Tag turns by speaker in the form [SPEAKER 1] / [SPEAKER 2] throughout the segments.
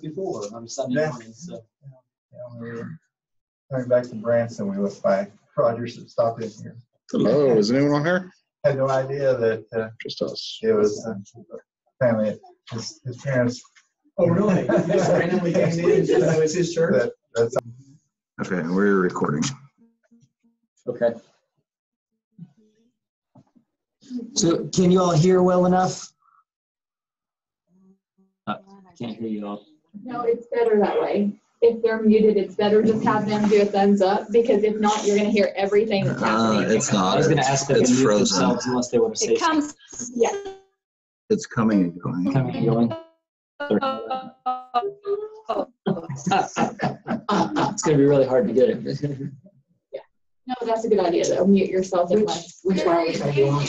[SPEAKER 1] before on Sunday morning. So.
[SPEAKER 2] Yeah, when we were coming back to Branson, we went by Rogers and stopped in here.
[SPEAKER 3] Hello, is anyone on here?
[SPEAKER 2] Had no idea that
[SPEAKER 3] Just us.
[SPEAKER 2] it was family. His parents.
[SPEAKER 1] Oh, really? Just randomly came in. That was his church.
[SPEAKER 2] That's
[SPEAKER 3] Okay, we're recording.
[SPEAKER 1] Okay. So, can you all hear well enough? I can't hear you all.
[SPEAKER 4] No, it's better that way. If they're muted, it's better just have them do a thumbs up, because if not, you're going to hear everything that's happening.
[SPEAKER 3] It's not.
[SPEAKER 1] I was going to ask them to mute themselves unless they want to say
[SPEAKER 4] It comes, yeah.
[SPEAKER 3] It's coming and going.
[SPEAKER 1] Coming and going. It's going to be really hard to get it.
[SPEAKER 4] Yeah. No, that's a good idea, though. Mute yourself and which one is going to be on.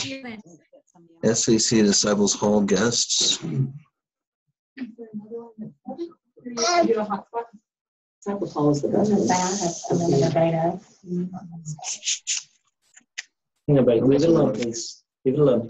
[SPEAKER 3] SCC Disciples Hall guests.
[SPEAKER 4] Is there another one that's you do a hotspot?
[SPEAKER 1] Disciples Hall is the best. Nobody, leave it alone, please. Leave it alone.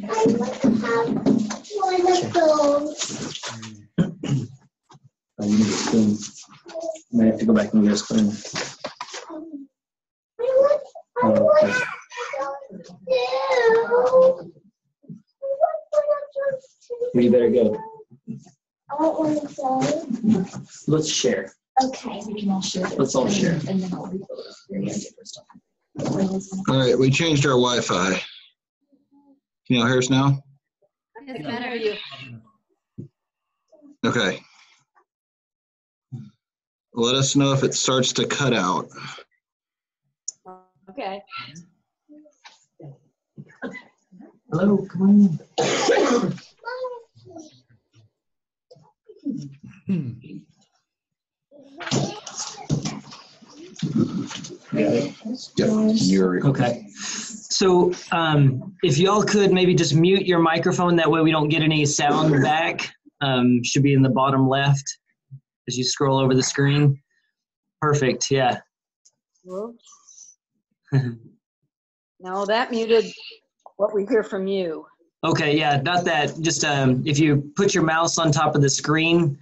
[SPEAKER 5] I'd like to have one of those.
[SPEAKER 1] You need a spoon. I might have to go back and get a spoon.
[SPEAKER 5] I want
[SPEAKER 1] Okay. You better go.
[SPEAKER 5] I want one of those.
[SPEAKER 1] Let's share.
[SPEAKER 5] Okay, we can all share.
[SPEAKER 1] Let's all share.
[SPEAKER 5] And then I'll refill it.
[SPEAKER 3] All right, we changed our Wi-Fi. Can y'all hear us now?
[SPEAKER 4] It's better you.
[SPEAKER 3] Okay. Let us know if it starts to cut out.
[SPEAKER 4] Okay.
[SPEAKER 1] Hello, come on.
[SPEAKER 3] Yep, you're
[SPEAKER 1] Okay. So if y'all could maybe just mute your microphone, that way we don't get any sound back. Should be in the bottom left as you scroll over the screen. Perfect, yeah.
[SPEAKER 6] Whoops. No, that muted what we hear from you.
[SPEAKER 1] Okay, yeah, not that. Just if you put your mouse on top of the screen,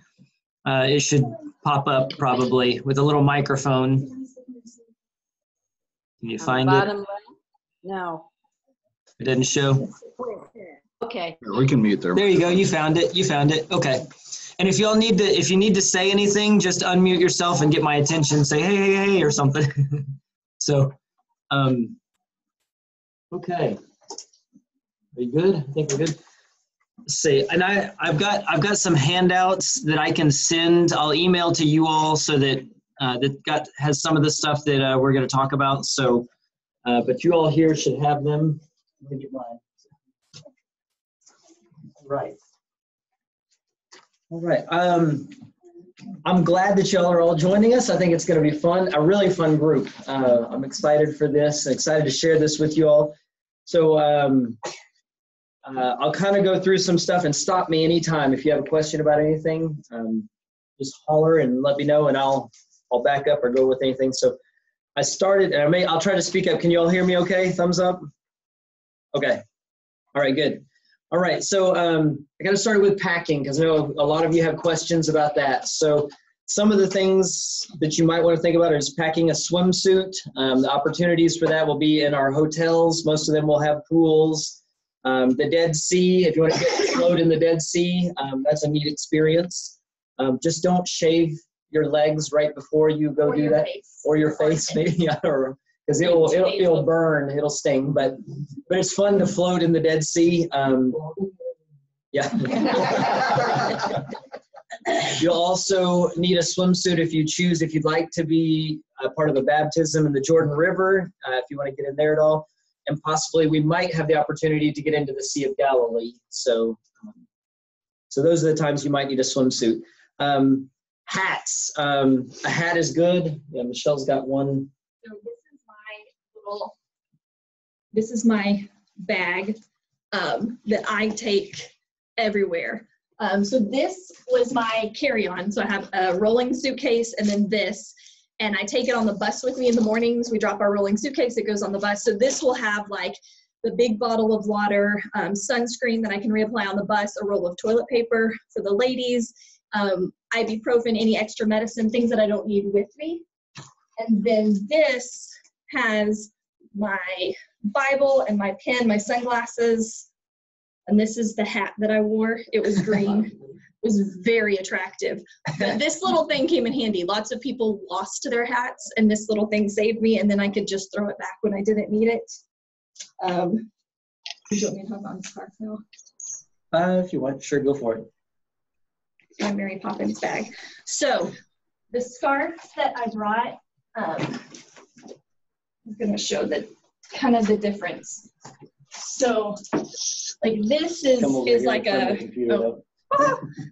[SPEAKER 1] it should pop up probably with a little microphone. Can you find it?
[SPEAKER 6] Bottom left? No.
[SPEAKER 1] It didn't show.
[SPEAKER 6] Okay.
[SPEAKER 3] We can mute there.
[SPEAKER 1] There you go. You found it. You found it. Okay. And if y'all need to, if you need to say anything, just unmute yourself and get my attention. Say hey, hey, hey, or something. So, okay. Are you good? I think we're good. Let's see. And I've got some handouts that I can send. I'll email to you all so that has some of the stuff that we're going to talk about. So, but you all here should have them. Let me get mine. Right. All right. I'm glad that y'all are all joining us. I think it's going to be fun, a really fun group. I'm excited for this, excited to share this with you all. So I'll kind of go through some stuff and stop me anytime if you have a question about anything. Just holler and let me know, and I'll back up or go with anything. So I started, and I'll try to speak up. Can you all hear me okay? Thumbs up? Okay. All right, good. All right, so I got to start with packing because I know a lot of you have questions about that. So some of the things that you might want to think about is packing a swimsuit. The opportunities for that will be in our hotels. Most of them will have pools. The Dead Sea, if you want to float in the Dead Sea, that's a neat experience. Just don't shave your legs right before you go do that. Or your face, maybe, yeah, because it'll burn, it'll sting, but it's fun to float in the Dead Sea. Yeah. You'll also need a swimsuit if you'd like to be a part of a baptism in the Jordan River, if you want to get in there at all, and possibly we might have the opportunity to get into the Sea of Galilee. So those are the times you might need a swimsuit. Hats. A hat is good. Yeah, Michelle's got one.
[SPEAKER 4] So this is my bag that I take everywhere. So this was my carry-on. So I have a rolling suitcase and then this, and I take it on the bus with me in the mornings. We drop our rolling suitcase, it goes on the bus. So this will have like the big bottle of water, sunscreen that I can reapply on the bus, a roll of toilet paper for the ladies, ibuprofen, any extra medicine, things that I don't need with me. And then this has my Bible and my pen, my sunglasses, and this is the hat that I wore. It was green. It was very attractive. But this little thing came in handy. Lots of people lost their hats, and this little thing saved me, and then I could just throw it back when I didn't need it. Do you want me to talk about the scarf now?
[SPEAKER 1] If you want, sure, go for it.
[SPEAKER 4] My Mary Poppins bag. So the scarf that I brought, I'm going to show the kind of the difference. So like this is like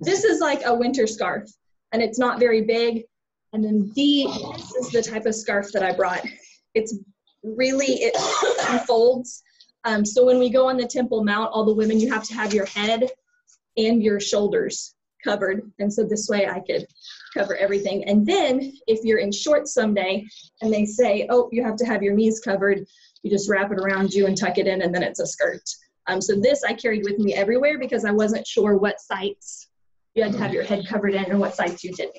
[SPEAKER 4] this is like a winter scarf, and it's not very big. And then this is the type of scarf that I brought. It's really, it unfolds. So when we go on the Temple Mount, all the women, you have to have your head and your shoulders covered. And so this way I could cover everything. And then if you're in shorts someday and they say, oh, you have to have your knees covered, you just wrap it around you and tuck it in, and then it's a skirt. So this I carried with me everywhere because I wasn't sure what sites you had to have your head covered in and what sites you didn't.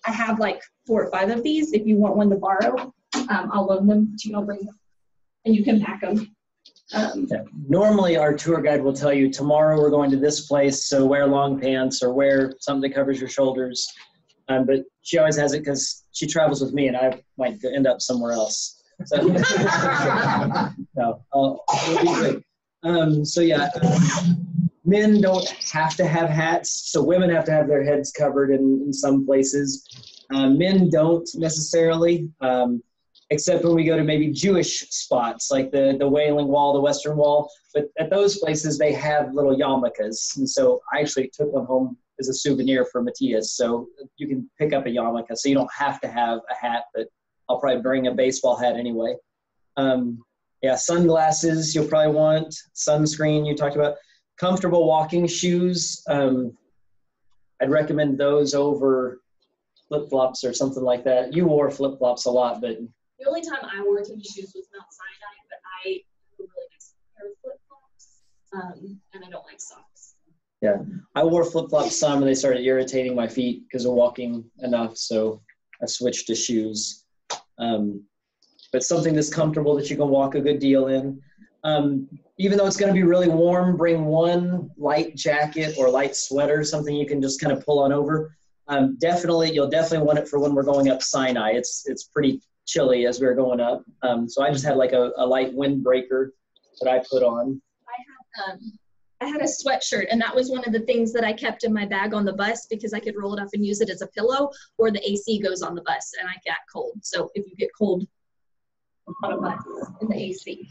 [SPEAKER 4] I have like 4 or 5 of these. If you want one to borrow, I'll loan them to you. I'll bring them, and you can pack them.
[SPEAKER 1] Normally our tour guide will tell you tomorrow we're going to this place, so wear long pants or wear something that covers your shoulders. But she always has it because she travels with me and I might end up somewhere else. So, no, it'll be great. So yeah, men don't have to have hats. So women have to have their heads covered in some places. Men don't necessarily. Except when we go to maybe Jewish spots like the Wailing Wall, the Western Wall. But at those places, they have little yarmulkes. And so I actually took one home as a souvenir for Matthias. So you can pick up a yarmulke. So you don't have to have a hat, but I'll probably bring a baseball hat anyway. Yeah, sunglasses you'll probably want. Sunscreen you talked about. Comfortable walking shoes. I'd recommend those over flip-flops or something like that. You wore flip-flops a lot, but
[SPEAKER 4] the only time I wore tennis shoes was Mount Sinai, but I have a really nice pair of flip-flops, and I don't like socks.
[SPEAKER 1] Yeah, I wore flip-flops some, and they started irritating my feet because of walking enough, so I switched to shoes. But something that's comfortable that you can walk a good deal in. Even though it's going to be really warm, bring one light jacket or light sweater, something you can just kind of pull on over. You'll definitely want it for when we're going up Sinai. It's pretty chilly as we were going up. So I just had like a light windbreaker that I put on.
[SPEAKER 4] I had a sweatshirt, and that was one of the things that I kept in my bag on the bus because I could roll it up and use it as a pillow, or the AC goes on the bus and I get cold. So if you get cold on a bus in the AC.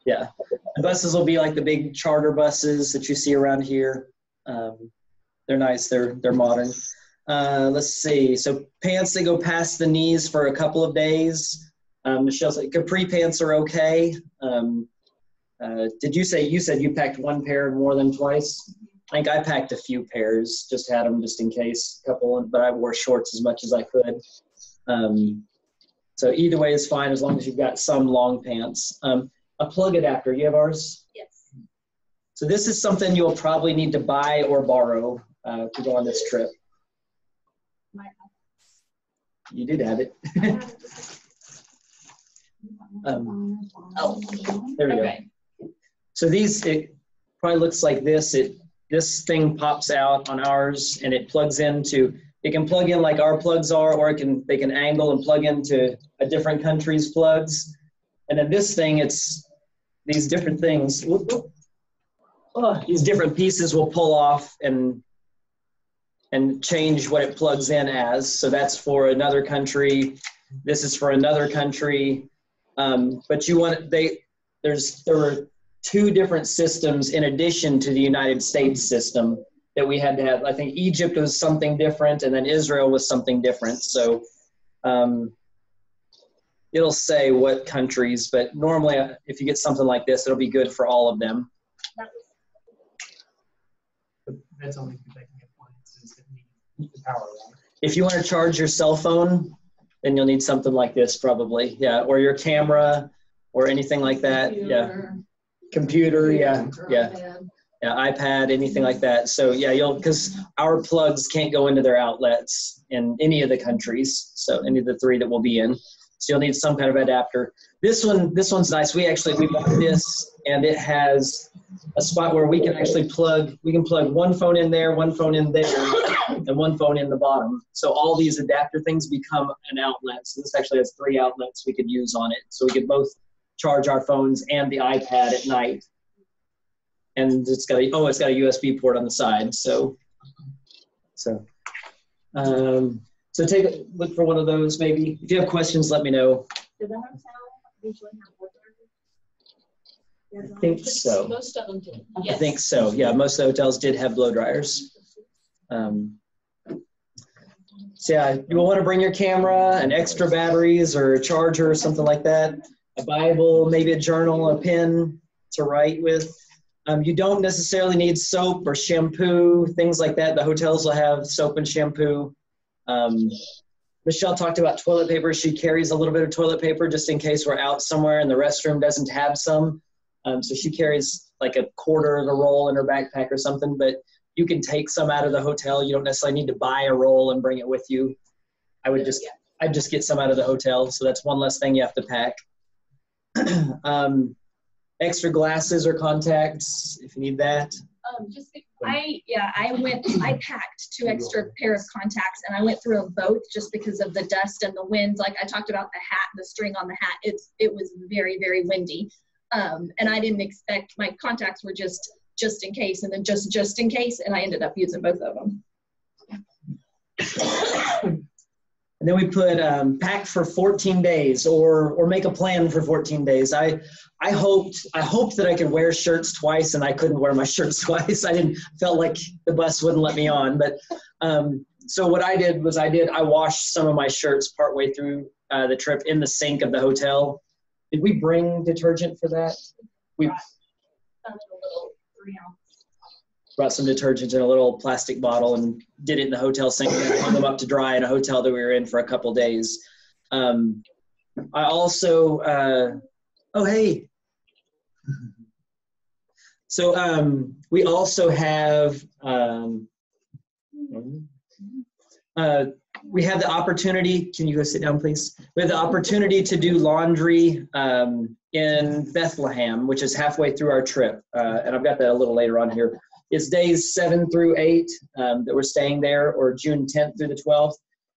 [SPEAKER 1] Yeah, the buses will be like the big charter buses that you see around here. They're nice, they're modern. Let's see, so pants that go past the knees for a couple of days. Michelle said capri pants are okay. You said you packed one pair more than twice? I think I packed a few pairs, just had them just in case, but I wore shorts as much as I could. So either way is fine as long as you've got some long pants. A plug adapter, you have ours?
[SPEAKER 4] Yes.
[SPEAKER 1] So this is something you'll probably need to buy or borrow to go on this trip. You did have it. There we go. So it probably looks like this. This thing pops out on ours, and it plugs into. It can plug in like our plugs are, or they can angle and plug into a different country's plugs. And then this thing, it's these different things. These different pieces will pull off and change what it plugs in as. So that's for another country. This is for another country. But there were 2 different systems in addition to the United States system that we had to have. I think Egypt was something different, and then Israel was something different. So it'll say what countries, but normally if you get something like this, it'll be good for all of them.
[SPEAKER 7] But that's only protecting appliances that need the power, right?
[SPEAKER 1] If you want to charge your cell phone, then you'll need something like this probably. Yeah, or your camera or anything like that. Computer, yeah, iPad, anything like that. So yeah, because our plugs can't go into their outlets in any of the countries. So any of the 3 that we'll be in. So you'll need some kind of adapter. This one's nice. We bought this, and it has a spot where we can actually plug one phone in there, one phone in there, and one phone in the bottom. So all these adapter things become an outlet. So this actually has 3 outlets we could use on it. So we could both charge our phones and the iPad at night. And it's got a USB port on the side. So take a look for one of those maybe. If you have questions, let me know.
[SPEAKER 4] Did the hotel usually have blow dryers?
[SPEAKER 1] I think so.
[SPEAKER 4] Most of them did.
[SPEAKER 1] Yes. I think so. Yeah, most of the hotels did have blow dryers. So yeah, you'll want to bring your camera, an extra batteries or a charger or something like that, a Bible, maybe a journal, a pen to write with. You don't necessarily need soap or shampoo, things like that. The hotels will have soap and shampoo. Michelle talked about toilet paper. She carries a little bit of toilet paper just in case we're out somewhere and the restroom doesn't have some. So she carries like a quarter of a roll in her backpack or something, but you can take some out of the hotel. You don't necessarily need to buy a roll and bring it with you. I'd just get some out of the hotel. So that's one less thing you have to pack. Extra glasses or contacts if you need that.
[SPEAKER 4] I packed 2 extra pair of contacts, and I went through them both just because of the dust and the wind. Like I talked about the hat, the string on the hat, it was very, very windy. And I didn't expect, my contacts were just in case, and then just in case, and I ended up using both of them.
[SPEAKER 1] And then we put pack for 14 days or make a plan for 14 days. I hoped that I could wear shirts twice, and I couldn't wear my shirts twice. Felt like the bus wouldn't let me on. But so what I did was I washed some of my shirts partway through the trip in the sink of the hotel. Did we bring detergent for that? We
[SPEAKER 4] Brought a little 3-ounce.
[SPEAKER 1] Brought some detergent in a little plastic bottle and did it in the hotel sink and hung them up to dry in a hotel that we were in for a couple days. I also, So we also have, we have the opportunity, can you go sit down, please? We have the opportunity to do laundry in Bethlehem, which is halfway through our trip. And I've got that a little later on here. It's days 7 through 8 that we're staying there, or June 10th through the 12th.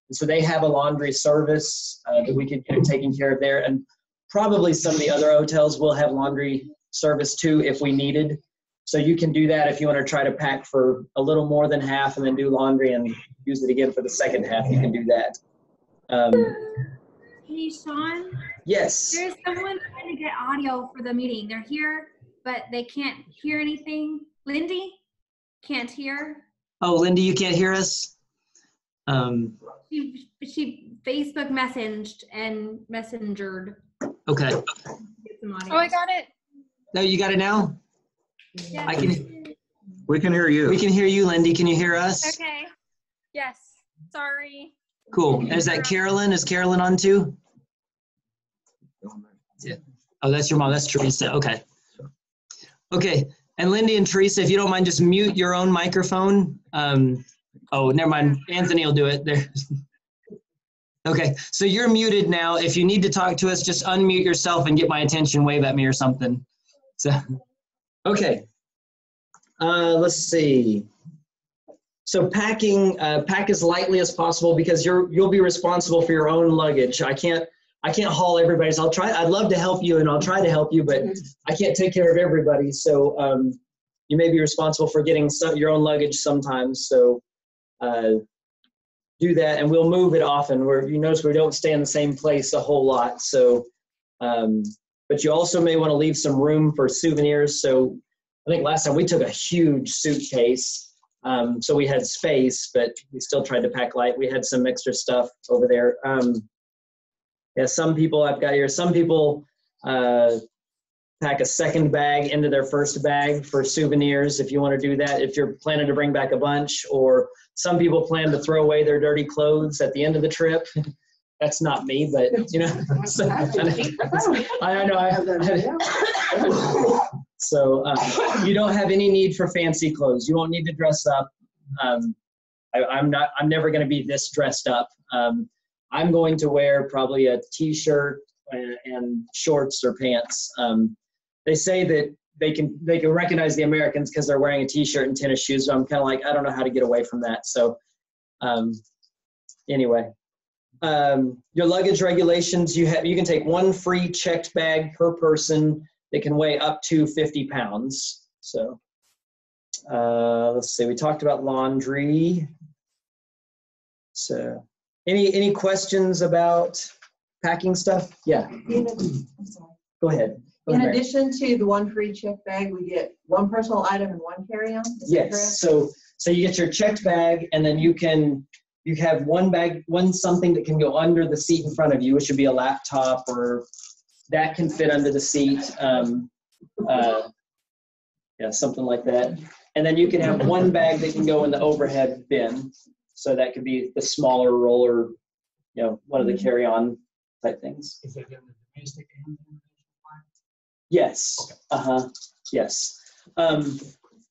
[SPEAKER 1] And so they have a laundry service that we could get taken care of there. And probably some of the other hotels will have laundry service too if we needed. So you can do that if you want to try to pack for a little more than half and then do laundry and use it again for the second half. You can do that.
[SPEAKER 8] Hey, Shawn?
[SPEAKER 1] Yes.
[SPEAKER 8] There's someone trying to get audio for the meeting. They're here, but they can't hear anything. Lindy can't hear.
[SPEAKER 1] Oh, Lindy, you can't hear us?
[SPEAKER 8] She Facebook messaged and messengered.
[SPEAKER 1] Okay.
[SPEAKER 8] Oh, I got it.
[SPEAKER 1] No, you got it now?
[SPEAKER 8] Yeah.
[SPEAKER 3] We can hear you.
[SPEAKER 1] We can hear you, Lindy. Can you hear us?
[SPEAKER 8] Okay. Yes. Sorry.
[SPEAKER 1] Cool. Is that Carolyn? Is Carolyn on too? Yeah. Oh, that's your mom. That's Teresa. Okay. Okay. And Lindy and Teresa, if you don't mind, just mute your own microphone. Oh, never mind. Anthony will do it there. Okay. So you're muted now. If you need to talk to us, just unmute yourself and get my attention. Wave at me or something. So, okay. Let's see. So packing, pack as lightly as possible because you'll be responsible for your own luggage. I can't haul everybody's. I'd love to help you and I'll try to help you, but I can't take care of everybody. So you may be responsible for getting your own luggage sometimes. So do that, and we'll move it often. You notice we don't stay in the same place a whole lot. So, but you also may want to leave some room for souvenirs. So I think last time we took a huge suitcase. So we had space, but we still tried to pack light. We had some extra stuff over there. Yeah, some people I've got here, some people pack a second bag into their first bag for souvenirs if you want to do that, if you're planning to bring back a bunch, or some people plan to throw away their dirty clothes at the end of the trip. That's not me, but so, I know. So you don't have any need for fancy clothes. You won't need to dress up. I'm never going to be this dressed up. I'm going to wear probably a t-shirt and shorts or pants. They say that they can recognize the Americans because they're wearing a t-shirt and tennis shoes. So I'm kind of like, I don't know how to get away from that. So anyway, your luggage regulations, you can take one free checked bag per person that can weigh up to 50 pounds. So let's see, we talked about laundry. So any questions about packing stuff? Yeah. Go ahead.
[SPEAKER 9] In addition to the one free check bag, we get one personal item and one carry-on?
[SPEAKER 1] Yes. So you get your checked bag, and then you have one bag, something that can go under the seat in front of you, which should be a laptop, or that can fit under the seat. Yeah, something like that. And then you can have one bag that can go in the overhead bin. So that could be the smaller roller, one of the carry-on type things.
[SPEAKER 7] Is it in the domestic and the international flights?
[SPEAKER 1] Yes. Yes.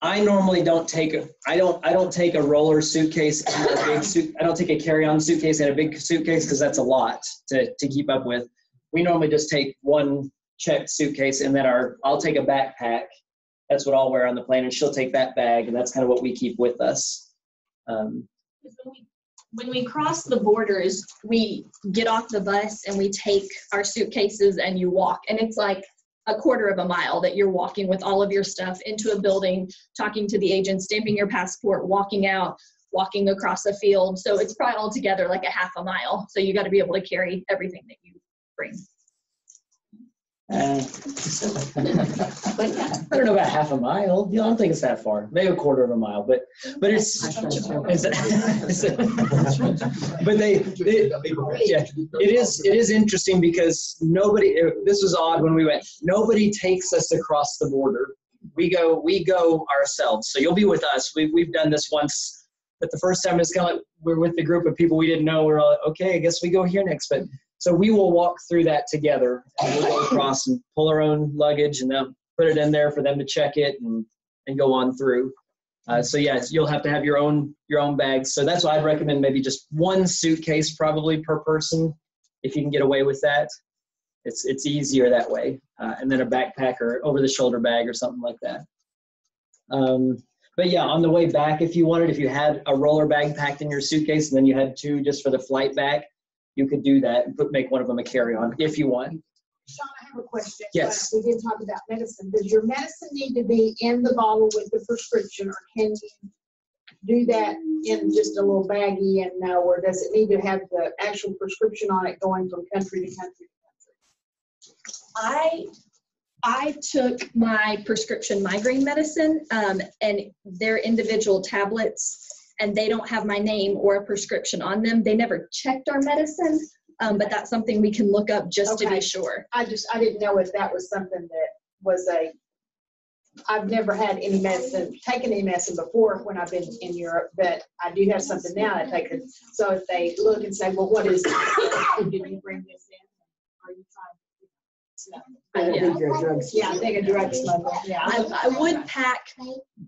[SPEAKER 1] I normally don't take a roller suitcase and a big suit. I don't take a carry-on suitcase and a big suitcase because that's a lot to keep up with. We normally just take one checked suitcase, and then I'll take a backpack. That's what I'll wear on the plane, and she'll take that bag, and that's kind of what we keep with us.
[SPEAKER 4] When we cross the borders, we get off the bus and we take our suitcases and you walk, and it's like a quarter of a mile that you're walking with all of your stuff into a building, talking to the agent, stamping your passport, walking out, walking across a field. So it's probably altogether like a half a mile. So you got to be able to carry everything that you bring.
[SPEAKER 1] I don't know about half a mile. I don't think it's that far. Maybe a quarter of a mile, but it's but it is interesting because this was odd when we went. Nobody takes us across the border. We go ourselves. So you'll be with us. We've done this once, but the first time it's kind of like we're with the group of people we didn't know. We're like, okay, I guess we go here next, but. So we will walk through that together, and we'll go across and pull our own luggage and then put it in there for them to check it and go on through. So yes, you'll have to have your own bags. So that's why I'd recommend maybe just one suitcase probably per person if you can get away with that. It's easier that way, and then a backpack or over the shoulder bag or something like that. But yeah, on the way back, if you had a roller bag packed in your suitcase and then you had two just for the flight back. You could do that and make one of them a carry-on if you want.
[SPEAKER 10] Shawn, I have a question.
[SPEAKER 1] Yes.
[SPEAKER 10] We did talk about medicine. Does your medicine need to be in the bottle with the prescription, or can you do that in just a little baggie or does it need to have the actual prescription on it going from country to country to country?
[SPEAKER 4] I took my prescription migraine medicine and their individual tablets, and they don't have my name or a prescription on them. They never checked our medicine, but that's something we can look up just to be sure.
[SPEAKER 10] I didn't know if that was something that was I've never had taken any medicine before when I've been in Europe, but I do have something now I take it. So if they look and say, well, what is it? Did you bring this in? Are you trying?
[SPEAKER 9] I think you're a drug smuggler.
[SPEAKER 10] Yeah, I think a drug smuggler. Yeah.
[SPEAKER 4] I would pack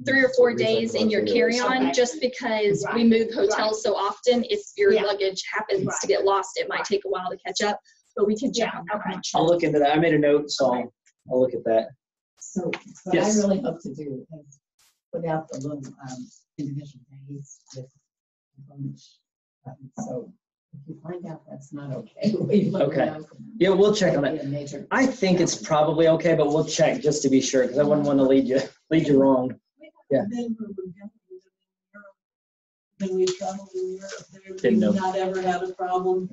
[SPEAKER 4] 3 or 4 days in your carry-on just because we move hotels so often. If your luggage happens to get lost, it might take a while to catch up, but we can check on that.
[SPEAKER 1] I'll look into that. I made a note, so I'll look at that.
[SPEAKER 9] So what I really hope to do is put out the little individual days with components. So if you find out that's not okay,
[SPEAKER 1] okay. Yeah, we'll check on it. I think it's probably okay, but we'll check just to be sure because I wouldn't want to lead you wrong. Yeah.
[SPEAKER 9] When we travel in Europe,
[SPEAKER 1] Didn't know.
[SPEAKER 9] Not ever had a problem.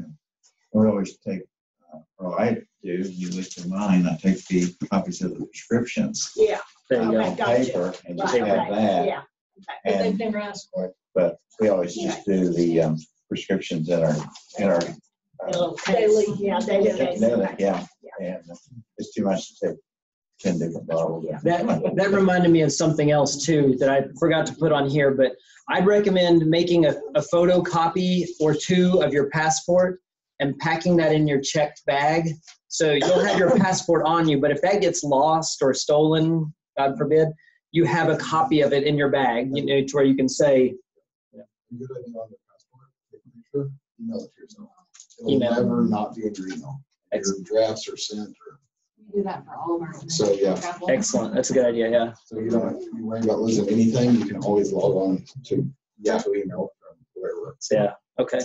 [SPEAKER 2] We always take, I do, you look at mine, I take the copies of the prescriptions.
[SPEAKER 10] Yeah.
[SPEAKER 1] There you go.
[SPEAKER 2] Paper and just have that.
[SPEAKER 10] Yeah.
[SPEAKER 9] But they've never asked for it.
[SPEAKER 2] But we always just do the prescriptions in our
[SPEAKER 10] daily. Yeah.
[SPEAKER 2] and it's too much to take 10 different bottles.
[SPEAKER 1] That reminded me of something else too that I forgot to put on here, but I'd recommend making a photocopy or two of your passport and packing that in your checked bag. So you'll have your passport on you, but if that gets lost or stolen, God forbid, you have a copy of it in your bag, you know, to where you can say,
[SPEAKER 11] Good idea on the passport. Take a picture, email it to yourself. It'll
[SPEAKER 1] Email.
[SPEAKER 11] never not be in your email. Your drafts are sent or.
[SPEAKER 9] We do that for all of our.
[SPEAKER 11] So, yeah.
[SPEAKER 9] travel.
[SPEAKER 1] excellent, that's a good idea, yeah.
[SPEAKER 11] So you don't, you worry about losing anything, you can always log on to Yahoo email from wherever.
[SPEAKER 1] So, yeah, okay.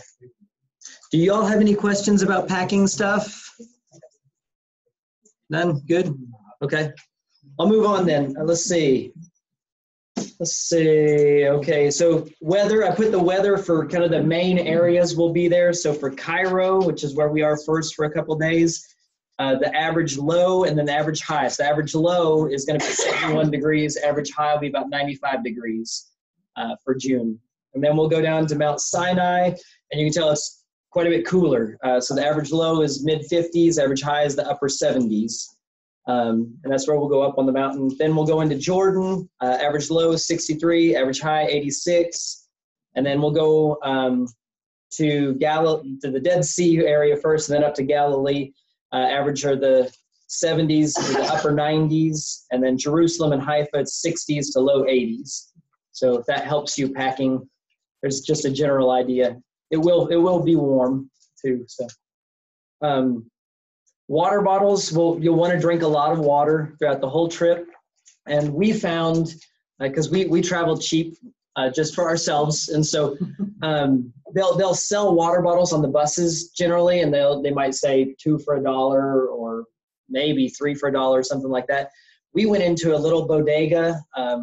[SPEAKER 1] Do you all have any questions about packing stuff? None? Good? Okay. I'll move on then. Let's see. Okay, so weather, I put the weather for kind of the main areas will be there. So for Cairo, which is where we are first for a couple days, the average low and then the average high. So the average low is going to be 71 degrees. Average high will be about 95 degrees for June. And then we'll go down to Mount Sinai, and you can tell it's quite a bit cooler. So the average low is mid-50s, average high is the upper 70s. And that's where we'll go up on the mountain. Then we'll go into Jordan, average low is 63, average high 86. And then we'll go to the Dead Sea area first, and then up to Galilee. Average are the 70s to the upper 90s. And then Jerusalem and Haifa, it's 60s to low 80s. So if that helps you packing, there's just a general idea. It will be warm too. So water bottles, you'll want to drink a lot of water throughout the whole trip. And we found, because we travel cheap just for ourselves, and so they'll sell water bottles on the buses generally, and they might say 2 for $1 or maybe 3 for $1, something like that. We went into a little bodega.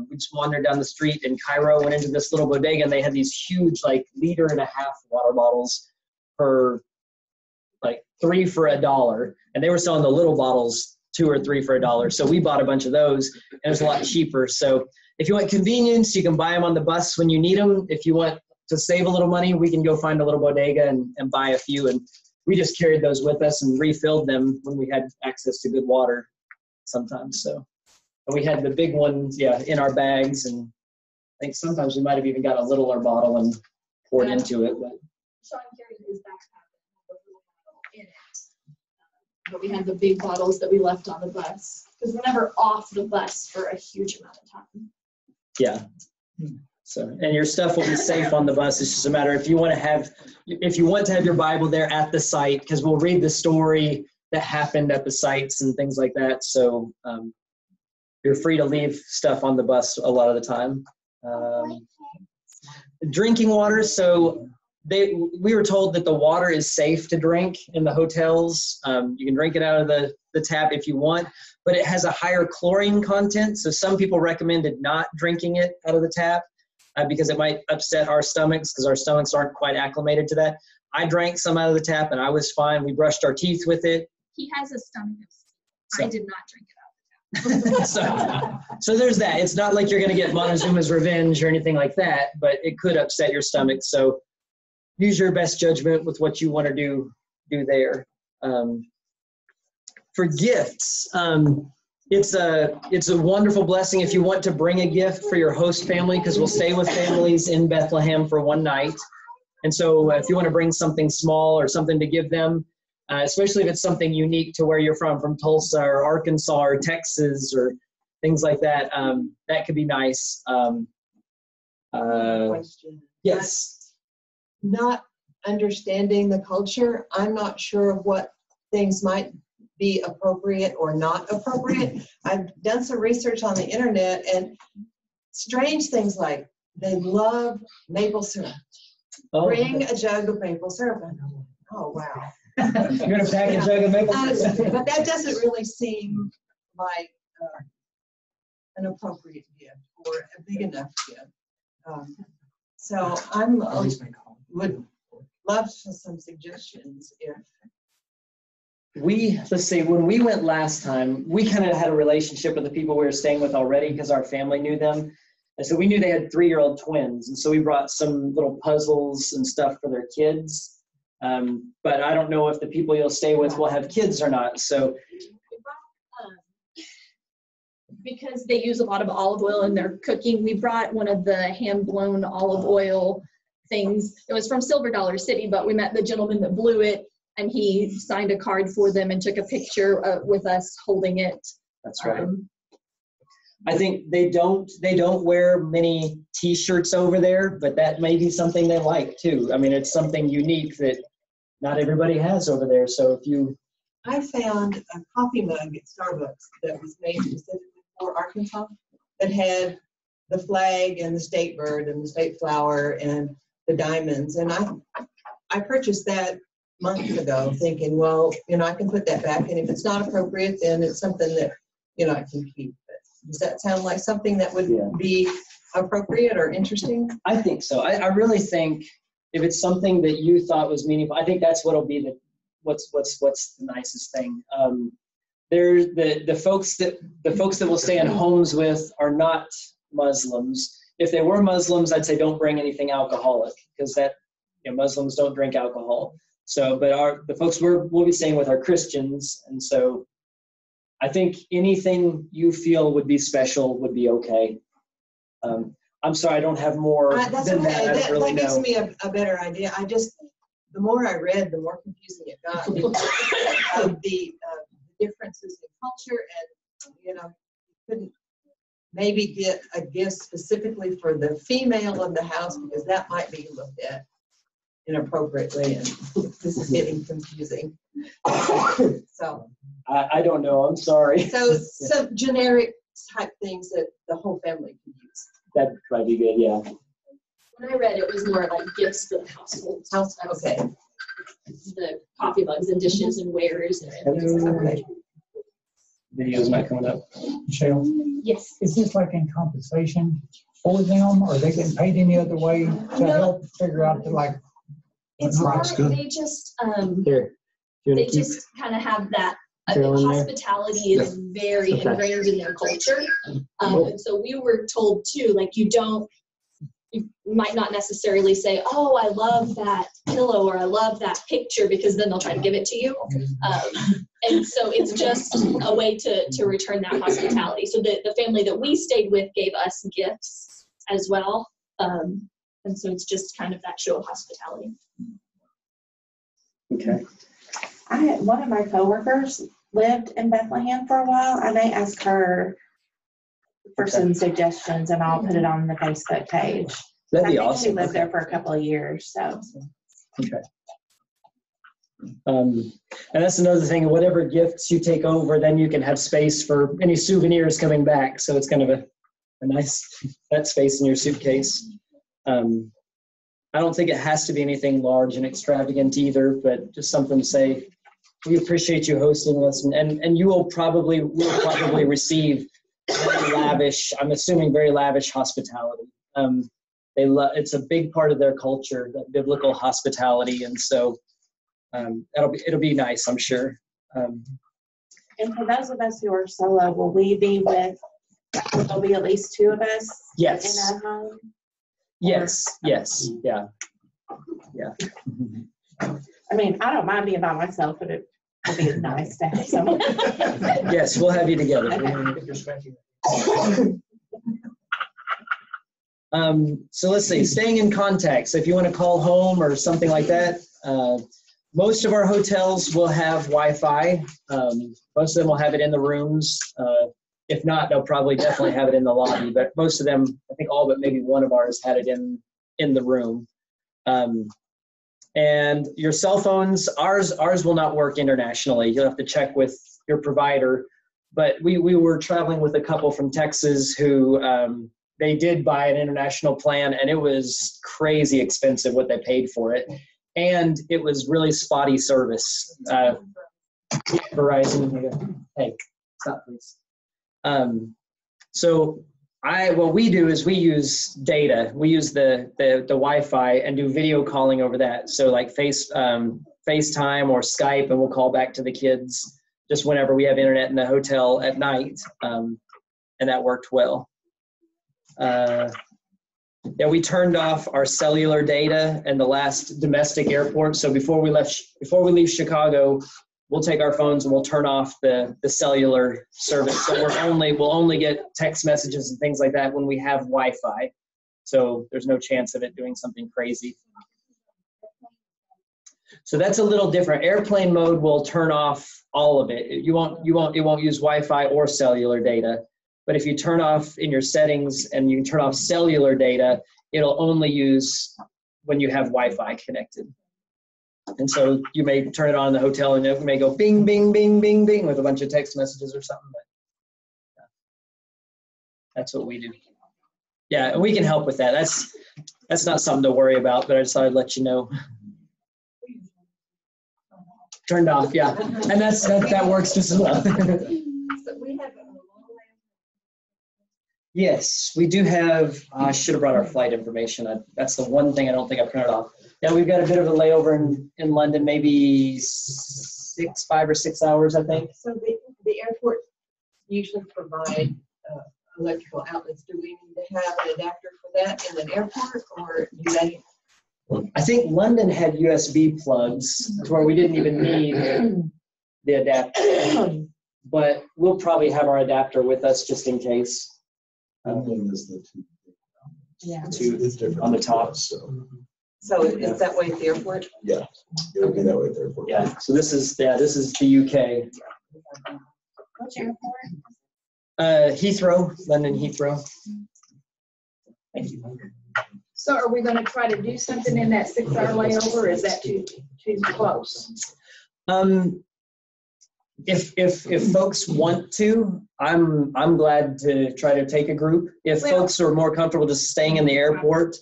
[SPEAKER 1] We just wandered down the street in Cairo, went into this little bodega, and they had these huge, like, 1.5 liter water bottles for like 3 for $1. And they were selling the little bottles 2 or 3 for $1. So we bought a bunch of those, and it was a lot cheaper. So if you want convenience, you can buy them on the bus when you need them. If you want to save a little money, we can go find a little bodega and buy a few. And we just carried those with us and refilled them when we had access to good water sometimes. So. And we had the big ones, in our bags, and I think sometimes we might have even got a littler bottle and poured into it. But
[SPEAKER 4] Shawn carried his backpack in it, but we had the big bottles that we left on the bus because we're never off the bus for a huge amount of time.
[SPEAKER 1] Yeah. So, and your stuff will be safe on the bus. It's just a matter if you want to have your Bible there at the site, because we'll read the story that happened at the sites and things like that. So. You're free to leave stuff on the bus a lot of the time. Drinking water, so we were told that the water is safe to drink in the hotels. You can drink it out of the tap if you want, but it has a higher chlorine content. So some people recommended not drinking it out of the tap because it might upset our stomachs, because our stomachs aren't quite acclimated to that. I drank some out of the tap and I was fine. We brushed our teeth with it.
[SPEAKER 4] He has a stomach of steel. I did not drink it out.
[SPEAKER 1] So there's that. It's not like you're going to get Montezuma's revenge or anything like that, but it could upset your stomach. So use your best judgment with what you want to do there. For gifts, it's a wonderful blessing if you want to bring a gift for your host family, because we'll stay with families in Bethlehem for one night. And so if you want to bring something small or something to give them, especially if it's something unique to where you're from Tulsa or Arkansas or Texas or things like that, that could be nice.
[SPEAKER 12] Question.
[SPEAKER 1] Yes.
[SPEAKER 12] Not understanding the culture, I'm not sure of what things might be appropriate or not appropriate. I've done some research on the internet, and strange things like they love maple syrup.
[SPEAKER 1] Oh.
[SPEAKER 12] Bring a jug of maple syrup. Oh, wow.
[SPEAKER 1] You're going to pack a jug of maple syrup?
[SPEAKER 12] But that doesn't really seem like an appropriate gift or a big enough gift. So would love some suggestions if.
[SPEAKER 1] Let's see, when we went last time, we kind of had a relationship with the people we were staying with already because our family knew them. And so we knew they had 3-year-old twins. And so we brought some little puzzles and stuff for their kids. But I don't know if the people you'll stay with will have kids or not. So
[SPEAKER 4] because they use a lot of olive oil in their cooking, we brought one of the hand-blown olive oil things. It was from Silver Dollar City, but we met the gentleman that blew it, and he signed a card for them and took a picture with us holding it.
[SPEAKER 1] That's right. I think they don't wear many T-shirts over there, but that may be something they like too. I mean, it's something unique that not everybody has over there. So if you...
[SPEAKER 12] I found a coffee mug at Starbucks that was made specifically for Arkansas that had the flag and the state bird and the state flower and the diamonds. And I purchased that months ago thinking, well, I can put that back. And if it's not appropriate, then it's something that, I can keep. But does that sound like something that would be appropriate or interesting?
[SPEAKER 1] I think so. I really think if it's something that you thought was meaningful, I think that's what'll be what's the nicest thing. There's the folks that we'll stay in homes with are not Muslims. If they were Muslims, I'd say don't bring anything alcoholic, because that Muslims don't drink alcohol. So, but the folks we'll be staying with are Christians, and so I think anything you feel would be special would be okay. I'm sorry, I don't have more
[SPEAKER 12] that's
[SPEAKER 1] than
[SPEAKER 12] okay.
[SPEAKER 1] that. I don't really
[SPEAKER 12] that gives
[SPEAKER 1] know.
[SPEAKER 12] me a better idea. The more I read, the more confusing it got because of the differences in culture, and you couldn't maybe get a gift specifically for the female of the house because that might be looked at inappropriately, and this is getting confusing. So
[SPEAKER 1] I don't know. I'm sorry.
[SPEAKER 12] So some generic type things that the whole family can use.
[SPEAKER 1] That might be good. Yeah.
[SPEAKER 4] When I read it was more like gifts for the household.
[SPEAKER 12] Okay.
[SPEAKER 4] The coffee mugs and dishes and wares and things like that.
[SPEAKER 1] Video's not coming up.
[SPEAKER 7] Michelle,
[SPEAKER 4] Yes.
[SPEAKER 7] is this like in compensation for them, or are they getting paid any other way to help figure out
[SPEAKER 4] It's more,
[SPEAKER 7] That's good.
[SPEAKER 4] they just
[SPEAKER 1] Here.
[SPEAKER 4] they just kind of have that. Hospitality is very ingrained in their culture. And so we were told too, you might not necessarily say, oh, I love that pillow or I love that picture, because then they'll try to give it to you. And so it's just a way to return that hospitality. So the family that we stayed with gave us gifts as well. And so it's just kind of that show of hospitality.
[SPEAKER 1] Okay.
[SPEAKER 13] One of my coworkers lived in Bethlehem for a while. I may ask her for some suggestions, and I'll put it on the Facebook page.
[SPEAKER 1] That'd be awesome.
[SPEAKER 13] She lived there for a couple of years, so.
[SPEAKER 1] Okay. And that's another thing. Whatever gifts you take over, then you can have space for any souvenirs coming back. So it's kind of a nice that space in your suitcase. I don't think it has to be anything large and extravagant either, but just something to say, we appreciate you hosting us, and you will probably receive very lavish, I'm assuming very lavish hospitality. It's a big part of their culture, that biblical hospitality, and so it'll be nice, I'm sure.
[SPEAKER 13] And for those of us who are solo, will there'll be at least two of us
[SPEAKER 1] Yes.
[SPEAKER 13] in that home?
[SPEAKER 1] Yes, yeah.
[SPEAKER 13] I mean, I don't mind being by myself, but it would be nice to have someone.
[SPEAKER 1] Yes, we'll have you together. So let's see, staying in contact. So if you want to call home or something like that, most of our hotels will have Wi-Fi. Most of them will have it in the rooms. If not, they'll probably definitely have it in the lobby, but most of them, I think all but maybe one of ours had it in the room. And your cell phones, ours will not work internationally. You'll have to check with your provider. But we were traveling with a couple from Texas who they did buy an international plan, and it was crazy expensive what they paid for it. And it was really spotty service. Verizon, hey, stop please. So what we do is we use data. We use the Wi-Fi and do video calling over that. So like FaceTime or Skype, and we'll call back to the kids just whenever we have internet in the hotel at night. And that worked well. We turned off our cellular data in the last domestic airport. So before we leave Chicago, we'll take our phones and we'll turn off the cellular service. So we'll only get text messages and things like that when we have Wi-Fi. So there's no chance of it doing something crazy. So that's a little different. Airplane mode will turn off all of it. It won't use Wi-Fi or cellular data. But if you turn off in your settings and you can turn off cellular data, it'll only use when you have Wi-Fi connected. And so you may turn it on in the hotel and it may go bing, bing, bing, bing, bing with a bunch of text messages or something. But yeah, that's what we do. Yeah, and we can help with that. That's not something to worry about, but I just thought I'd let you know. Turned off, yeah. And that works just as well. Yes, we do have, I should have brought our flight information. That's the one thing I don't think I printed off. Yeah, we've got a bit of a layover in London, maybe 5 or 6 hours, I think.
[SPEAKER 12] So the airport usually provide electrical outlets. Do we need to have an adapter for that in an airport, or do they?
[SPEAKER 1] I think London had USB plugs to where we didn't even need the adapter. But we'll probably have our adapter with us just in case.
[SPEAKER 11] Is the two.
[SPEAKER 12] Yeah.
[SPEAKER 11] It's different
[SPEAKER 1] on the top.
[SPEAKER 12] So is that way at the airport?
[SPEAKER 11] Yeah, it'll be that way at the airport.
[SPEAKER 1] Yeah. So this is the UK.
[SPEAKER 13] What's your airport?
[SPEAKER 1] Heathrow, London Heathrow. Thank you.
[SPEAKER 10] So are we gonna try to do something in that 6-hour layover, or is that too close? If folks want to, I'm glad to try to take a group. If folks are more comfortable just staying in the airport,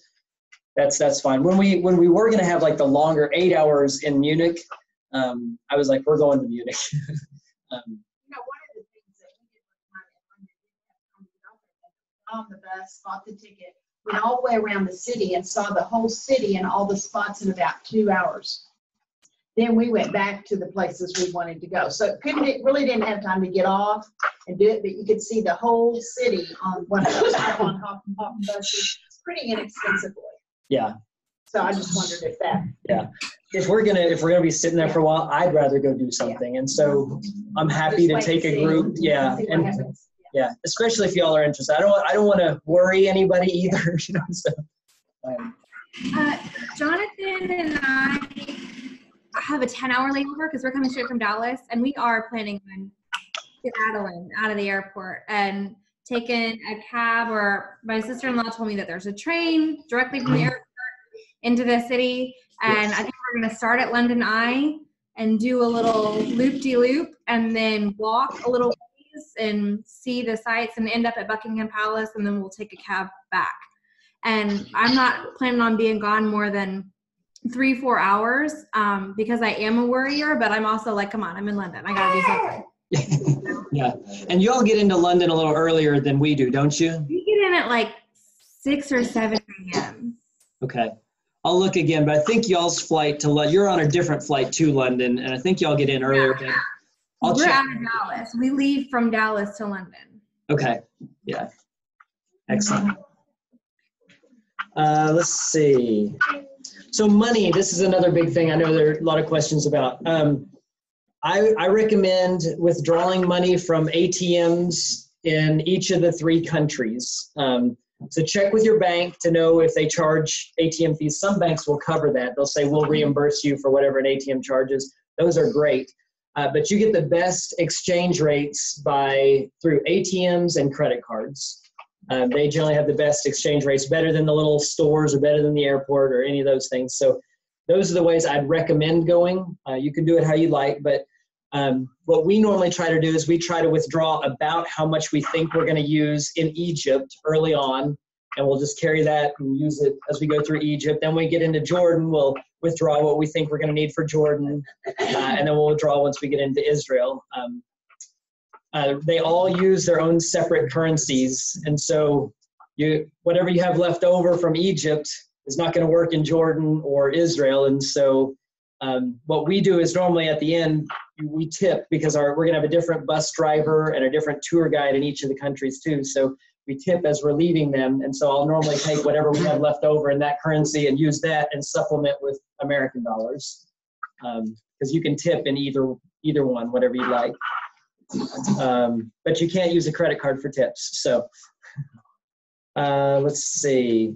[SPEAKER 10] that's fine. When we were gonna have like the longer 8 hours in Munich, I was like, we're going to Munich. One of the things that we did on the bus, bought the ticket, went all the way around the city and saw the whole city and all the spots in about 2 hours. Then we went back to the places we wanted to go. So it really didn't have time to get off and do it, but you could see the whole city on one of those on buses pretty inexpensively.
[SPEAKER 1] Yeah.
[SPEAKER 10] So I just wondered if that.
[SPEAKER 1] Yeah. If we're gonna be sitting there for a while, I'd rather go do something. And so I'm happy to take a group. Yeah. And yeah, especially if y'all are interested. I don't want to worry anybody either. You know, so,
[SPEAKER 8] Jonathan and I have a 10-hour layover because we're coming straight from Dallas, and we are planning on skedaddling out of the airport and taking a cab, or my sister-in-law told me that there's a train directly from the airport into the city, and I think we're going to start at London Eye and do a little loop-de-loop and then walk a little ways and see the sights and end up at Buckingham Palace, and then we'll take a cab back. And I'm not planning on being gone more than 3-4 hours because I am a worrier, but I'm also like, come on, I'm in London. I got to do something.
[SPEAKER 1] Yeah. And you all get into London a little earlier than we do, don't you?
[SPEAKER 8] We get in at like 6 or 7 a.m.
[SPEAKER 1] Okay. I'll look again, but I think y'all's flight to London, you're on a different flight to London, and I think y'all get in earlier.
[SPEAKER 8] Yeah.
[SPEAKER 1] But
[SPEAKER 8] We're out of Dallas. We leave from Dallas to London.
[SPEAKER 1] Okay. Yeah. Excellent. Let's see. So money, this is another big thing I know there are a lot of questions about. I recommend withdrawing money from ATMs in each of the 3 countries. So check with your bank to know if they charge ATM fees. Some banks will cover that. They'll say, we'll reimburse you for whatever an ATM charges. Those are great. But you get the best exchange rates through ATMs and credit cards. They generally have the best exchange rates, better than the little stores or better than the airport or any of those things. So those are the ways I'd recommend going. You can do it how you like, but what we normally try to do is we try to withdraw about how much we think we're going to use in Egypt early on, and we'll just carry that and use it as we go through Egypt. Then we get into Jordan, we'll withdraw what we think we're going to need for Jordan, and then we'll withdraw once we get into Israel. They all use their own separate currencies, and so whatever you have left over from Egypt is not going to work in Jordan or Israel. And so what we do is normally at the end, we tip because we're going to have a different bus driver and a different tour guide in each of the countries too. So we tip as we're leaving them. And so I'll normally take whatever we have left over in that currency and use that and supplement with American dollars. Because you can tip in either either one, whatever you like. But you can't use a credit card for tips. So let's see.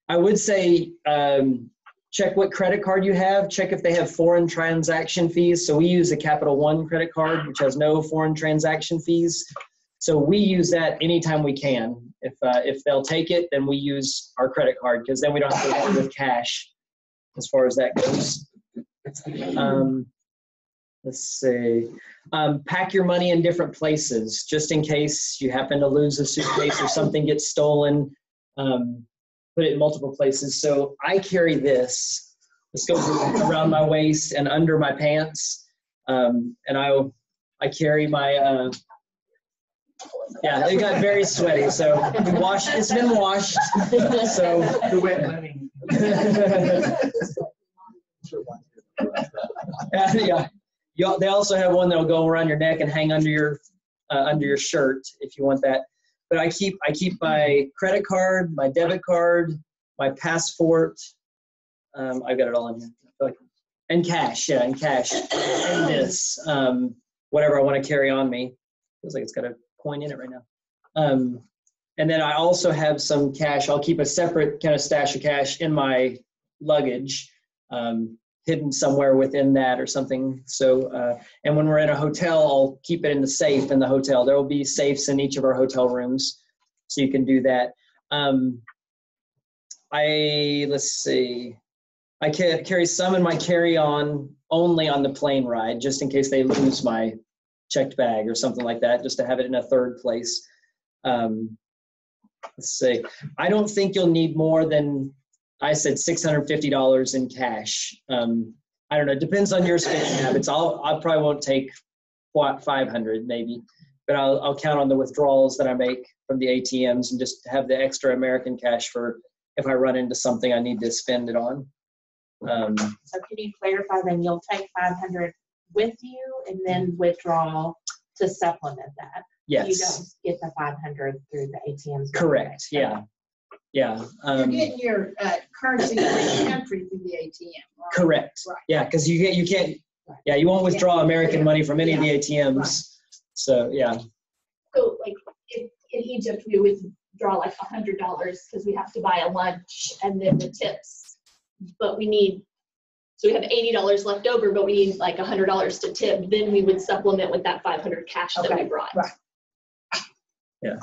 [SPEAKER 1] I would say check what credit card you have. Check if they have foreign transaction fees. So we use a Capital One credit card, which has no foreign transaction fees. So we use that anytime we can. If they'll take it, then we use our credit card, because then we don't have to pay with cash as far as that goes. Let's see. Pack your money in different places, just in case you happen to lose a suitcase or something gets stolen. Put it in multiple places. So I carry this. This goes around my waist and under my pants. And I carry my, yeah, it got very sweaty. So it's been washed. So
[SPEAKER 7] The wet money.
[SPEAKER 1] Yeah. They also have one that'll go around your neck and hang under your shirt if you want that. But I keep my credit card, my debit card, my passport. I've got it all in here. And cash, and this, whatever I want to carry on me. Feels like it's got a coin in it right now. And then I also have some cash. I'll keep a separate kind of stash of cash in my luggage, hidden somewhere within that or something. So, and when we're in a hotel, I'll keep it in the safe in the hotel. There will be safes in each of our hotel rooms, so you can do that. Let's see. I carry some in my carry-on only on the plane ride, just in case they lose my checked bag or something like that, just to have it in a third place. Let's see. I don't think you'll need more than, I said, $650 in cash. I don't know. It depends on your spending habits. I probably won't take $500 maybe, but I'll count on the withdrawals that I make from the ATMs and just have the extra American cash for if I run into something I need to spend it on.
[SPEAKER 13] So can you clarify then, you'll take 500 with you and then withdraw to supplement that?
[SPEAKER 1] Yes.
[SPEAKER 13] You don't get the 500 through the ATMs?
[SPEAKER 1] Correct. Yeah. Yeah.
[SPEAKER 10] You're getting your currency in the country through the ATM, right?
[SPEAKER 1] Correct.
[SPEAKER 10] Right.
[SPEAKER 1] Yeah, because you can't. Yeah, you won't withdraw American money from any of the ATMs. Right. So yeah.
[SPEAKER 4] So like in Egypt, we would draw like $100 because we have to buy a lunch and then the tips. But we have $80 left over, but we need like $100 to tip. Then we would supplement with that 500 cash that we brought.
[SPEAKER 10] Right.
[SPEAKER 1] Yeah.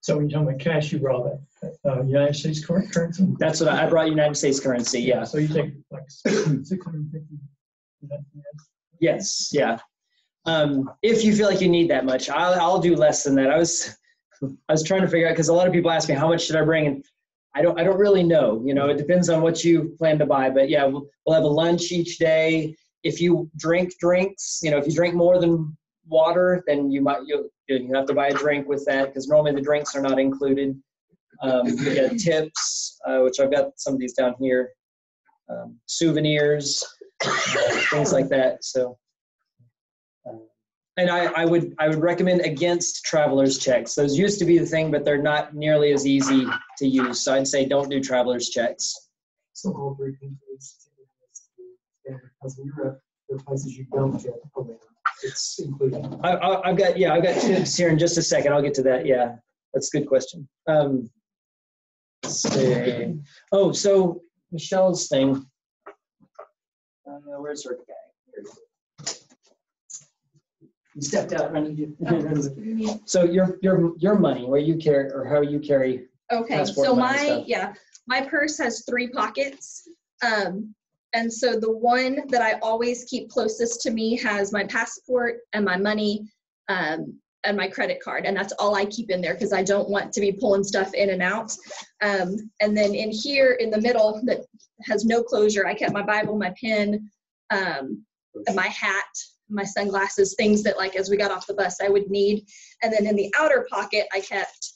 [SPEAKER 7] So when you're talking about cash, you brought that United States currency?
[SPEAKER 1] That's what I brought, United States currency, yeah.
[SPEAKER 7] So you take like 650?
[SPEAKER 1] Yes, yeah. If you feel like you need that much, I'll do less than that. I was trying to figure out, because a lot of people ask me, how much should I bring? And I don't really know. You know, it depends on what you plan to buy. But yeah, we'll have a lunch each day. If you drink drinks, you know, if you drink more than water, then you have to buy a drink with that, because normally the drinks are not included. We get tips, which I've got some of these down here, souvenirs, things like that. So, and I would recommend against traveler's checks. Those used to be the thing, but they're not nearly as easy to use. So I'd say don't do traveler's checks.
[SPEAKER 7] So all three countries, because in Europe, there are places you don't get it's included.
[SPEAKER 1] I've got tips here in just a second. I'll get to that. Yeah, that's a good question. Let's see. Oh, so Michelle's thing. Where's her guy? Here it is. You stepped out running. So your money, where you carry or how you carry.
[SPEAKER 4] Okay, so my purse has 3 pockets. And so the one that I always keep closest to me has my passport and my money and my credit card. And that's all I keep in there because I don't want to be pulling stuff in and out. And then in here in the middle that has no closure, I kept my Bible, my pen, and my hat, my sunglasses, things that like as we got off the bus I would need. And then in the outer pocket I kept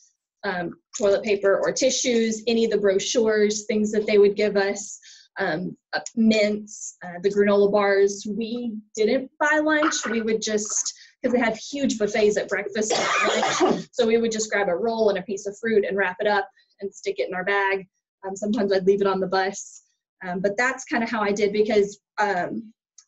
[SPEAKER 4] toilet paper or tissues, any of the brochures, things that they would give us, mints, the granola bars. We didn't buy lunch. We would just, because they had huge buffets at breakfast and at lunch, so we would just grab a roll and a piece of fruit and wrap it up and stick it in our bag. Sometimes I'd leave it on the bus. But that's kind of how I did, because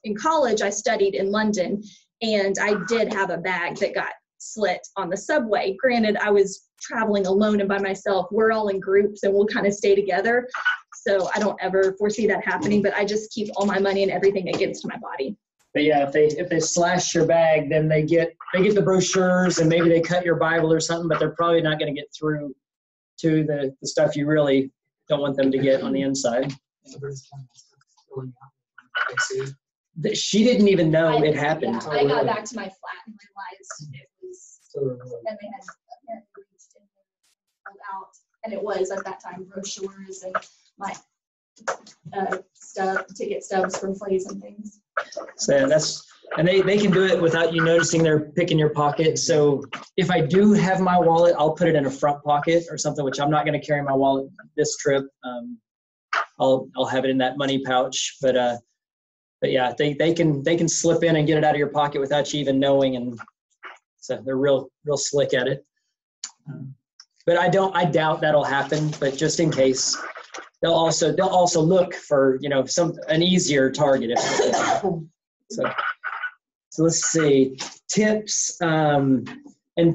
[SPEAKER 4] in college, I studied in London, and I did have a bag that got slit on the subway. Granted, I was traveling alone and by myself. We're all in groups and we'll kind of stay together. So I don't ever foresee that happening, but I just keep all my money and everything against my body.
[SPEAKER 1] But yeah, if they slash your bag, then they get the brochures and maybe they cut your Bible or something, but they're probably not going to get through to the stuff you really don't want them to get on the inside. She didn't even know it happened.
[SPEAKER 4] Yeah, I got back to my flat and realized it was, and they had apparently reached in and pulled out, and it was at that time brochures and my ticket stubs from plays and things.
[SPEAKER 1] So and they can do it without you noticing they're picking your pocket. So if I do have my wallet, I'll put it in a front pocket or something, which I'm not going to carry my wallet this trip. I'll have it in that money pouch, but yeah, they can slip in and get it out of your pocket without you even knowing, and so they're real slick at it. But I doubt that'll happen. But just in case, they'll also look for an easier target. So let's see, tips and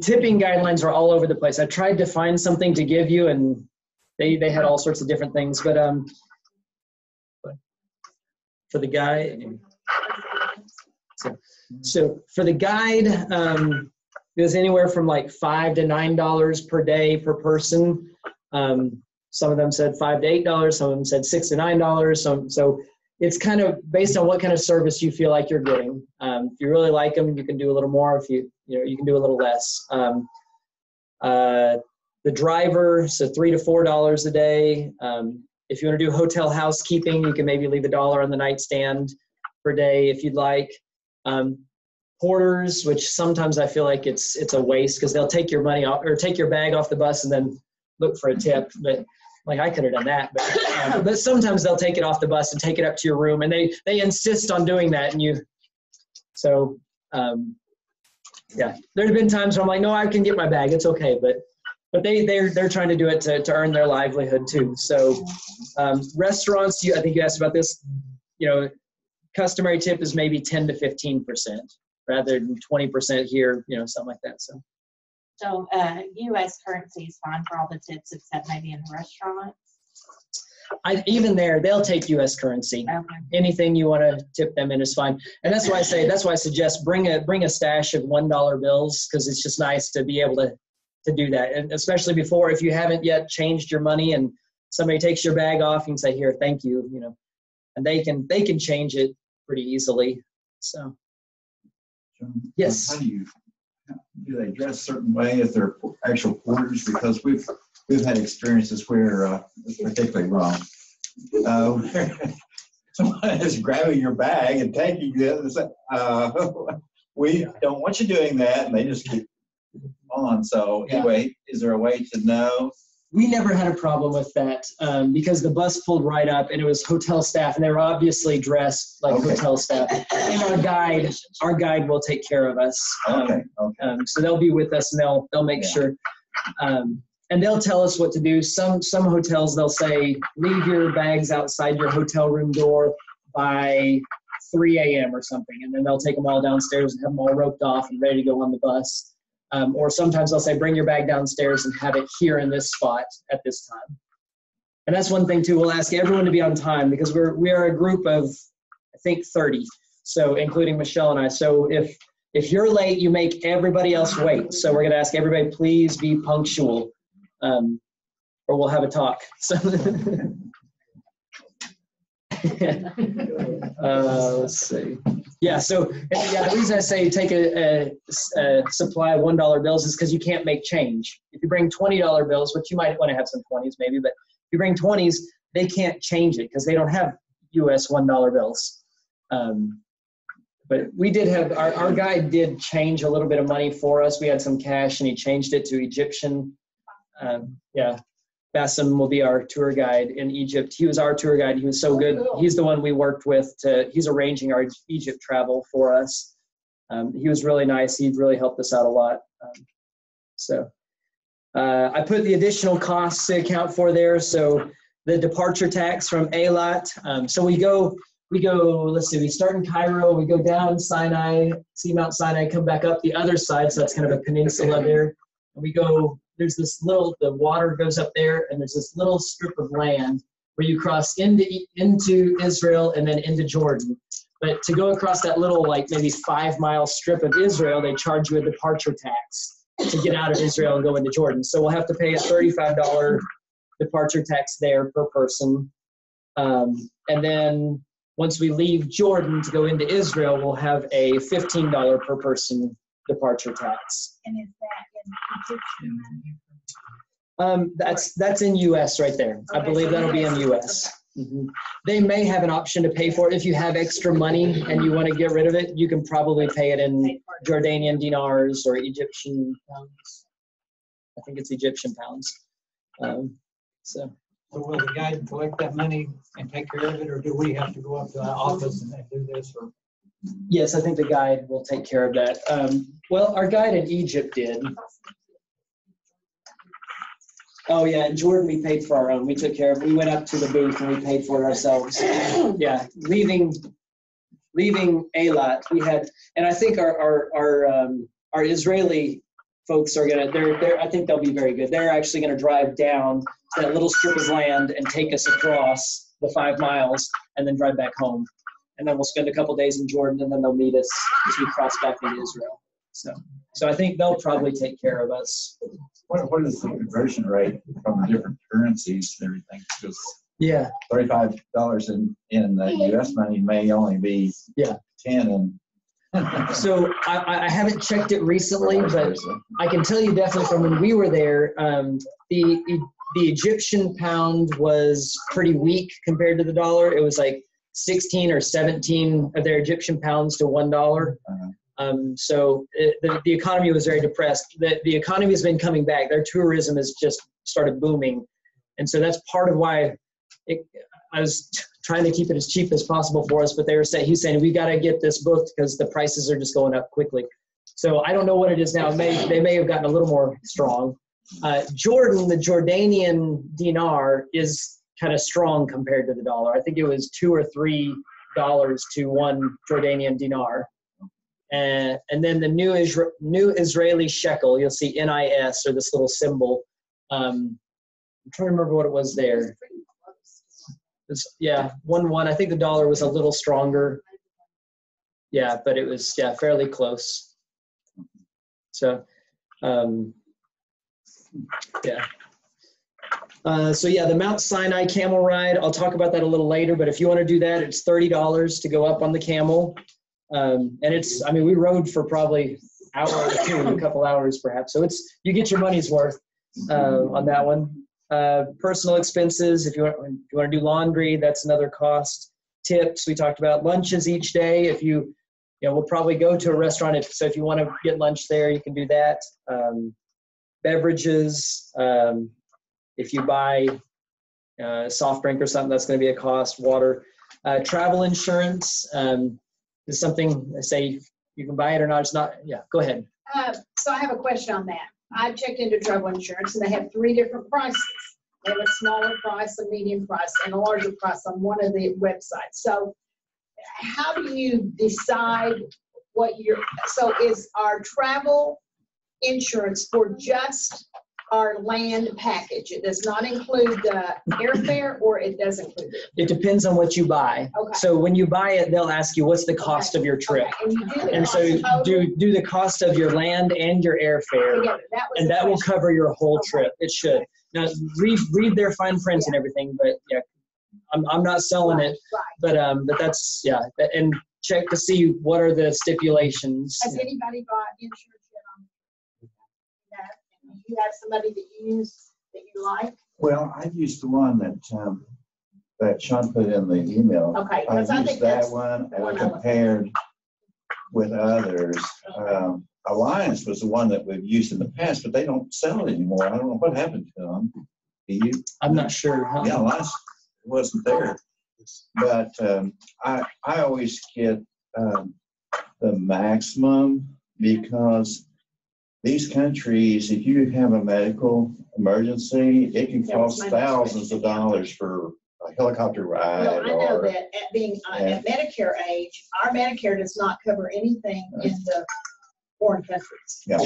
[SPEAKER 1] tipping guidelines are all over the place. I tried to find something to give you, and they had all sorts of different things, but for the guide, so for the guide, it was anywhere from like $5 to $9 per day per person. Some of them said $5 to $8. Some of them said $6 to $9. So it's kind of based on what kind of service you feel like you're getting. If you really like them, you can do a little more. If you can do a little less. The driver, so $3 to $4 a day. If you want to do hotel housekeeping, you can maybe leave $1 on the nightstand per day if you'd like. Porters, which sometimes I feel like it's a waste because they'll take your money off or take your bag off the bus and then look for a tip. But like I could have done that, but sometimes they'll take it off the bus and take it up to your room, and they insist on doing that. And yeah, there have been times where I'm like, no, I can get my bag, it's okay, but they're trying to do it to earn their livelihood too. So restaurants, I think you asked about this. Customary tip is maybe 10 to 15% rather than 20% here, something like that.
[SPEAKER 13] So U.S. currency is fine for all the tips except maybe in the restaurants?
[SPEAKER 1] Even there, they'll take U.S. currency. Okay. Anything you want to tip them in is fine. And that's why I suggest bring a stash of $1 bills, because it's just nice to be able to do that. And especially if you haven't yet changed your money and somebody takes your bag off, you can say, here, thank you, and they can change it pretty easily. So, yes.
[SPEAKER 2] How do they dress a certain way if they're actual porters? Because we've had experiences where it's particularly wrong. Someone is grabbing your bag and taking it and say, we don't want you doing that, and they just keep on. So anyway, is there a way to know?
[SPEAKER 1] We never had a problem with that because the bus pulled right up and it was hotel staff, and they were obviously dressed like hotel staff. And our guide will take care of us. So they'll be with us and they'll make sure, and they'll tell us what to do. Some hotels, they'll say, leave your bags outside your hotel room door by 3 a.m. or something, and then they'll take them all downstairs and have them all roped off and ready to go on the bus. Or sometimes they'll say, bring your bag downstairs and have it here in this spot at this time. And that's one thing too, we'll ask everyone to be on time because we are a group of, I think, 30. So including Michelle and I. So if you're late, you make everybody else wait. So we're gonna ask everybody, please be punctual, or we'll have a talk. So let's see. Yeah, so the reason I say take a supply of $1 bills is because you can't make change. If you bring $20 bills, which you might want to have some 20s maybe, but if you bring 20s, they can't change it because they don't have US $1 bills. But we did have, our guide did change a little bit of money for us. We had some cash and he changed it to Egyptian. Bassem will be our tour guide in Egypt. He was our tour guide. He was so good. He's the one we worked with he's arranging our Egypt travel for us. He was really nice. He really helped us out a lot. I put the additional costs to account for there. So the departure tax from Eilat. So we go we go, let's see, we start in Cairo, we go down Sinai, see Mount Sinai, come back up the other side, so that's kind of a peninsula there. And we go, there's this little, the water goes up there, and there's this little strip of land where you cross into Israel and then into Jordan. But to go across that little, like maybe 5-mile strip of Israel, they charge you a departure tax to get out of Israel and go into Jordan. So we'll have to pay a $35 departure tax there per person. And then once we leave Jordan to go into Israel, we'll have a $15 per person departure tax.
[SPEAKER 10] And is that in Egyptian?
[SPEAKER 1] That's in U.S. right there. I believe that'll be in U.S. They may have an option to pay for it. If you have extra money and you want to get rid of it, you can probably pay it in Jordanian dinars or Egyptian pounds. I think it's Egyptian pounds.
[SPEAKER 14] So will the guide collect that money and take care of it, or do we have to go up to our office and do this? Or
[SPEAKER 1] yes, I think the guide will take care of that. Well, our guide in Egypt did. Oh yeah, in Jordan we paid for our own. We took care of it. We went up to the booth and we paid for it ourselves. Yeah, leaving Eilat, we had, and I think our Israeli folks are gonna. I think they'll be very good. They're actually gonna drive down to that little strip of land and take us across the 5 miles and then drive back home. And then we'll spend a couple days in Jordan, and then they'll meet us as we cross back into Israel. So I think they'll probably take care of us.
[SPEAKER 2] What is the conversion rate from the different currencies and everything? Because
[SPEAKER 1] yeah,
[SPEAKER 2] $35 in the U.S. money may only be 10
[SPEAKER 1] So I haven't checked it recently, but I can tell you definitely from when we were there, the Egyptian pound was pretty weak compared to the dollar. It was like 16 or 17 of their Egyptian pounds to $1. So the economy was very depressed. The economy has been coming back. Their tourism has just started booming. And so that's part of why I was trying to keep it as cheap as possible for us, but he's saying, we got to get this booked because the prices are just going up quickly. So I don't know what it is now. They may have gotten a little more strong. Jordan, the Jordanian dinar is kind of strong compared to the dollar. I think it was $2 or $3 to one Jordanian dinar. And then the new Israeli shekel, you'll see NIS, or this little symbol. I'm trying to remember what it was there. Yeah, 1-1. I think the dollar was a little stronger. Yeah, but it was fairly close. So, the Mount Sinai camel ride, I'll talk about that a little later, but if you want to do that, it's $30 to go up on the camel. And we rode for probably an hour or two, a couple hours perhaps. So you get your money's worth on that one. Personal expenses, if you want to do laundry, that's another cost. Tips, we talked about. Lunches each day. If we'll probably go to a restaurant. If you want to get lunch there, you can do that. Beverages, if you buy a soft drink or something, that's going to be a cost. Water. Travel insurance is something, say you can buy it or not. It's not. Yeah, go ahead.
[SPEAKER 10] So I have a question on that. I checked into travel insurance, and they have 3 different prices. They have a smaller price, a medium price, and a larger price on one of the websites. So how do you decide so is our travel insurance for just our land package? It does not include the airfare, or it does include it?
[SPEAKER 1] It depends on what you buy. Okay. So when you buy it, they'll ask you, what's the cost of your trip? Okay. And you do the so do the cost of your land and your airfare, and that will cover your whole trip. It should. Now, read their fine print and everything, but I'm not selling it, but that's, and check to see what are the stipulations.
[SPEAKER 10] Has anybody bought insurance yet on you have somebody that you use that you like?
[SPEAKER 2] Well, I used the one that Shawn put in the email.
[SPEAKER 10] Okay,
[SPEAKER 2] I used that one, and I compared with others. Alliance was the one that we've used in the past, but they don't sell it anymore. I don't know what happened to them. Do you?
[SPEAKER 1] I'm not sure. Huh?
[SPEAKER 2] Yeah, Alliance wasn't there. But I always get the maximum, because these countries, if you have a medical emergency, it can cost thousands of dollars for a helicopter ride.
[SPEAKER 10] Well, I know
[SPEAKER 2] or,
[SPEAKER 10] that at being at Medicare age, our Medicare does not cover anything in the foreign countries.
[SPEAKER 2] Yeah.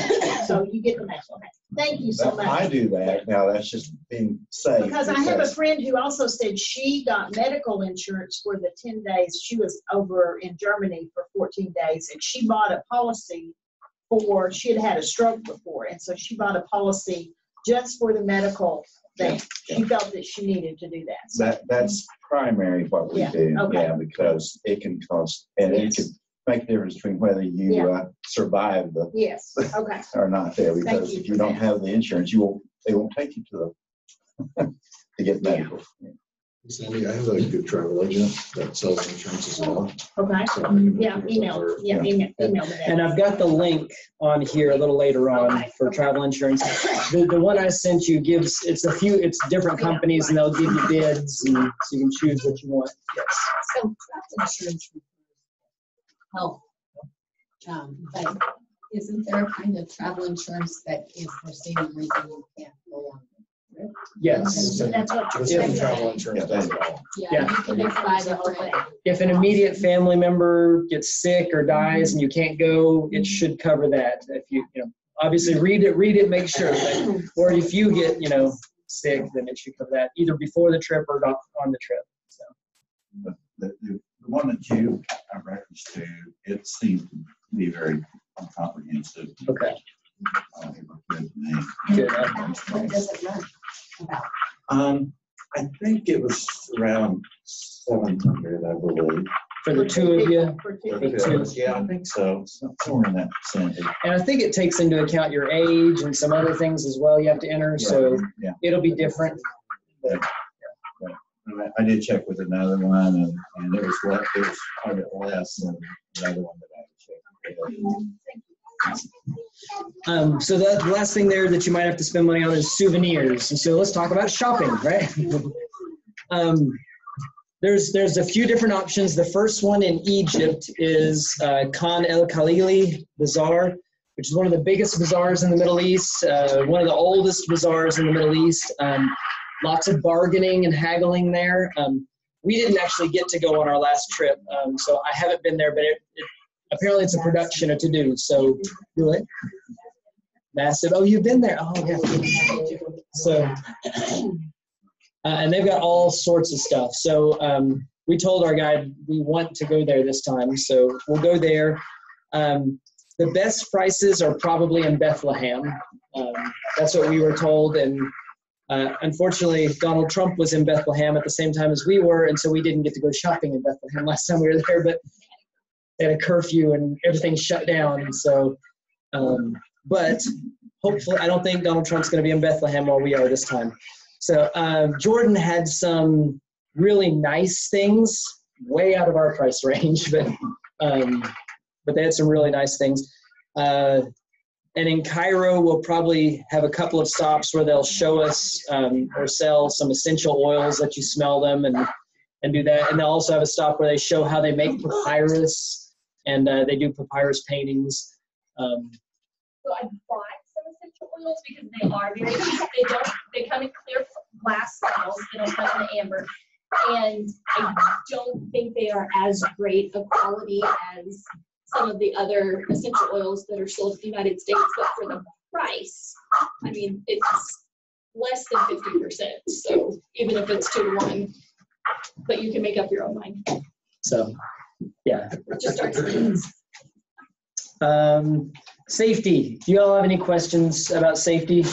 [SPEAKER 10] So you get the match. Okay. Thank you so much.
[SPEAKER 2] I do that. Now that's just being safe.
[SPEAKER 10] Because I have a friend who also said she got medical insurance for the 10 days. She was over in Germany for 14 days, and she bought a policy for, she had had a stroke before, and so she bought a policy just for the medical thing. She felt that she needed to do that. So.
[SPEAKER 2] That's primary what we do.
[SPEAKER 10] Okay.
[SPEAKER 2] Yeah, because it can cost, and it can make a difference between whether you survive the
[SPEAKER 10] Yes. Okay.
[SPEAKER 2] or not there. Because if you don't have the insurance, they won't take you to the to get medical.
[SPEAKER 11] Sandy, I have a good travel agent that sells insurance as well.
[SPEAKER 10] Okay.
[SPEAKER 11] So
[SPEAKER 10] Email. Email me that.
[SPEAKER 1] And I've got the link on here a little later on for travel insurance. The one I sent you it's different companies, and they'll give you bids, and so you can choose what you want. Yes.
[SPEAKER 9] So travel insurance health. But isn't there a kind of travel insurance that is for same reason you can't go on the trip?
[SPEAKER 1] Yes.
[SPEAKER 10] That's what
[SPEAKER 11] This is travel insurance does it all.
[SPEAKER 9] Yeah. You can buy the whole thing.
[SPEAKER 1] If an immediate family member gets sick or dies and you can't go, it should cover that. If you obviously read it, make sure. Or if you get, sick, then it should cover that either before the trip or on the trip. So.
[SPEAKER 2] But the one that you referenced to, it seemed to be very comprehensive.
[SPEAKER 1] Okay.
[SPEAKER 2] Good.
[SPEAKER 9] What does it run about?
[SPEAKER 2] I think it was around 700, I believe.
[SPEAKER 1] For the two of you?
[SPEAKER 10] For
[SPEAKER 1] two.
[SPEAKER 2] Yeah, I think so. Somewhere in that vicinity.
[SPEAKER 1] And I think it takes into account your age and some other things as well you have to enter, so it'll be different. But,
[SPEAKER 2] I did check with another one, and it was quite a bit less than the other one that I checked.
[SPEAKER 1] So the last thing there that you might have to spend money on is souvenirs. And so let's talk about shopping, right? There's a few different options. The first one in Egypt is Khan El Khalili Bazaar, which is one of the biggest bazaars in the Middle East, one of the oldest bazaars in the Middle East. Lots of bargaining and haggling there. We didn't actually get to go on our last trip, so I haven't been there, but apparently it's a production, a to-do, so do it. Massive. Oh, you've been there. Oh, yeah. So, and they've got all sorts of stuff. So we told our guide we want to go there this time, so we'll go there. The best prices are probably in Bethlehem. That's what we were told, and unfortunately, Donald Trump was in Bethlehem at the same time as we were, and so we didn't get to go shopping in Bethlehem last time we were there, but they had a curfew and everything shut down. And so, but hopefully, I don't think Donald Trump's going to be in Bethlehem while we are this time. So Jordan had some really nice things, way out of our price range, but they had some really nice things. And in Cairo, we'll probably have a couple of stops where they'll show us or sell some essential oils, let you smell them and do that. And they'll also have a stop where they show how they make papyrus, and they do papyrus paintings.
[SPEAKER 4] So I bought some essential oils because they are very cheap. They come in clear glass bottles. They don't come in amber. And I don't think they are as great of quality as some of the other essential oils that are sold in the United States, but for the price, I mean, it's less than 50%. So even if it's 2-to-1, but you can make up your own mind.
[SPEAKER 1] So, yeah.
[SPEAKER 4] Just our experience.
[SPEAKER 1] Safety. Do you all have any questions about safety?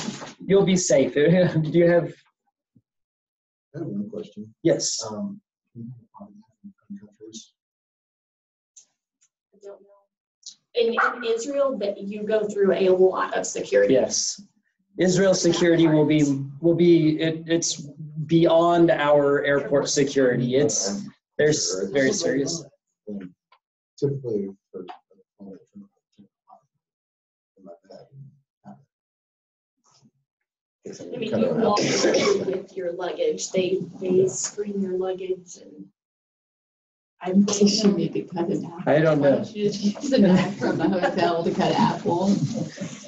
[SPEAKER 1] You'll be safe. Do you have?
[SPEAKER 11] I have one question.
[SPEAKER 1] Yes.
[SPEAKER 4] In Israel, that you go through a lot of security.
[SPEAKER 1] Yes, Israel security will be it's beyond our airport security. They're very serious.
[SPEAKER 11] Typically,
[SPEAKER 4] I mean, you walk through with your luggage. They screen your luggage, and
[SPEAKER 9] I think you need to cut it out.
[SPEAKER 1] I don't know.
[SPEAKER 9] You should use the bag from the hotel to cut apple.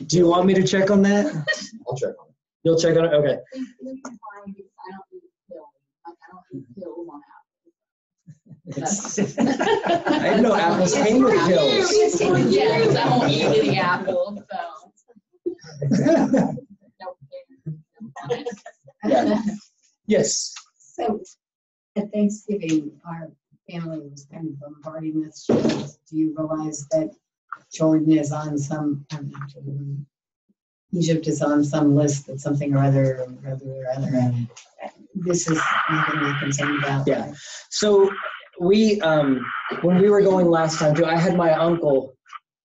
[SPEAKER 1] Do you want me to check on that?
[SPEAKER 11] I'll check on it.
[SPEAKER 1] You'll check on it? Okay.
[SPEAKER 9] I don't need film. Like, I don't
[SPEAKER 10] pills on
[SPEAKER 1] It's, I didn't know apples came with pills.
[SPEAKER 10] Yes, I won't eat any apples, so.
[SPEAKER 1] Yeah. Yes.
[SPEAKER 9] So at Thanksgiving, our family was kind of bombarding us. Do you realize that Jordan is on some, Egypt is on some list that something or other. This is nothing I'm concerned about.
[SPEAKER 1] Yeah. So we, when we were going last time too, I had my uncle.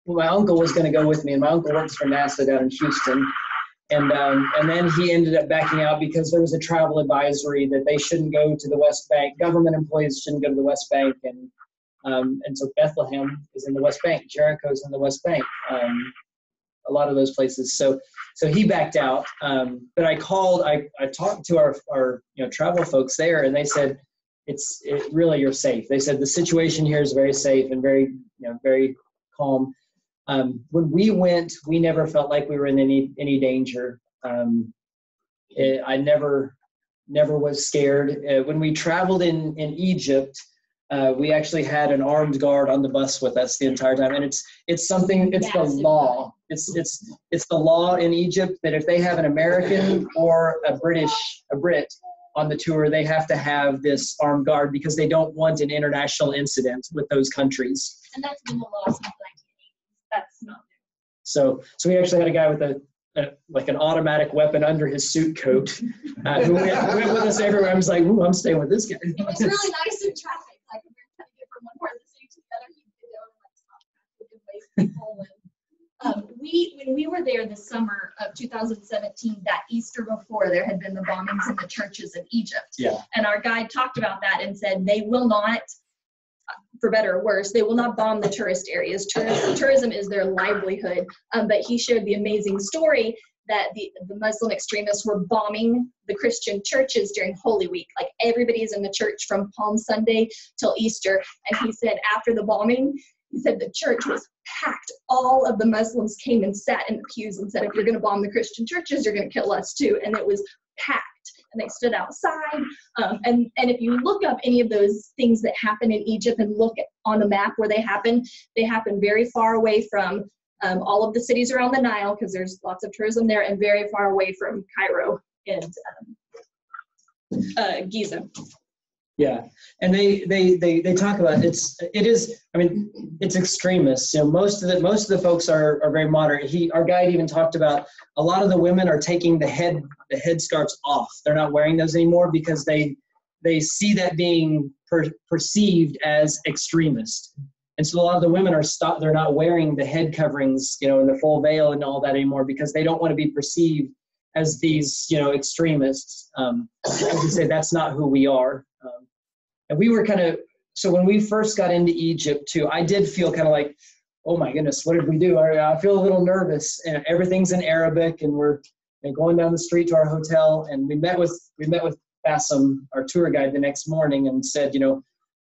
[SPEAKER 1] Well, my uncle was going to go with me, and my uncle works for NASA down in Houston. And then he ended up backing out because there was a travel advisory that they shouldn't go to the West Bank. Government employees shouldn't go to the West Bank, and so Bethlehem is in the West Bank, Jericho's in the West Bank, a lot of those places. So he backed out. But I talked to our travel folks there, and they said really you're safe. They said the situation here is very safe and very very calm. When we went, we never felt like we were in any danger. I never was scared. When we traveled in Egypt, we actually had an armed guard on the bus with us the entire time, and it's something. It's the law. It's the law in Egypt that if they have an American or a Brit on the tour, they have to have this armed guard because they don't want an international incident with those countries.
[SPEAKER 4] And that's been the law since 1980s. That's not new.
[SPEAKER 1] So we actually had a guy with like an automatic weapon under his suit coat who went with us everywhere. I was like, ooh, I'm staying with this guy.
[SPEAKER 4] It was really nice in traffic. Like if we were trying to get from one part of the city to the other, he'd get down and like stop traffic and wave people. And when we were there this summer of 2017, that Easter before, there had been the bombings in the churches in Egypt.
[SPEAKER 1] Yeah.
[SPEAKER 4] And our guide talked about that and said they will not, for better or worse, they will not bomb the tourist areas. Tourism is their livelihood. But he shared the amazing story that the Muslim extremists were bombing the Christian churches during Holy Week. Like everybody's in the church from Palm Sunday till Easter. And he said after the bombing, he said the church was packed. All of the Muslims came and sat in the pews and said, if you're going to bomb the Christian churches, you're going to kill us too. And it was packed. And they stood outside. And if you look up any of those things that happen in Egypt and look on the map where they happen very far away from all of the cities around the Nile, because there's lots of tourism there, and very far away from Cairo and Giza.
[SPEAKER 1] Yeah, and they talk about it is. I mean, it's extremists. Most of the folks are very moderate. Our guide even talked about a lot of the women are taking the headscarves off. They're not wearing those anymore because they see that being perceived as extremist. And so a lot of the women they're not wearing the head coverings, and the full veil and all that anymore because they don't want to be perceived as these, extremists. As you say, that's not who we are. And we were so when we first got into Egypt too, I did feel kind of like, oh my goodness, what did we do? I feel a little nervous, and everything's in Arabic, and we're going down the street to our hotel, and we met with Bassem, our tour guide, the next morning, and said,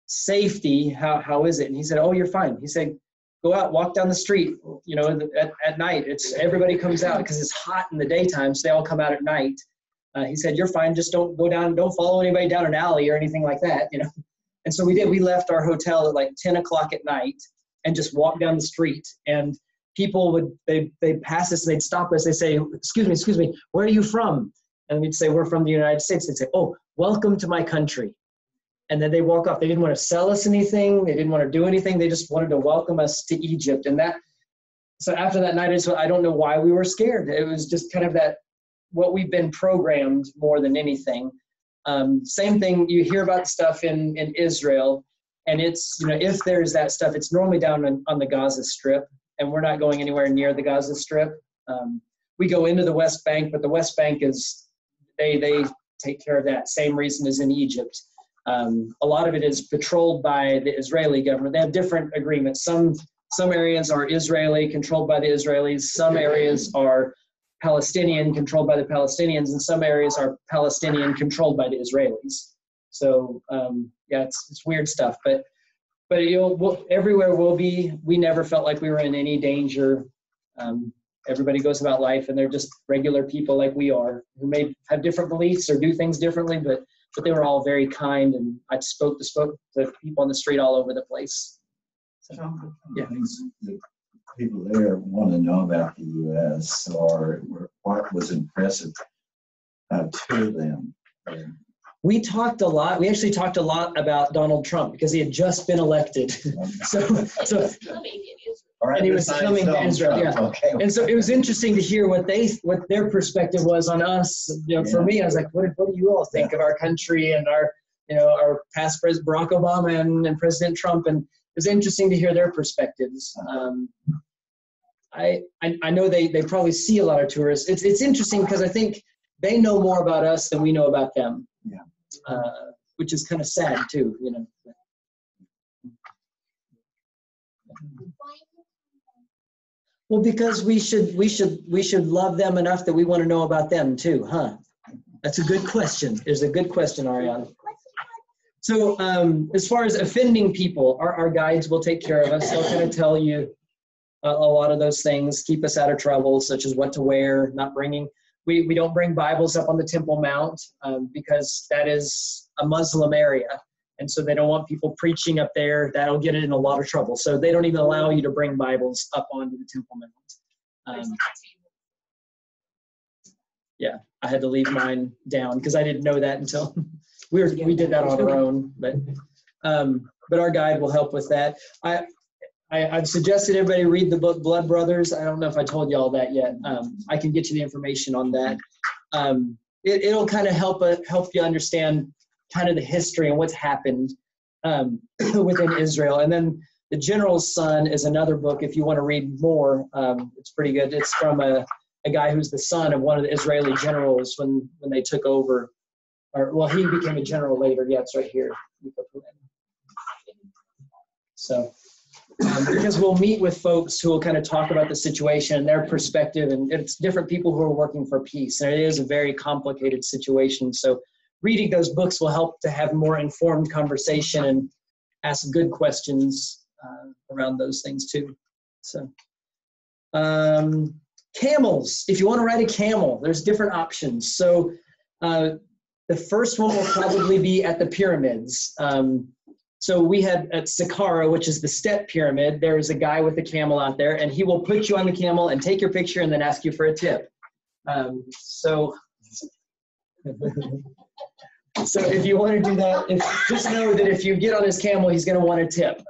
[SPEAKER 1] safety, how is it? And he said, oh, you're fine. He said, go out, walk down the street, at night. Everybody comes out because it's hot in the daytime, so they all come out at night. He said, you're fine, just don't go down, don't follow anybody down an alley or anything like that, And so we did. We left our hotel at like 10 o'clock at night and just walked down the street. And people they'd pass us, they'd stop us, they'd say, excuse me, where are you from? And we'd say, we're from the United States. They'd say, oh, welcome to my country. And then they walk off. They didn't want to sell us anything. They didn't want to do anything. They just wanted to welcome us to Egypt. And so after that night, I don't know why we were scared. It was just kind of what we've been programmed more than anything. Same thing, you hear about stuff in Israel, and it's, if there's that stuff, it's normally down on the Gaza Strip, and we're not going anywhere near the Gaza Strip. We go into the West Bank, but the West Bank they take care of that, same reason as in Egypt. A lot of it is patrolled by the Israeli government. They have different agreements. Some areas are Israeli, controlled by the Israelis. Some areas are Palestinian, controlled by the Palestinians, and some areas are Palestinian, controlled by the Israelis. So it's weird stuff. But everywhere we never felt like we were in any danger. Everybody goes about life, and they're just regular people like we are, who may have different beliefs or do things differently, but but they were all very kind, and I spoke to people on the street all over the place. So, yeah.
[SPEAKER 2] Things that people there want to know about the U.S. or what was impressive to them.
[SPEAKER 1] We talked a lot. We actually talked a lot about Donald Trump because he had just been elected. so and he was coming to Israel. Yeah.
[SPEAKER 2] Okay.
[SPEAKER 1] And so it was interesting to hear what their perspective was on us. For me, I was like, what do you all think of our country and our past President Barack Obama and President Trump? And it was interesting to hear their perspectives. I know they probably see a lot of tourists. It's interesting because I think they know more about us than we know about them. Yeah. Which is kind of sad too, Well, because we should love them enough that we want to know about them too, huh? That's a good question. It's a good question, Ariana. So as far as offending people, our guides will take care of us. They'll kind of tell you a lot of those things, keep us out of trouble, such as what to wear, not bringing. We don't bring Bibles up on the Temple Mount because that is a Muslim area. And so they don't want people preaching up there. That'll get it in a lot of trouble. So they don't even allow you to bring Bibles up onto the Temple Mount. Yeah, I had to leave mine down because I didn't know that until we did that on our own. But our guide will help with that. I've suggested everybody read the book Blood Brothers. I don't know if I told you all that yet. I can get you the information on that. It'll kind of help you understand kind of the history and what's happened within Israel. And then The General's Son is another book if you want to read more. It's pretty good. It's from a guy who's the son of one of the Israeli generals when they took over. He became a general later. Yeah, it's right here. So, because we'll meet with folks who will kind of talk about the situation and their perspective, and it's different people who are working for peace. And it is a very complicated situation. So reading those books will help to have more informed conversation and ask good questions around those things too. So, camels. If you want to ride a camel, there's different options. So the first one will probably be at the pyramids. So we had at Saqqara, which is the step pyramid, there's a guy with a camel out there, and he will put you on the camel and take your picture and then ask you for a tip. So if you want to do that, just know that if you get on his camel, he's going to want a tip.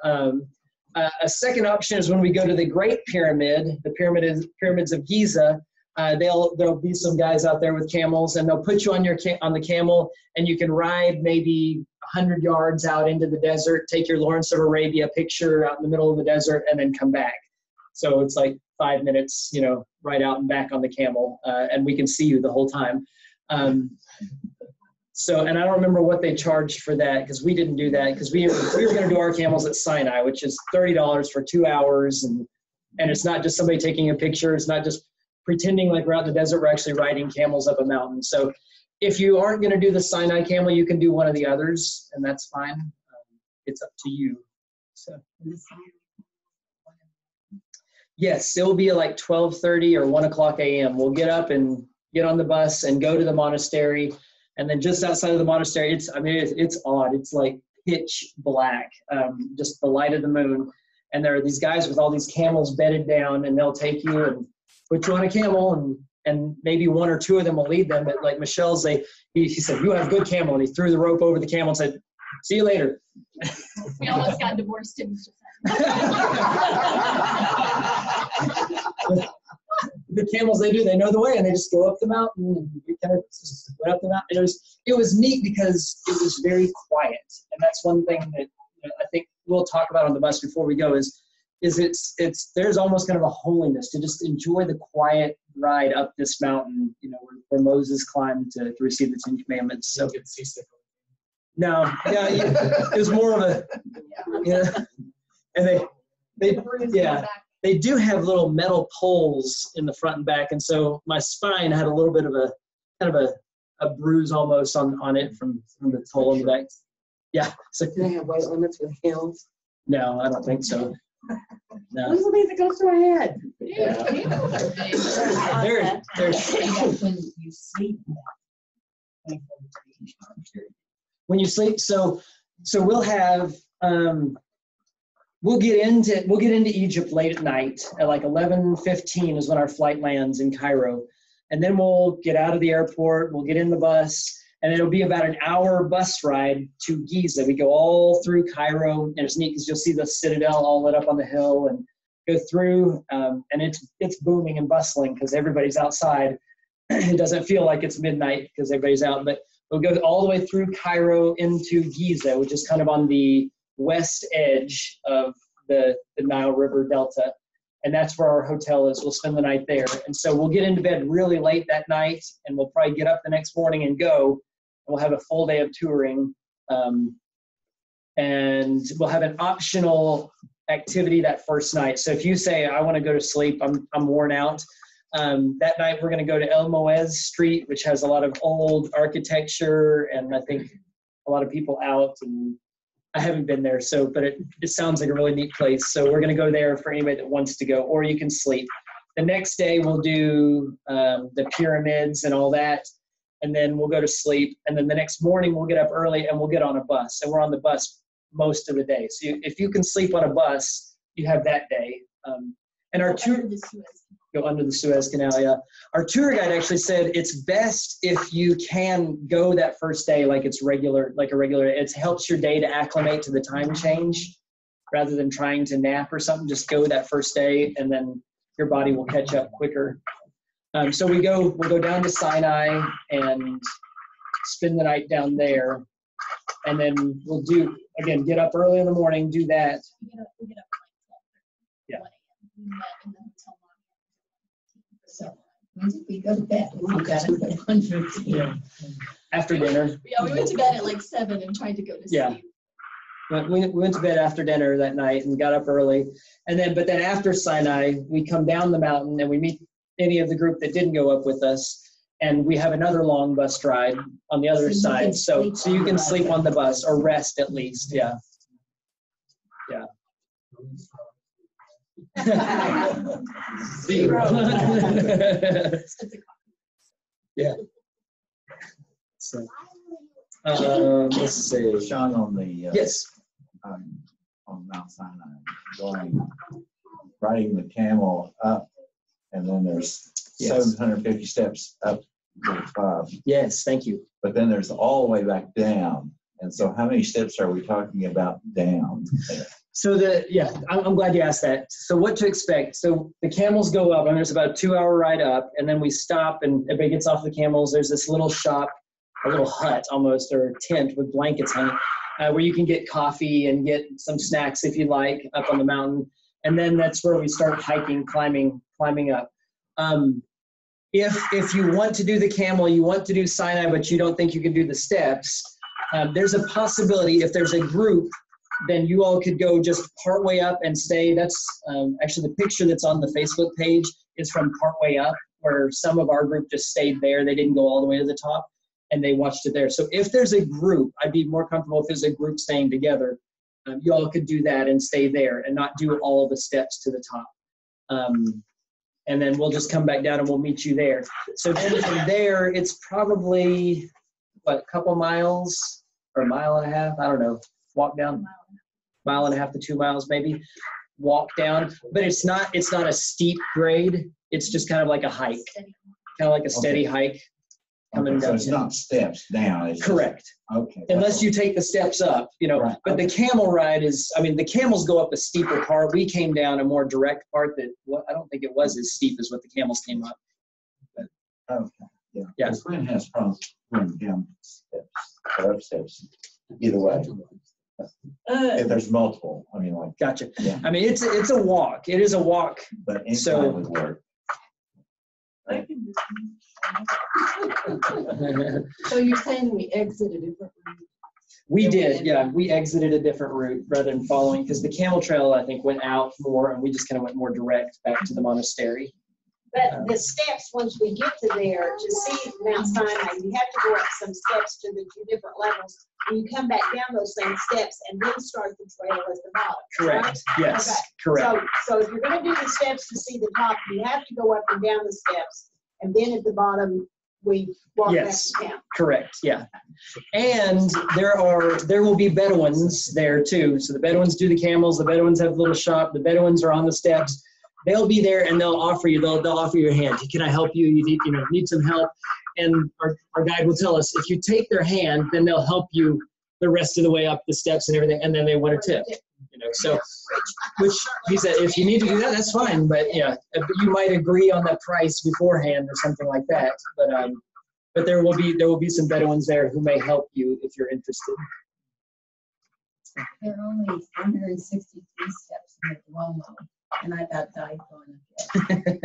[SPEAKER 1] A second option is when we go to the Great Pyramid, the pyramids of Giza. There'll be some guys out there with camels, and they'll put you on the camel, and you can ride maybe 100 yards out into the desert, take your Lawrence of Arabia picture out in the middle of the desert, and then come back. So it's like 5 minutes, right out and back on the camel, and we can see you the whole time. And I don't remember what they charged for that because we didn't do that because we were going to do our camels at Sinai, which is $30 for 2 hours, and it's not just somebody taking a picture. It's not just pretending like we're out in the desert. We're actually riding camels up a mountain. So if you aren't going to do the Sinai camel, you can do one of the others, and that's fine. It's up to you. So yes, it will be at like 12:30 or 1 o'clock a.m. We'll get up and get on the bus and go to the monastery. And then just outside of the monastery, it's odd. It's like pitch black, just the light of the moon. And there are these guys with all these camels bedded down, and they'll take you and put you on a camel, and maybe one or two of them will lead them. But like Michelle's, he said, "You have a good camel," and he threw the rope over the camel and said, "See you later."
[SPEAKER 4] We almost got divorced in
[SPEAKER 1] The camels, they know the way, and they just go up the mountain, and we kind of just went up the mountain. It was neat because it was very quiet, and that's one thing that I think we'll talk about on the bus before we go is there's almost kind of a holiness to just enjoy the quiet ride up this mountain, where Moses climbed to receive the 10 Commandments. So no, yeah, it was more of a and they do have little metal poles in the front and back, and so my spine had a little bit of a kind of a bruise almost on it from the pole in the back. Yeah. So
[SPEAKER 15] do they have weight limits with hills?
[SPEAKER 1] No, I don't think so. No.
[SPEAKER 15] Those are the things that goes through my head.
[SPEAKER 1] Yeah.
[SPEAKER 9] When you sleep,
[SPEAKER 1] When you sleep, so we'll have we'll get into Egypt late at night at like 11:15 is when our flight lands in Cairo, and then we'll get out of the airport. We'll get in the bus, and it'll be about an hour bus ride to Giza. We go all through Cairo, and it's neat because you'll see the citadel all lit up on the hill, and go through, and it's booming and bustling because everybody's outside. It doesn't feel like it's midnight because everybody's out, but we'll go all the way through Cairo into Giza, which is kind of on the west edge of the Nile River Delta. And that's where our hotel is. We'll spend the night there. And so we'll get into bed really late that night, and we'll probably get up the next morning and go. And we'll have a full day of touring. And we'll have an optional activity that first night. So if you say, I want to go to sleep, I'm worn out, that night we're going to go to El Moez Street, which has a lot of old architecture, and I think a lot of people out, and I haven't been there, but it sounds like a really neat place. So we're going to go there for anybody that wants to go, or you can sleep. The next day we'll do the pyramids and all that, and then we'll go to sleep. And then the next morning we'll get up early and we'll get on a bus, and we're on the bus most of the day. So if you can sleep on a bus, you have that day. And our tour go under the Suez Canal. Yeah, our tour guide actually said it's best if you can go that first day like it's regular, like a regular. It helps your day to acclimate to the time change, rather than trying to nap or something. Just go that first day, and then your body will catch up quicker. So we'll go down to Sinai and spend the night down there, and then we'll get up early in the morning, do that.
[SPEAKER 4] We get up
[SPEAKER 1] Yeah.
[SPEAKER 9] So when did we go to bed? We got up at 1:00.
[SPEAKER 1] Yeah. After dinner.
[SPEAKER 4] Yeah, we went to bed at like 7 and tried to go to sleep.
[SPEAKER 1] Yeah. But we went to bed after dinner that night and got up early. But then after Sinai, we come down the mountain and we meet any of the group that didn't go up with us. And we have another long bus ride on the other side. So you can sleep on the bus, or rest at least. Yeah. Yeah. Zero. Yeah. So, let's see.
[SPEAKER 2] Shawn, on the
[SPEAKER 1] yes,
[SPEAKER 2] on Mount Sinai, riding the camel up, and then there's 750 steps up to the top.
[SPEAKER 1] Yes, thank you.
[SPEAKER 2] But then there's all the way back down. And so, how many steps are we talking about down there?
[SPEAKER 1] So I'm glad you asked that. So what to expect? So the camels go up, and there's about a 2-hour ride up, and then we stop, and everybody gets off the camels. There's this little shop, a little hut almost, or tent with blankets on it, where you can get coffee and get some snacks if you like up on the mountain. And then that's where we start hiking, climbing up. If you want to do the camel, you want to do Sinai, but you don't think you can do the steps, there's a possibility. If there's a group, then you all could go just partway up and stay. That's actually the picture that's on the Facebook page is from partway up, where some of our group just stayed there. They didn't go all the way to the top, and they watched it there. So if there's a group, I'd be more comfortable if there's a group staying together. You all could do that and stay there and not do all the steps to the top. And then we'll just come back down and we'll meet you there. So then from there, it's probably, a couple miles or a mile and a half? I don't know. Walk down, 1.5 to 2 miles maybe. Walk down, but it's not a steep grade. It's just kind of like a hike, kind of like a steady hike coming down.
[SPEAKER 2] So it's not steps down. It's
[SPEAKER 1] correct.
[SPEAKER 2] Okay.
[SPEAKER 1] Unless you take the steps up, Right. But the camel ride is, the camels go up a steeper part. We came down a more direct part that I don't think it was as steep as what the camels came up. But,
[SPEAKER 2] okay. Yeah.
[SPEAKER 1] Yeah.
[SPEAKER 2] Gwen has problems going down steps, or up steps, either way. If there's multiple,
[SPEAKER 1] Gotcha.
[SPEAKER 2] Yeah.
[SPEAKER 1] It's a walk. It is a walk.
[SPEAKER 2] But inside would work.
[SPEAKER 9] So you're saying we exited a different route?
[SPEAKER 1] We did, yeah. We exited a different route rather than following, because the camel trail, I think, went out more, and we just kind of went more direct back to the monastery.
[SPEAKER 10] But the steps, once we get to there, to see Mount Sinai, you have to go up some steps to the 2 different levels. And you come back down those same steps and then start the trail at the bottom.
[SPEAKER 1] Correct.
[SPEAKER 10] Right?
[SPEAKER 1] Yes.
[SPEAKER 10] Okay.
[SPEAKER 1] Correct.
[SPEAKER 10] So if you're going to do the steps to see the top, you have to go up and down the steps. And then at the bottom, we walk back
[SPEAKER 1] Yes,
[SPEAKER 10] to town.
[SPEAKER 1] correct, yeah. And there will be Bedouins there too. So the Bedouins do the camels, the Bedouins have a little shop, the Bedouins are on the steps. They'll be there and they'll offer you your hand. Can I help you? You need some help. And our guide will tell us, if you take their hand, then they'll help you the rest of the way up the steps and everything, and then they want a tip. So, which he said, if you need to do that, that's fine. But yeah, you might agree on the price beforehand or something like that. But there will be some Bedouins there who may help you if you're interested.
[SPEAKER 9] There are only 163 steps in the Duomo, and I about died going up there.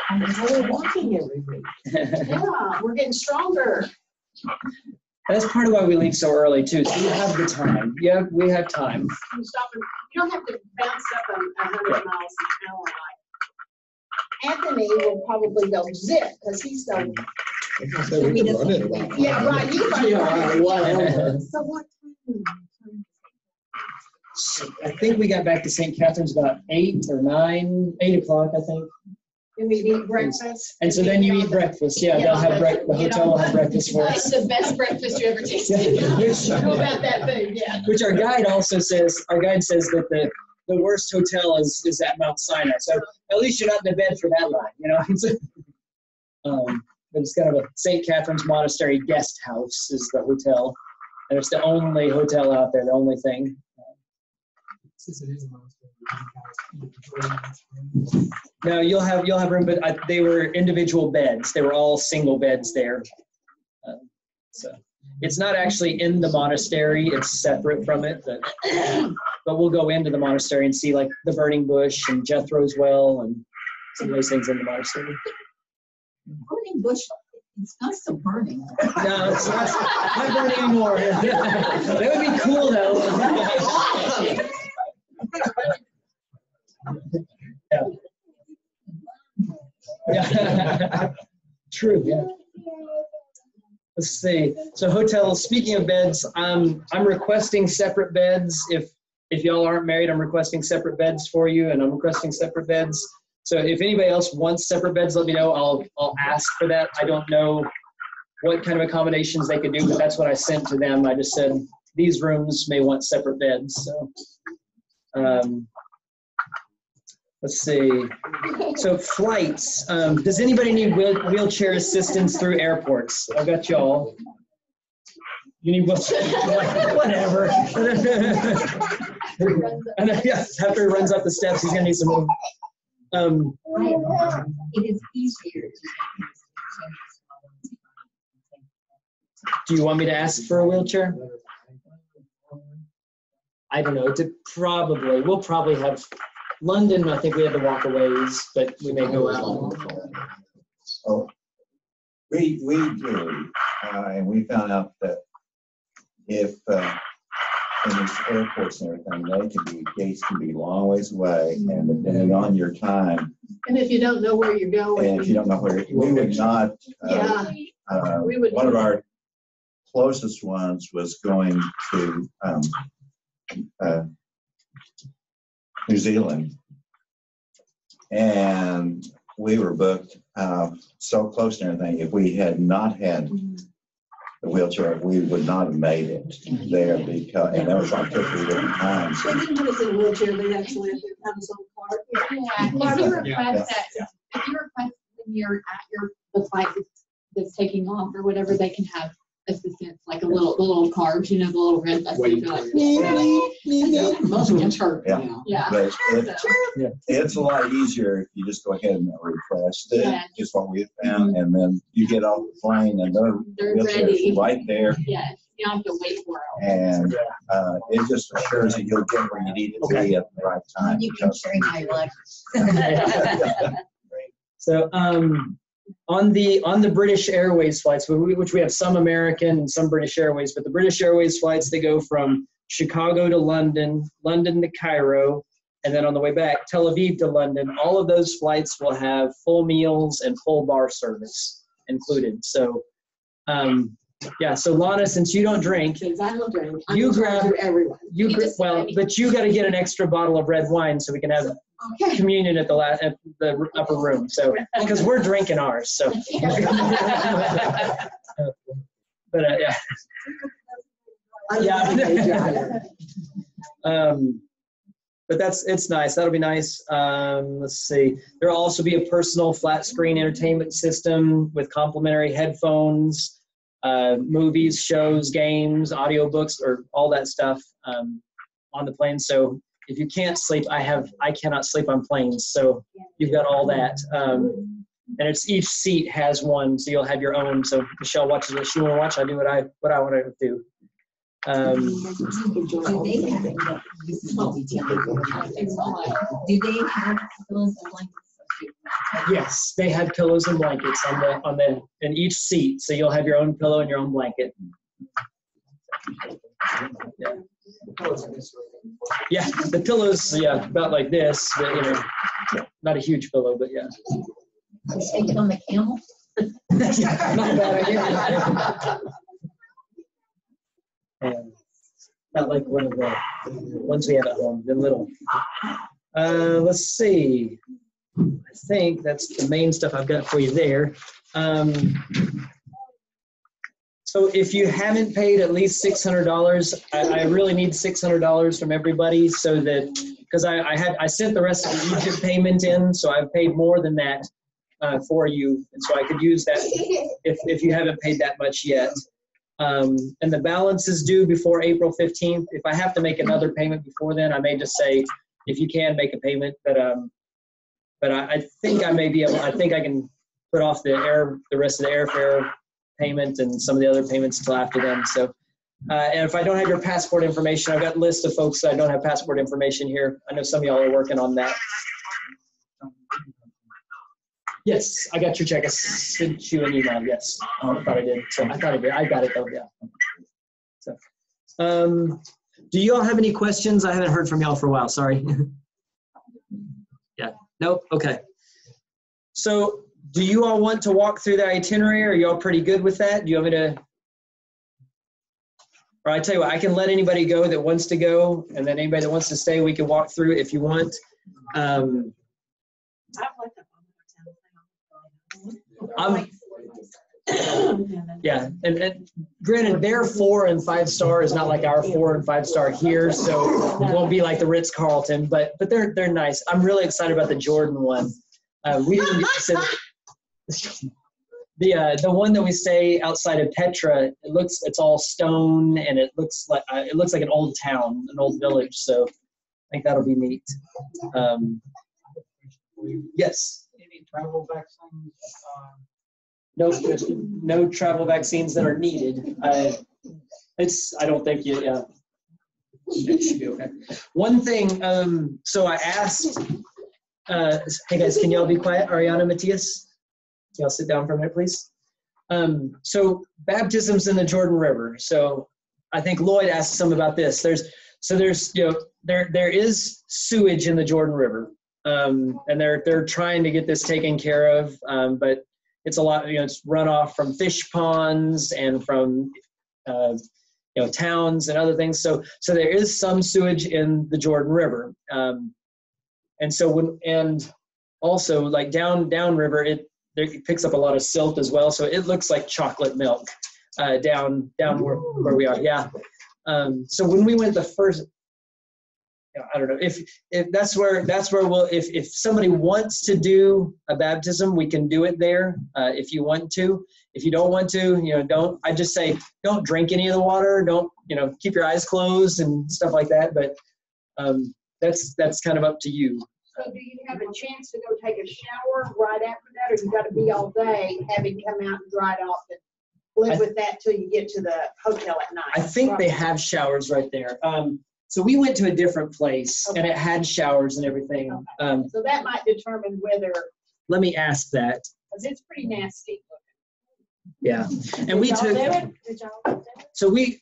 [SPEAKER 9] I'm really walking every week.
[SPEAKER 10] Yeah, we're getting stronger.
[SPEAKER 1] That's part of why we leave so early too. So you have the time. Yeah, we have time.
[SPEAKER 10] You don't have to bounce up 100 miles an hour. Anthony will probably go zip because he's so.
[SPEAKER 11] We can run it about.
[SPEAKER 10] Yeah, right. You run it.
[SPEAKER 9] So what time?
[SPEAKER 1] I think we got back to St. Catherine's about 8 o'clock, I think.
[SPEAKER 10] And we eat breakfast.
[SPEAKER 1] And so then you eat breakfast. Yeah, they'll have the hotel will have breakfast for us.
[SPEAKER 10] That's the best breakfast you ever tasted. How about that food? Yeah.
[SPEAKER 1] Which our guide says that the worst hotel is at Mount Sinai. So at least you're not in the bed for that long, But it's kind of a St. Catherine's Monastery guest house is the hotel. And it's the only hotel out there, the only thing.
[SPEAKER 7] Since it is a monastery.
[SPEAKER 1] No, you'll have room, but they were individual beds. They were all single beds there. So it's not actually in the monastery. It's separate from it. But we'll go into the monastery and see like the burning bush and Jethro's well and some of those things in the monastery.
[SPEAKER 9] Burning bush, it's not still burning.
[SPEAKER 1] No, it's not burning anymore. That would be cool though. Yeah. True. Yeah. Let's see. So hotels. Speaking of beds, I'm requesting separate beds. If y'all aren't married, I'm requesting separate beds for you, and I'm requesting separate beds. So if anybody else wants separate beds, let me know. I'll ask for that. I don't know what kind of accommodations they could do, but that's what I sent to them. I just said these rooms may want separate beds. So. Let's see. So flights. Does anybody need wheelchair assistance through airports? I've got y'all. You need wheelchair? Whatever. And then, yeah, after he runs up the steps, he's gonna need some room.
[SPEAKER 9] It is easier to.
[SPEAKER 1] Do you want me to ask for a wheelchair? I don't know. We'll probably have. London, I think we have the walkaways, but we may go out.
[SPEAKER 2] Oh, we do, and we found out that if in these airports and everything, gates can be a long ways away, and depending on your time.
[SPEAKER 10] And if you don't know where you're going.
[SPEAKER 2] And if you don't know where, we would not. One of our closest ones was going to New Zealand, and we were booked so close and everything. If we had not had the wheelchair, we would not have made it there because, and that was on 2 or 3 different times.
[SPEAKER 15] They didn't put us in a wheelchair, they actually have his own car.
[SPEAKER 16] Yeah, if you request when you're at the flight that's taking off or whatever, they can have assistance, like a little card, the little red bus.
[SPEAKER 15] Most of them chirp.
[SPEAKER 16] Yeah.
[SPEAKER 2] But it's a lot easier if you just go ahead and request it, is what we found, and then you get off the plane and they're
[SPEAKER 16] ready
[SPEAKER 2] right there.
[SPEAKER 16] Yes, you don't have to wait for it.
[SPEAKER 2] And it just assures that you'll get where you need to be at the right time.
[SPEAKER 9] You can carry my luggage.
[SPEAKER 1] So on the British Airways flights, which we have some American and some British Airways, but the British Airways flights, they go from Chicago to London, London to Cairo, and then on the way back, Tel Aviv to London. All of those flights will have full meals and full bar service included. So, so Lana, since you don't drink,
[SPEAKER 15] I don't drink.
[SPEAKER 1] you grab
[SPEAKER 15] everyone.
[SPEAKER 1] but you got to get an extra bottle of red wine so we can have communion at the upper room. So because we're drinking ours, so. But yeah. Yeah. But it's nice. That'll be nice. Let's see. There'll also be a personal flat screen entertainment system with complimentary headphones, movies, shows, games, audiobooks, or all that stuff on the plane. So if you can't sleep, I cannot sleep on planes. So you've got all that. And each seat has one, so you'll have your own. So Michelle watches what she want to watch. I do what I want to do.
[SPEAKER 9] Do they have pillows and blankets?
[SPEAKER 1] Yes, they have pillows and blankets in each seat, so you'll have your own pillow and your own blanket. Yeah, the pillows, about like this, but not a huge pillow, but yeah.
[SPEAKER 9] Take it on the camel.
[SPEAKER 1] Yeah, not a bad idea. Not like one of the ones we have at home, the little. Let's see. I think that's the main stuff I've got for you there. So if you haven't paid at least $600, I really need $600 from everybody, so that, because I sent the rest of the Egypt payment in, so I've paid more than that for you, and so I could use that if you haven't paid that much yet. And the balance is due before April 15th. If I have to make another payment before then, I may just say, if you can make a payment, but I think I may be able, I think I can put off the rest of the airfare payment and some of the other payments until after then. So, and if I don't have your passport information, I've got a list of folks that don't have passport information here. I know some of y'all are working on that. Yes, I got your check. I sent you an email. Yes, I thought I did. So I thought I did. I got it though. Yeah. So, do you all have any questions? I haven't heard from y'all for a while. Sorry. Yeah. Nope. Okay. So, do you all want to walk through the itinerary? Are you all pretty good with that? Do you want me to? Or I tell you what, I can let anybody go that wants to go, and then anybody that wants to stay, we can walk through it if you want. Yeah, and granted, their 4 and 5 star is not like our 4 and 5 star here, so it won't be like the Ritz-Carlton, but they're nice. I'm really excited about the Jordan one. We didn't the one that we stay outside of Petra. It's all stone, and it looks like an old town, an old village. So I think that'll be neat. Yes.
[SPEAKER 14] Any travel vaccines?
[SPEAKER 1] No travel vaccines that are needed. I don't think it should be okay. One thing, so I asked, hey guys, can y'all be quiet? Ariana, Matthias, can y'all sit down for a minute, please? So baptisms in the Jordan River. So I think Lloyd asked some about this. There is sewage in the Jordan River, and they're trying to get this taken care of, but it's a lot, it's runoff from fish ponds and from, towns and other things. So there is some sewage in the Jordan River. And also like downriver, it picks up a lot of silt as well. So it looks like chocolate milk, down where we are. Yeah. So when we went the first, I don't know if that's where if somebody wants to do a baptism, we can do it there. If you want to, if you don't want to, don't. I just say don't drink any of the water. Don't keep your eyes closed and stuff like that. But that's kind of up to you.
[SPEAKER 10] So do you have a chance to go take a shower right after that, or you got to be all day having come out and dried off and live with that till you get to the hotel at night?
[SPEAKER 1] I think they have showers right there. So we went to a different place, and it had showers and everything.
[SPEAKER 10] Okay. So that might determine whether.
[SPEAKER 1] Let me ask that.
[SPEAKER 10] Because it's pretty nasty looking.
[SPEAKER 1] Yeah, and we took. So we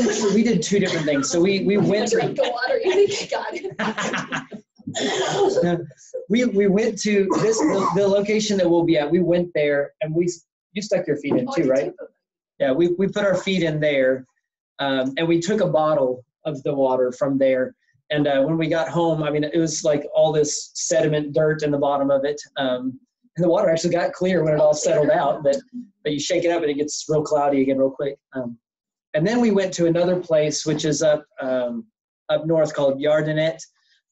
[SPEAKER 1] did 2 different things. So we went.
[SPEAKER 4] Drink the water. You got it.
[SPEAKER 1] We went to the location that we'll be at. We went there, and you stuck your feet in too, right? Yeah, we put our feet in there, and we took a bottle of the water from there, And when we got home, I mean, it was like all this sediment, dirt in the bottom of it. And the water actually got clear when it all settled out, but you shake it up and it gets real cloudy again real quick. And then we went to another place, which is up north called Yardenit,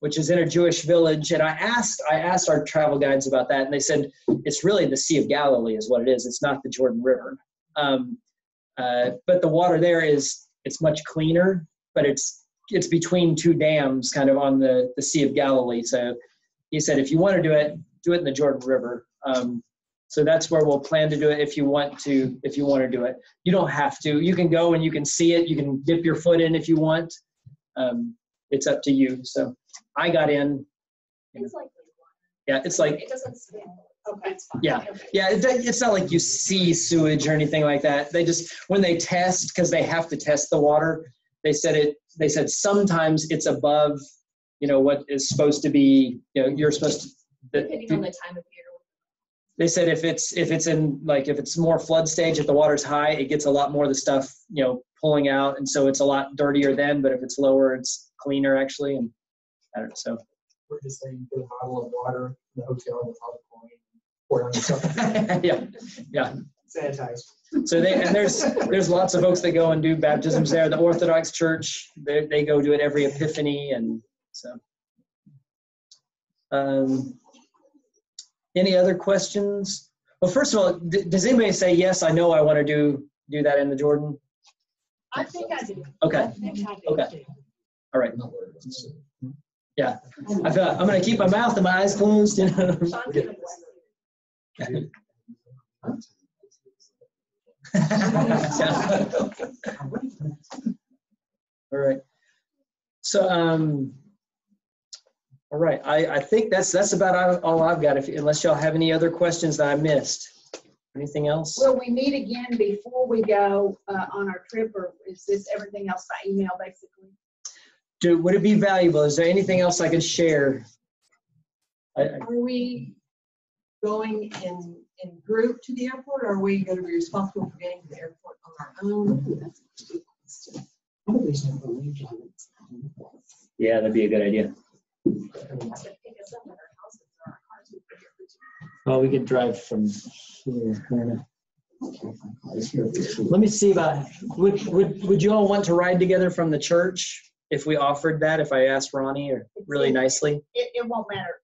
[SPEAKER 1] which is in a Jewish village. And I asked our travel guides about that, and they said it's really the Sea of Galilee is what it is. It's not the Jordan River. But the water there it's much cleaner, but it's between two dams kind of on the Sea of Galilee. So he said, if you want to do it in the Jordan River. So that's where we'll plan to do it if you want to do it. You don't have to. You can go and you can see it. You can dip your foot in if you want. It's up to you. So I got in.
[SPEAKER 4] It's like
[SPEAKER 1] Yeah, it's like.
[SPEAKER 4] it doesn't smell. Okay, it's fine.
[SPEAKER 1] Yeah, yeah. It's not like you see sewage or anything like that. They just, when they test, because they have to test the water, they said sometimes it's above, what is supposed to be, you're supposed to.
[SPEAKER 4] Depending on the time of year.
[SPEAKER 1] They said if it's more flood stage, if the water's high, it gets a lot more of the stuff, pulling out, and so it's a lot dirtier then. But if it's lower, it's cleaner actually. And I don't know. So
[SPEAKER 7] We're just saying, get a bottle of water in the hotel with all the coin, pour it on yourself.
[SPEAKER 1] yeah.
[SPEAKER 7] Sanitize.
[SPEAKER 1] So there's lots of folks that go and do baptisms there. The Orthodox Church, they go do it every Epiphany, and so. Any other questions? Well, first of all, does anybody say, yes, I know I want to do that in the Jordan?
[SPEAKER 10] I think I do.
[SPEAKER 1] Okay.
[SPEAKER 10] I think I do.
[SPEAKER 1] Okay. All right. Yeah. I feel I'm going to keep my mouth and my eyes closed. All right. So, all right. I think that's about all I've got. Unless y'all have any other questions that I missed. Anything else?
[SPEAKER 10] Will we meet again before we go on our trip, or is this everything else by email basically?
[SPEAKER 1] Would it be valuable? Is there anything else I could share?
[SPEAKER 12] Are we going in group to the airport, or are we going to be responsible for getting to the airport on our own?
[SPEAKER 1] Yeah, that'd be a good idea. Well, we could drive from here. Let me see about, would you all want to ride together from the church if we offered that, if I asked Ronnie or really nicely?
[SPEAKER 10] It won't matter.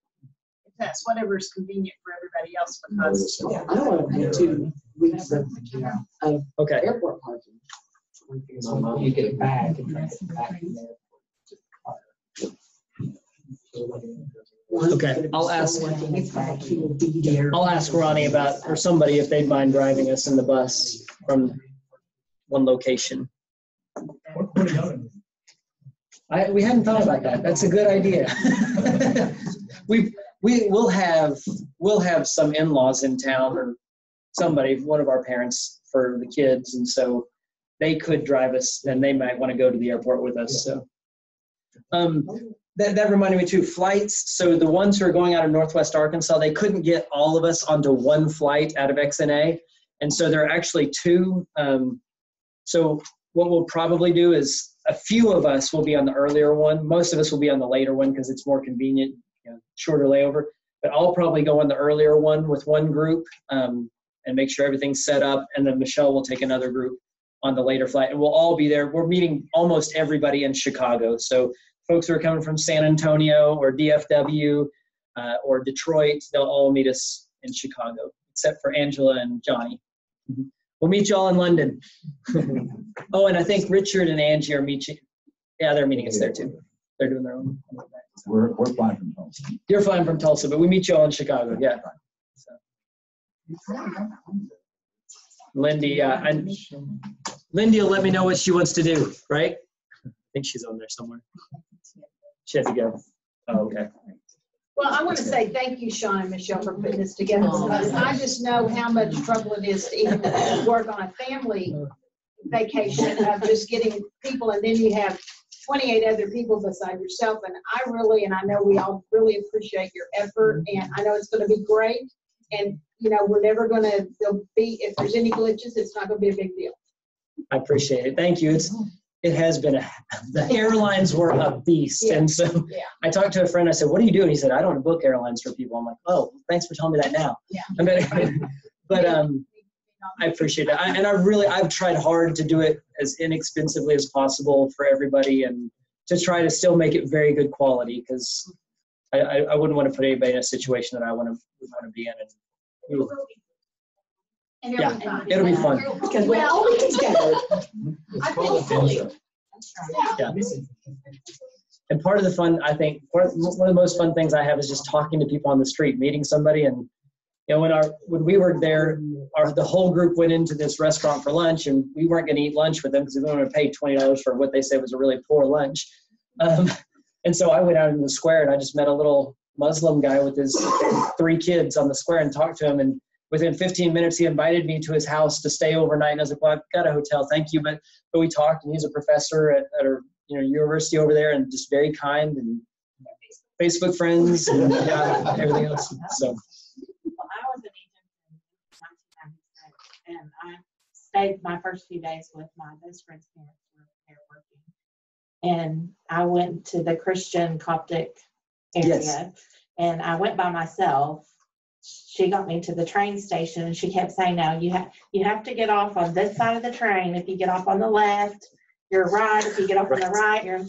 [SPEAKER 10] That's whatever's convenient for everybody else, because
[SPEAKER 15] I don't want to pay 2 weeks of
[SPEAKER 1] okay.
[SPEAKER 15] airport parking.
[SPEAKER 7] You get it back and drive it back from there.
[SPEAKER 1] Okay, I'll ask Ronnie about, or somebody, if they'd mind driving us in the bus from one location. We hadn't thought about that. That's a good idea. We'll have some in-laws in town, or somebody, one of our parents, for the kids, and so they could drive us, and they might want to go to the airport with us. So. That reminded me too, flights. So the ones who are going out of Northwest Arkansas, they couldn't get all of us onto one flight out of XNA. And so there are actually 2. So what we'll probably do is a few of us will be on the earlier one. Most of us will be on the later one because it's more convenient, shorter layover. But I'll probably go on the earlier one with one group and make sure everything's set up. And then Michelle will take another group on the later flight. And we'll all be there. We're meeting almost everybody in Chicago. So folks who are coming from San Antonio or DFW or Detroit, they'll all meet us in Chicago, except for Angela and Johnny. We'll meet you all in London. Oh, and I think Richard and Angie are meeting. Yeah, they're meeting us there too. They're doing their own.
[SPEAKER 2] We're flying from Tulsa.
[SPEAKER 1] You're flying from Tulsa, but we meet you all in Chicago. Yeah. So. Lindy, Lindy will let me know what she wants to do, right? I think she's on there somewhere. She had to go. Oh, okay.
[SPEAKER 10] Well, I want to say thank you, Shawn and Michelle, for putting this together, because I just know how much trouble it is to even work on a family vacation of just getting people, and then you have 28 other people beside yourself. And I know we all really appreciate your effort, and I know it's going to be great. And, we're never going to, if there's any glitches, it's not going to be a big deal.
[SPEAKER 1] I appreciate it. Thank you. It has been the airlines were a beast. And so I talked to a friend, I said, what do you do? And he said, I don't book airlines for people. I'm like, oh, thanks for telling me that now. But I appreciate that. I've tried hard to do it as inexpensively as possible for everybody and to try to still make it very good quality, because I wouldn't want to put anybody in a situation that I would want to be in.
[SPEAKER 10] And
[SPEAKER 1] it'll be fun.
[SPEAKER 10] Because we're all together. I feel fully.
[SPEAKER 1] Yeah. And part of the fun, I think, one of the most fun things I have is just talking to people on the street, meeting somebody. And you know, when we were there, the whole group went into this restaurant for lunch, and we weren't going to eat lunch with them because we were going to pay $20 for what they said was a really poor lunch. And so I went out in the square, and I just met a little Muslim guy with his 3 kids on the square and talked to him. And within 15 minutes, he invited me to his house to stay overnight. And I was like, well, I've got a hotel, thank you. But we talked, and he's a professor at a university over there, and just very kind, and Facebook friends and everything else. So.
[SPEAKER 13] Well, I was in Egypt in 1996, and I stayed my first few days with my best friend's parents who were there working. And I went to the Christian Coptic area, and I went by myself. She got me to the train station, and she kept saying, "Now you have to get off on this side of the train. If you get off on the left, you're right. If you get off on the right, you're."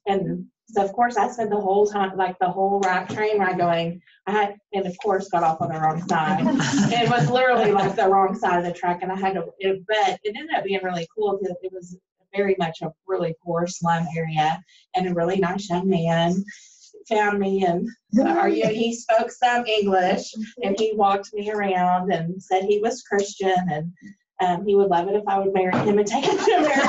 [SPEAKER 13] And so, of course, I spent the whole time, like the whole train ride, going. And of course, got off on the wrong side. It was literally like the wrong side of the track, and I had to. But it ended up being really cool because it was very much a really poor slum area, and a really nice young man found me, and he spoke some English, and he walked me around and said he was Christian, and he would love it if I would marry him and take him to America.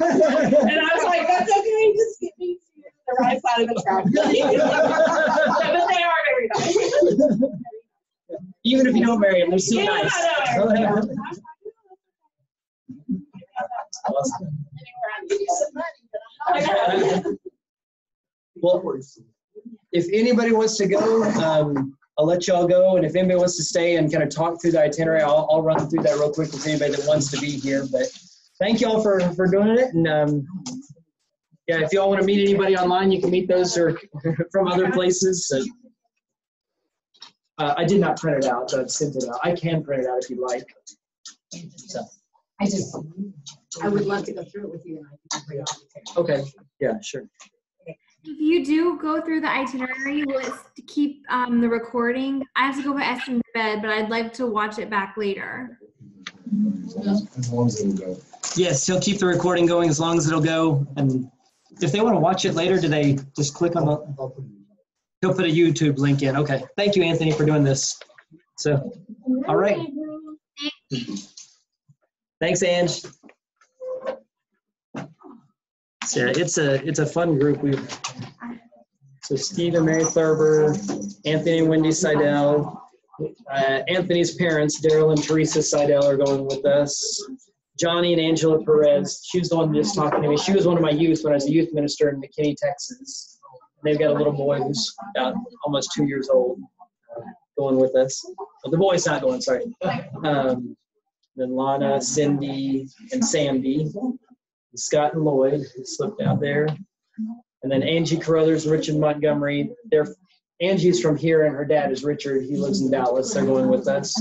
[SPEAKER 13] And I was like, that's okay, just get me to the right side of the track. But they are very nice.
[SPEAKER 1] Even if you don't marry him, they're so nice. Well, if anybody wants to go, I'll let y'all go. And if anybody wants to stay and kind of talk through the itinerary, I'll run through that real quick with anybody that wants to be here. But thank y'all for doing it. And yeah, if y'all want to meet anybody online, you can meet those or from other places. So, I did not print it out, but I've sent it out. I can print it out if you'd like. So.
[SPEAKER 10] I would love to go through it with you.
[SPEAKER 1] Okay. Yeah, sure.
[SPEAKER 8] If you do go through the itinerary, will it keep the recording? I have to go put Esther to bed, but I'd like to watch it back later.
[SPEAKER 11] As long as it'll go.
[SPEAKER 1] Yes, he'll keep the recording going as long as it'll go. And if they want to watch it later, do they just click on the... He'll put a YouTube link in. Okay. Thank you, Anthony, for doing this. So, all right. Thanks, Ange. So, yeah, it's a fun group. So Steve and Mary Thurber, Anthony and Wendy Seidel, Anthony's parents, Daryl and Teresa Seidel, are going with us. Johnny and Angela Perez. She was the one just talking to me. She was one of my youth when I was a youth minister in McKinney, Texas. They've got a little boy who's about almost 2 years old going with us. Well, the boy's not going, sorry. Then Lana, Cindy, and Sandy. Scott and Lloyd, who slipped out there. And then Angie Carruthers, Richard Montgomery. Angie's from here, and her dad is Richard. He lives in Dallas. They're going with us.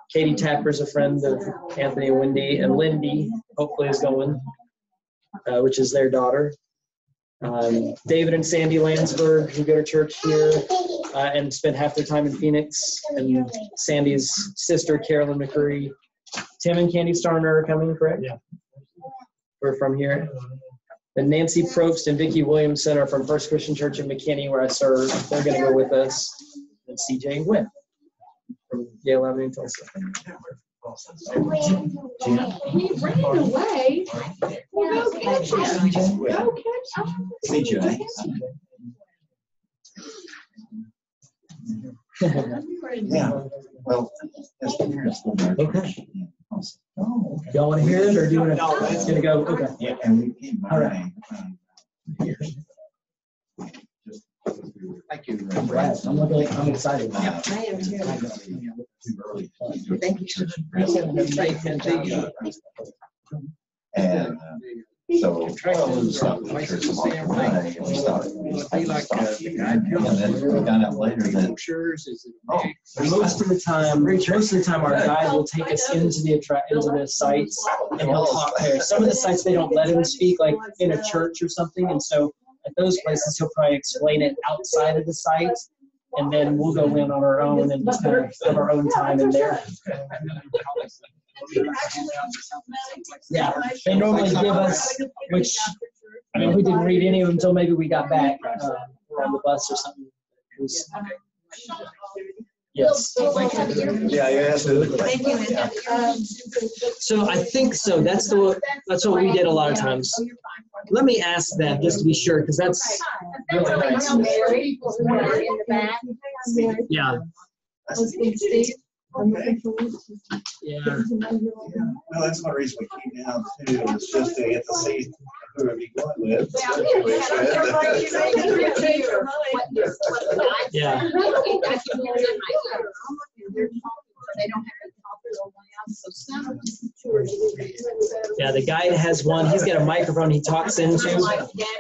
[SPEAKER 1] Katie Tapper's a friend of Anthony and Wendy. And Lindy, hopefully, is going, which is their daughter. David and Sandy Landsberg, who go to church here and spend half their time in Phoenix. And Sandy's sister, Carolyn McCurry. Tim and Candy Starner are coming, correct? Yeah. We're from here. And Nancy Probst and Vicki Williamson are from First Christian Church in McKinney, where I serve. They're going to go with us. And CJ and Gwen from Yale Avenue, Tulsa.
[SPEAKER 10] He ran away. Well, go catch him. Go catch him.
[SPEAKER 2] CJ. Yeah. Well, as the parents will be.
[SPEAKER 1] Okay. Y'all want to hear it, or do you want to? It's going to go. Okay.
[SPEAKER 2] Yeah, and we came by.
[SPEAKER 1] All right.
[SPEAKER 2] Thank you.
[SPEAKER 1] I'm excited.
[SPEAKER 2] Yeah.
[SPEAKER 10] I am too.
[SPEAKER 2] Too early.
[SPEAKER 10] Thank you.
[SPEAKER 2] And so we stopped the church along the way, and we stopped. And then we found out later that
[SPEAKER 1] Most of the time, our guide will take us into the sites, and he'll talk there. Some of the sites they don't let him speak, like in a church or something, and so at those places he'll probably explain it outside of the site, and then we'll go in on our own and just kind of have our own time in there. Yeah, they normally give us, which, I mean, we didn't read any of them until maybe we got back or on the bus or something. Yes.
[SPEAKER 2] Yeah, you asked it.
[SPEAKER 12] Thank you.
[SPEAKER 1] So I think so. That's what we did a lot of times. Let me ask them just to be sure, because that's really nice. Yeah. Yeah.
[SPEAKER 2] Well, that's one reason we came down too, is just to get to see whoever you going with.
[SPEAKER 1] Yeah. Yeah, the guide has one. He's got a microphone he talks into,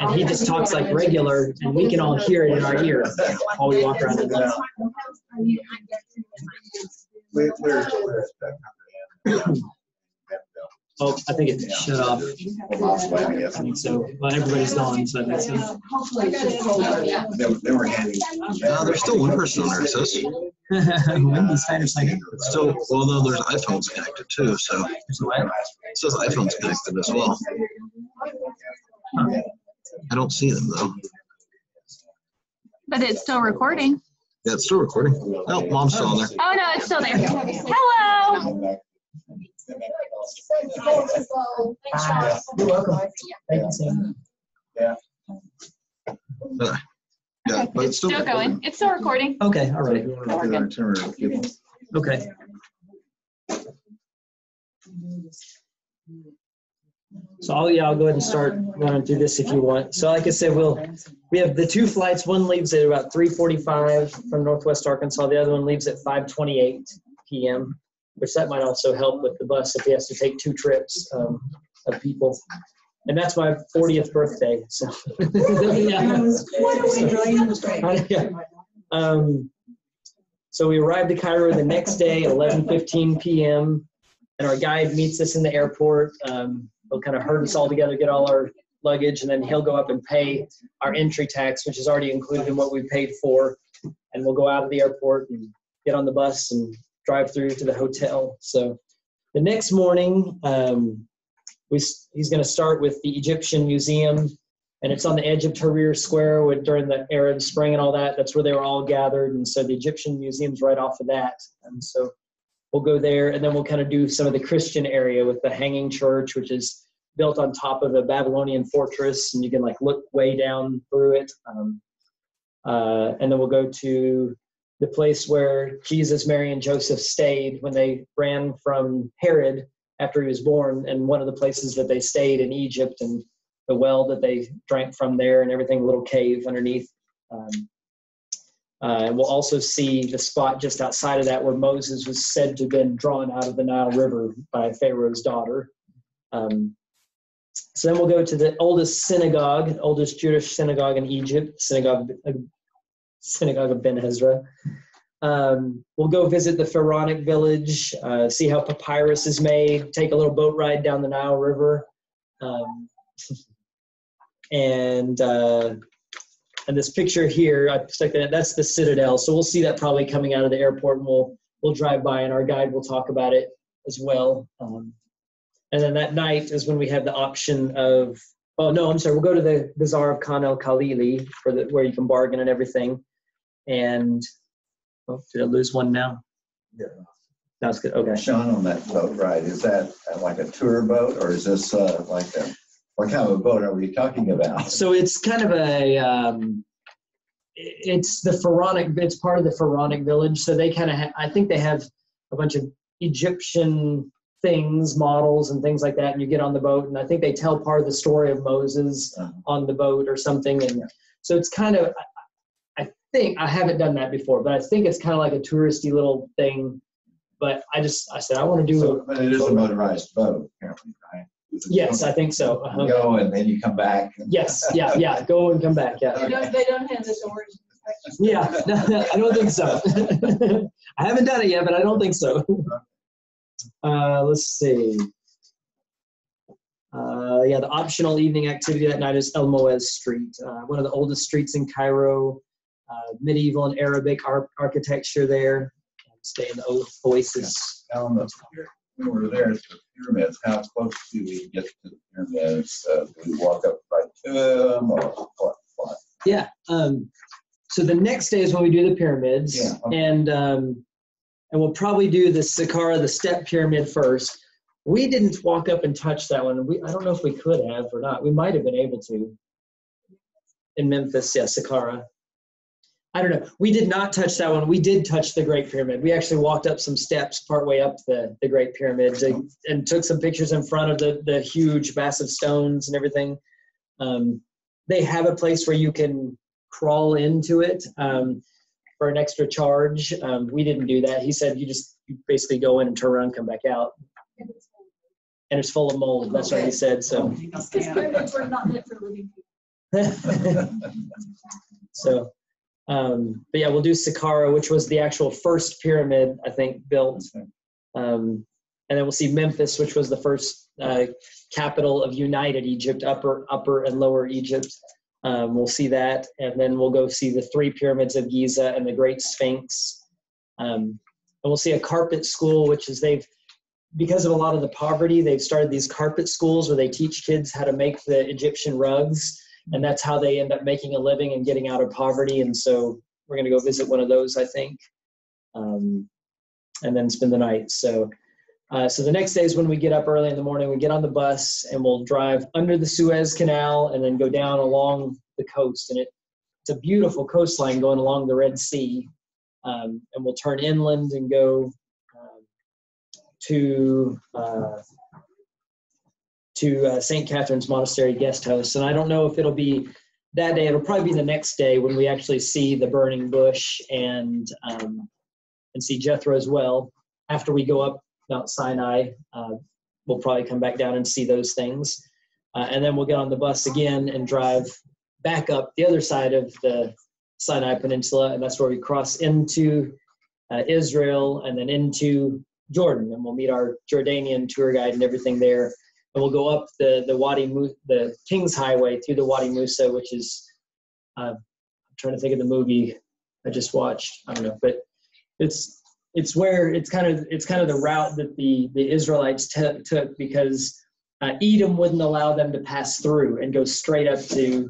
[SPEAKER 1] and he just talks like regular, and we can all hear it in our ear while we walk around the bus. Oh, I think it shut off. I think so. Well, everybody's gone, so I think so.
[SPEAKER 3] There's still one person on there, it says.
[SPEAKER 1] Wendy's kind of saying
[SPEAKER 3] Still, although there's iPhones connected too, so. It says iPhone's connected as well. I don't see them though.
[SPEAKER 17] But it's still recording.
[SPEAKER 3] Yeah, it's still recording. Oh, Mom's still on there.
[SPEAKER 17] Oh, no, it's still there. Hello.
[SPEAKER 1] You're welcome. Thank you, Sam.
[SPEAKER 2] Yeah.
[SPEAKER 3] Yeah, but
[SPEAKER 17] It's still going. It's still recording.
[SPEAKER 1] Okay, all right. Okay. So I'll go ahead and start running through this if you want. So like I said, we have the two flights. One leaves at about 3:45 from Northwest Arkansas. The other one leaves at 5:28 p.m., which that might also help with the bus if he has to take two trips of people. And that's my 40th birthday. So, so we arrived at Cairo the next day at 11:15 p.m. and our guide meets us in the airport. He'll kind of herd us all together, get all our luggage, and then he'll go up and pay our entry tax, which is already included in what we paid for. And we'll go out of the airport and get on the bus and drive through to the hotel. So the next morning, he's going to start with the Egyptian Museum, and it's on the edge of Tahrir Square during the Arab Spring and all that. That's where they were all gathered, and so the Egyptian Museum's right off of that. And so we'll go there, and then we'll kind of do some of the Christian area with the Hanging Church, which is built on top of a Babylonian fortress, and you can like look way down through it. And then we'll go to the place where Jesus, Mary, and Joseph stayed when they ran from Herod after he was born, and one of the places that they stayed in Egypt, and the well that they drank from there and everything, a little cave underneath. And we'll also see the spot just outside of that where Moses was said to have been drawn out of the Nile River by Pharaoh's daughter. So then we'll go to the oldest Jewish synagogue in Egypt, synagogue of Ben Ezra. We'll go visit the Pharaonic village, see how papyrus is made, take a little boat ride down the Nile River. And this picture here, I stuck that, that's the Citadel. So we'll see that probably coming out of the airport, and we'll drive by, and our guide will talk about it as well. And then that night is when we have the option of, we'll go to the Bazaar of Khan el-Khalili where you can bargain and everything. And, did I lose one now?
[SPEAKER 2] Yeah.
[SPEAKER 1] That's good, okay.
[SPEAKER 2] Shawn, on that boat ride, is that like a tour boat, or is this what kind of a boat are we talking about?
[SPEAKER 1] So it's kind of it's part of the Pharaonic village. So they kind of, I think they have a bunch of Egyptian things, models and things like that, and you get on the boat, and I think they tell part of the story of Moses on the boat or something. And so it's kind of, I think, I haven't done that before, but I think it's kind of like a touristy little thing. But I said, I want to do
[SPEAKER 2] But it is a motorized boat, apparently, right?
[SPEAKER 1] Yes, I think so.
[SPEAKER 2] You go and then you come back.
[SPEAKER 1] Yes, yeah, go and come back, yeah.
[SPEAKER 10] They don't have this orange.
[SPEAKER 1] Yeah, no, I don't think so. I haven't done it yet, but I don't think so. Let's see. Yeah, the optional evening activity that night is El Moez Street, one of the oldest streets in Cairo, medieval and Arabic architecture there. Stay in the Oasis.
[SPEAKER 2] Now, when we're there at the pyramids, how close do we get to the pyramids? Do we walk up right to them or what?
[SPEAKER 1] Yeah. So the next day is when we do the pyramids,
[SPEAKER 2] Yeah, okay.
[SPEAKER 1] and we'll probably do the Saqqara, the step pyramid first. We didn't walk up and touch that one. I don't know if we could have or not. We might have been able to. In Memphis, yeah, Saqqara. I don't know. We did not touch that one. We did touch the Great Pyramid. We actually walked up some steps partway up the Great Pyramid and took some pictures in front of the huge, massive stones and everything. They have a place where you can crawl into it for an extra charge. We didn't do that. He said you basically go in and turn around and come back out. And it's full of mold. That's what he said. So.
[SPEAKER 4] Because pyramids were not meant for living people.
[SPEAKER 1] So. But yeah, we'll do Saqqara, which was the actual first pyramid, I think, built. And then we'll see Memphis, which was the first capital of United Egypt, upper and lower Egypt. We'll see that. And then we'll go see the 3 pyramids of Giza and the Great Sphinx. And we'll see a carpet school, which is because of a lot of the poverty, they've started these carpet schools where they teach kids how to make the Egyptian rugs. And that's how they end up making a living and getting out of poverty. And so we're going to go visit one of those, I think, and then spend the night. So the next day is when we get up early in the morning. We get on the bus and we'll drive under the Suez Canal and then go down along the coast. And it's a beautiful coastline going along the Red Sea. And we'll turn inland and go to St. Catherine's Monastery Guest House. And I don't know if it'll be that day. It'll probably be the next day when we actually see the burning bush and see Jethro's well. After we go up Mount Sinai, we'll probably come back down and see those things. And then we'll get on the bus again and drive back up the other side of the Sinai Peninsula. And that's where we cross into Israel and then into Jordan. And we'll meet our Jordanian tour guide and everything there. And we'll go up the King's Highway through the Wadi Musa, which is, I'm trying to think of the movie I just watched. I don't know, but it's kind of the route that the Israelites took because Edom wouldn't allow them to pass through and go straight up to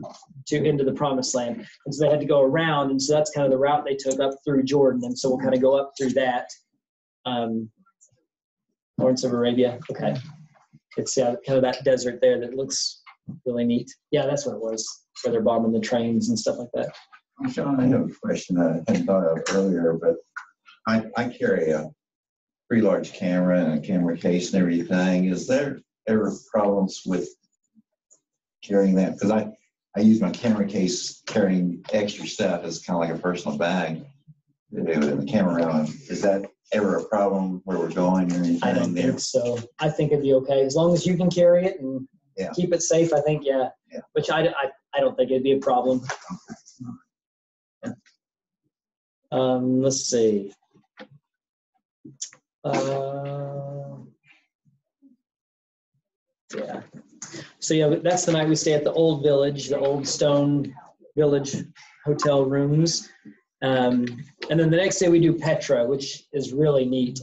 [SPEAKER 1] into the Promised Land, and so they had to go around, and so that's kind of the route they took up through Jordan, and so we'll kind of go up through that. Lawrence of Arabia, okay. It's kind of that desert there that looks really neat. Yeah, that's what it was, where they're bombing the trains and stuff like that.
[SPEAKER 2] Shawn, I have a question I hadn't thought of earlier, but I carry a pretty large camera and a camera case and everything. Is there ever problems with carrying that? Because I use my camera case carrying extra stuff as kind of like a personal bag to do it in the camera. Is that ever a problem where we're going or anything?
[SPEAKER 1] I don't think so. I think it'd be okay as long as you can carry it and keep it safe. I think, yeah. Which I don't think it'd be a problem. Yeah. Let's see. Yeah. So yeah, that's the night we stay at the Old Village, the old stone village hotel rooms. And then the next day we do Petra, which is really neat.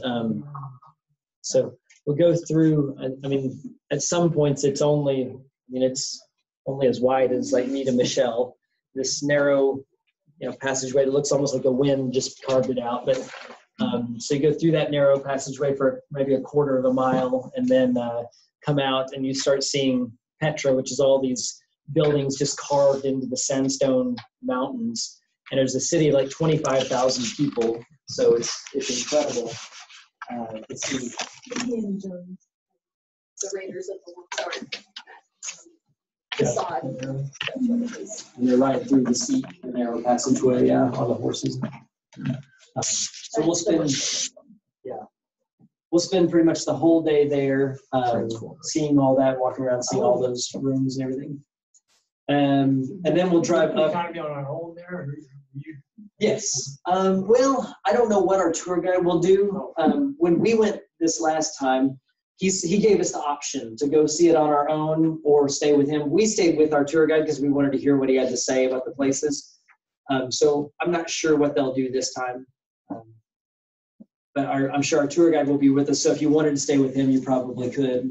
[SPEAKER 1] So we'll go through, I mean, at some points it's only as wide as like Nita Michelle, this narrow, passageway that looks almost like a wind just carved it out. But so you go through that narrow passageway for maybe a quarter of a mile and then come out and you start seeing Petra, which is all these buildings just carved into the sandstone mountains. And there's a city of like 25,000 people, so it's incredible to see.
[SPEAKER 4] Indiana Jones, the Raiders of the Lost Ark. Facade.
[SPEAKER 1] And they're right through the sea, the narrow passageway, on the horses. So we'll spend, we'll spend pretty much the whole day there, seeing all that, walking around, seeing all those rooms and everything. And then we'll drive up.
[SPEAKER 7] Kind of be on our own there, or you?
[SPEAKER 1] Yes. Well, I don't know what our tour guide will do. When we went this last time, he gave us the option to go see it on our own or stay with him. We stayed with our tour guide because we wanted to hear what he had to say about the places. So I'm not sure what they'll do this time. But I'm sure our tour guide will be with us. So if you wanted to stay with him, you probably could.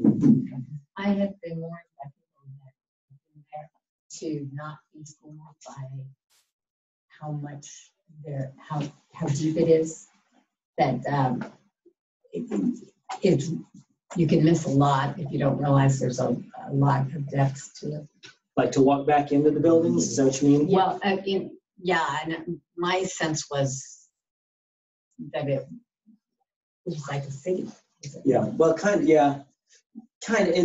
[SPEAKER 9] I have been warned by people that have been there to not be fooled by how much how deep it is. That it you can miss a lot if you don't realize there's a lot of depth to it.
[SPEAKER 1] Like to walk back into the buildings, is that what you mean?
[SPEAKER 9] Well, yeah, and my sense was that it was like a city.
[SPEAKER 1] Yeah, well, kind of, yeah. Kind of,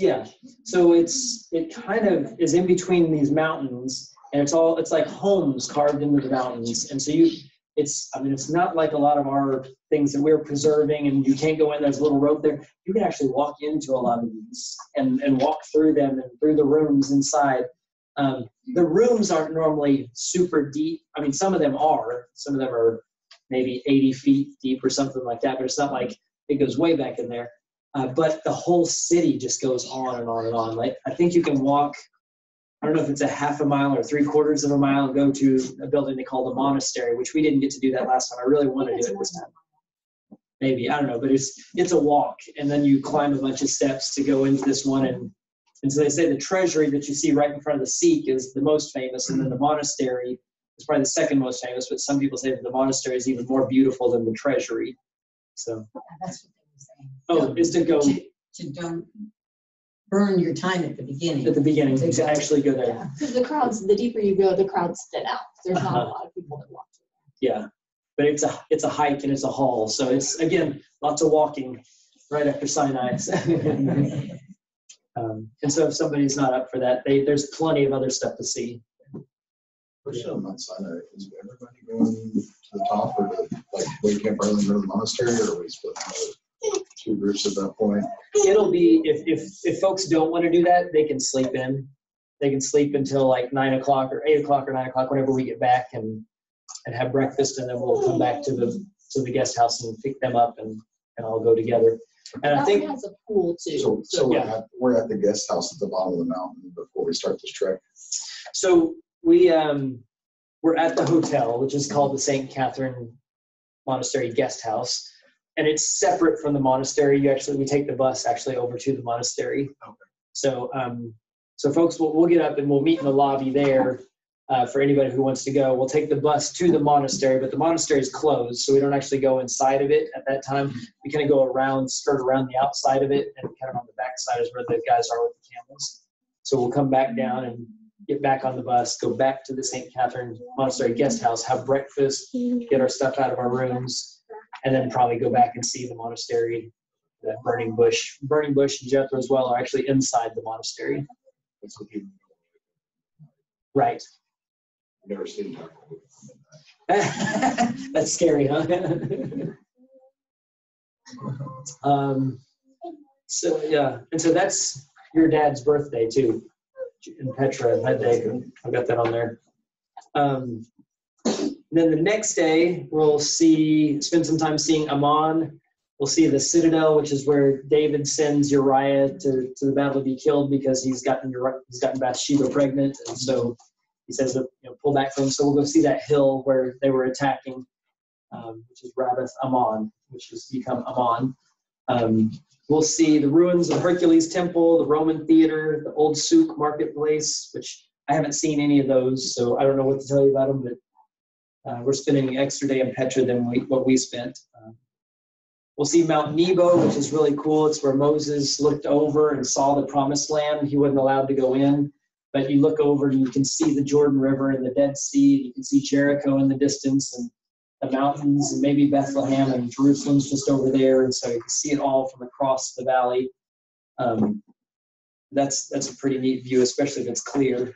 [SPEAKER 1] yeah. So it kind of is in between these mountains, and it's like homes carved into the mountains. And so it's not like a lot of our things that we're preserving, and you can't go in, there's a little road there. You can actually walk into a lot of these and walk through them and through the rooms inside. The rooms aren't normally super deep. I mean, some of them are. Some of them are maybe 80 feet deep or something like that, but it's not like it goes way back in there. But the whole city just goes on and on and on. Like, I think you can walk, I don't know if it's a half a mile or 3/4 of a mile and go to a building they call the monastery, which we didn't get to do that last time. I really want to do it this time. Maybe, I don't know, but it's a walk, and then you climb a bunch of steps to go into this one. And so they say the treasury that you see right in front of the Sikh is the most famous, and then the monastery is probably the second most famous, but some people say that the monastery is even more beautiful than the treasury. So
[SPEAKER 9] that's what they were saying.
[SPEAKER 1] Oh, is to go
[SPEAKER 9] to don't burn your time at the beginning.
[SPEAKER 1] At the beginning, to actually go there.
[SPEAKER 16] Because the crowds, the deeper you go, the crowds thin out. There's not a lot of people that walk through.
[SPEAKER 1] Yeah, but it's a hike and it's a haul, so it's again lots of walking right after Sinai. And so if somebody's not up for that, there's plenty of other stuff to see.
[SPEAKER 11] Question on Mount Sinai, is everybody going to the top, or like wake up early and go to the monastery, or are we split into two groups at that point?
[SPEAKER 1] It'll be, if folks don't want to do that, they can sleep in. They can sleep until like 9 o'clock or 8 o'clock or 9 o'clock whenever we get back and have breakfast, and then we'll come back to the guest house and pick them up and all go together. And I think
[SPEAKER 16] it has a pool too.
[SPEAKER 11] So
[SPEAKER 1] yeah.
[SPEAKER 11] we're at the guest house at the bottom of the mountain before we start this trek.
[SPEAKER 1] So we're at the hotel, which is called the St. Catherine Monastery Guest House, and it's separate from the monastery. We take the bus actually over to the monastery. Okay. So folks, we'll get up and we'll meet in the lobby there for anybody who wants to go. We'll take the bus to the monastery, but the monastery is closed, so we don't actually go inside of it at that time. We kind of go around, skirt around the outside of it, and kind of on the back side is where the guys are with the camels. So we'll come back down and get back on the bus, go back to the St. Catherine Monastery Guest House, have breakfast, get our stuff out of our rooms, and then probably go back and see the monastery. The Burning Bush and Jethro as well are actually inside the monastery.
[SPEAKER 11] That's what you.
[SPEAKER 1] Right.
[SPEAKER 11] I've never seen
[SPEAKER 1] that. That's scary, huh? So yeah, and so that's your dad's birthday too, in Petra that day. I've got that on there. Then the next day we'll spend some time seeing Ammon. We'll see the citadel, which is where David sends Uriah to the battle to be killed because he's gotten Bathsheba pregnant, and so he says, pull back from him. So we'll go see that hill where they were attacking, which is Rabbath Ammon, which has become Ammon. We'll see the ruins of Hercules Temple, the Roman Theater, the old souk marketplace, which I haven't seen any of those, so I don't know what to tell you about them, but we're spending an extra day in Petra than what we spent. We'll see Mount Nebo, which is really cool. It's where Moses looked over and saw the promised land. He wasn't allowed to go in, but you look over and you can see the Jordan River and the Dead Sea. You can see Jericho in the distance and the mountains and maybe Bethlehem, and Jerusalem's just over there. And so you can see it all from across the valley. That's a pretty neat view, especially if it's clear.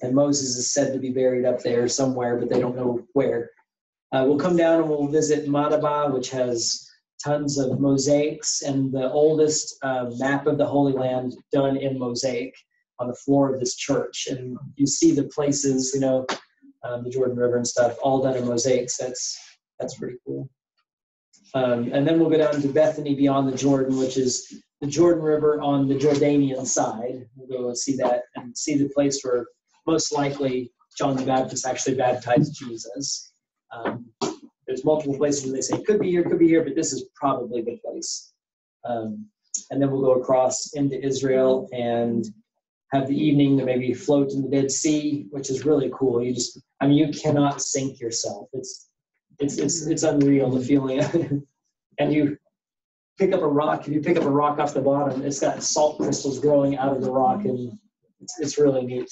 [SPEAKER 1] And Moses is said to be buried up there somewhere, but they don't know where. We'll come down and we'll visit Madaba, which has tons of mosaics, and the oldest map of the Holy Land done in mosaic on the floor of this church. And you see the places, the Jordan River and stuff, all done in mosaics. That's pretty cool. And then we'll go down to Bethany beyond the Jordan, which is the Jordan River on the Jordanian side. We'll go and see that and see the place where most likely John the Baptist actually baptized Jesus. There's multiple places where they say could be here, but this is probably the place. And then we'll go across into Israel and have the evening to maybe float in the Dead Sea, which is really cool. You cannot sink yourself. It's unreal, the feeling. And you pick up a rock. If you pick up a rock off the bottom, it's got salt crystals growing out of the rock, and it's really neat.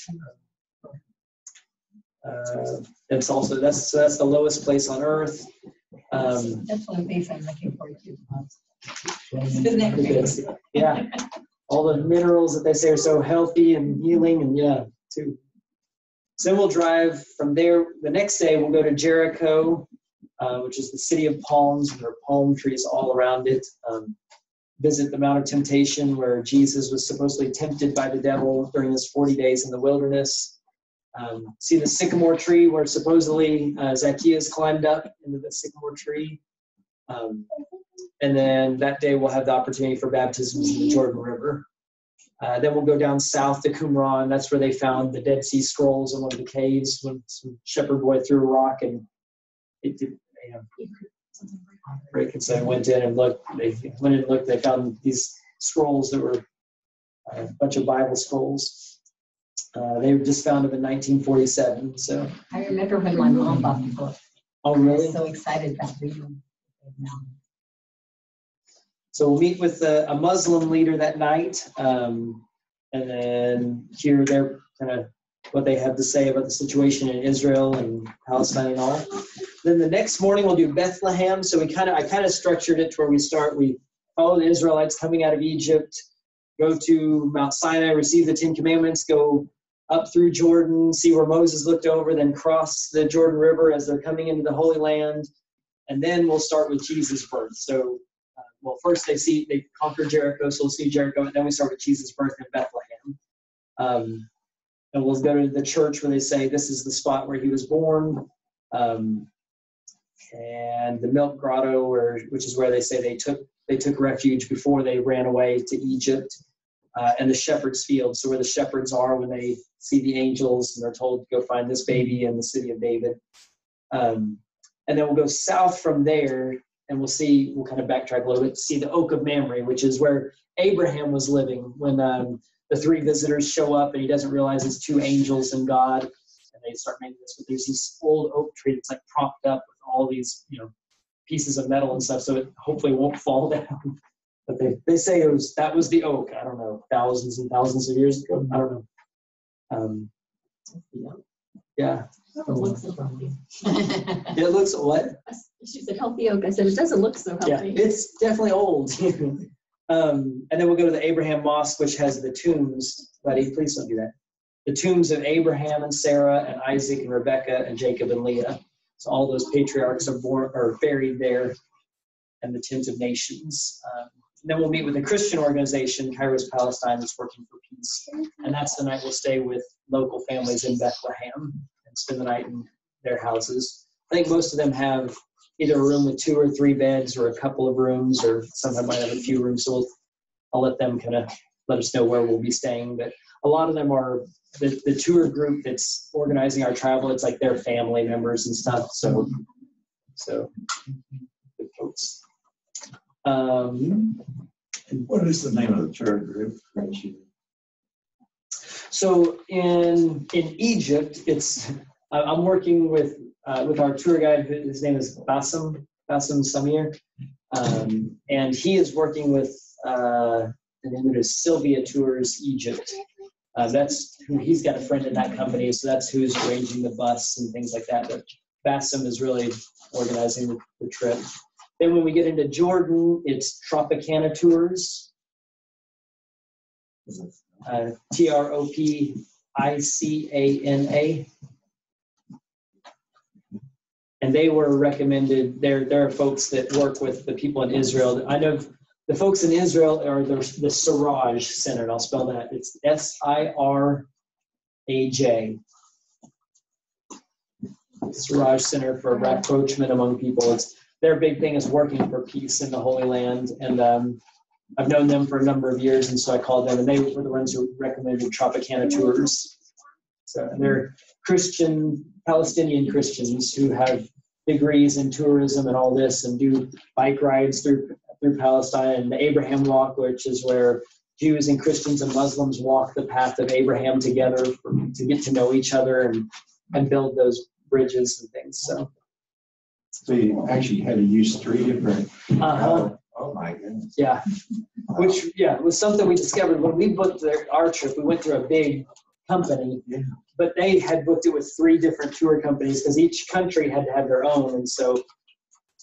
[SPEAKER 1] It's also that's the lowest place on earth.
[SPEAKER 9] That's one of the things I'm looking forward to. Isn't that great?
[SPEAKER 1] Yeah, all the minerals that they say are so healthy and healing, and too. So then we'll drive from there. The next day we'll go to Jericho, which is the city of palms, and there are palm trees all around it. Visit the Mount of Temptation, where Jesus was supposedly tempted by the devil during his 40 days in the wilderness. See the sycamore tree where supposedly Zacchaeus climbed up into the sycamore tree. And then that day we'll have the opportunity for baptisms in the Jordan River. Then we'll go down south to Qumran. That's where they found the Dead Sea Scrolls in one of the caves when some shepherd boy threw a rock and it did. Rick and so went in and looked. They went and looked. They found these scrolls that were a bunch of Bible scrolls. They were just found them in 1947. So
[SPEAKER 9] I remember when my mom bought the book.
[SPEAKER 1] Oh, really?
[SPEAKER 9] I was so excited about reading it now.
[SPEAKER 1] So we'll meet with a Muslim leader that night, and then hear their kind of what they have to say about the situation in Israel and Palestine and all. Then the next morning we'll do Bethlehem. So I kind of structured it to where we follow the Israelites coming out of Egypt, go to Mount Sinai, receive the 10 Commandments, go up through Jordan, see where Moses looked over, then cross the Jordan River as they're coming into the Holy Land. And then we'll start with Jesus' birth. So, first they conquer Jericho, so we'll see Jericho, and then we start with Jesus' birth in Bethlehem. And we'll go to the church where they say this is the spot where he was born. And the milk grotto, which is where they say they took refuge before they ran away to Egypt, and the shepherd's field, so where the shepherds are when they see the angels and they're told to go find this baby in the city of David. And then we'll go south from there, and we'll kind of backtrack a little bit to see the Oak of Mamre, which is where Abraham was living when the three visitors show up and he doesn't realize it's two angels and God. They start making this, but there's this old oak tree that's like propped up with all these, pieces of metal and stuff, so it hopefully won't fall down. But they say that was the oak. I don't know, thousands and thousands of years ago. I don't know. Yeah.
[SPEAKER 4] It looks so healthy.
[SPEAKER 1] It looks what?
[SPEAKER 4] She said healthy oak. I said it doesn't look so healthy.
[SPEAKER 1] Yeah, it's definitely old. And then we'll go to the Abraham Mosque, which has the tombs. Buddy, please don't do that. The tombs of Abraham and Sarah and Isaac and Rebekah and Jacob and Leah. So all those patriarchs are buried there, and the Tent of Nations. And then we'll meet with a Christian organization, Kairos Palestine, that's working for peace. And that's the night we'll stay with local families in Bethlehem and spend the night in their houses. I think most of them have either a room with 2 or 3 beds or a couple of rooms, or some might have a few rooms. So I'll let them kind of let us know where we'll be staying. But a lot of them are the tour group that's organizing our travel. It's like their family members and stuff. So good folks.
[SPEAKER 2] What is the name of the tour group?
[SPEAKER 1] So in Egypt, I'm working with our tour guide. His name is Bassem Samir, and he is working with the name is Sylvia Tours Egypt. That's who he's got a friend in that company, so that's who's arranging the bus and things like that. But Bassem is really organizing the trip. Then when we get into Jordan, it's Tropicana Tours. Tropicana. and they were recommended. There are folks that work with the people in Israel. I know the folks in Israel are the Siraj Center. And I'll spell that. It's SIRAJ. Siraj Center for Rapprochement Among People. Their big thing is working for peace in the Holy Land, and I've known them for a number of years, and so I called them, and they were the ones who recommended Tropicana tours. So they're Palestinian Christians who have degrees in tourism and all this, and do bike rides through Palestine, and the Abraham Walk, which is where Jews and Christians and Muslims walk the path of Abraham together to get to know each other and build those bridges and things.
[SPEAKER 2] So you actually had to use 3 different. Oh my goodness.
[SPEAKER 1] Yeah, which was something we discovered when we booked our trip. We went through a big company, but they had booked it with 3 different tour companies because each country had to have their own. And so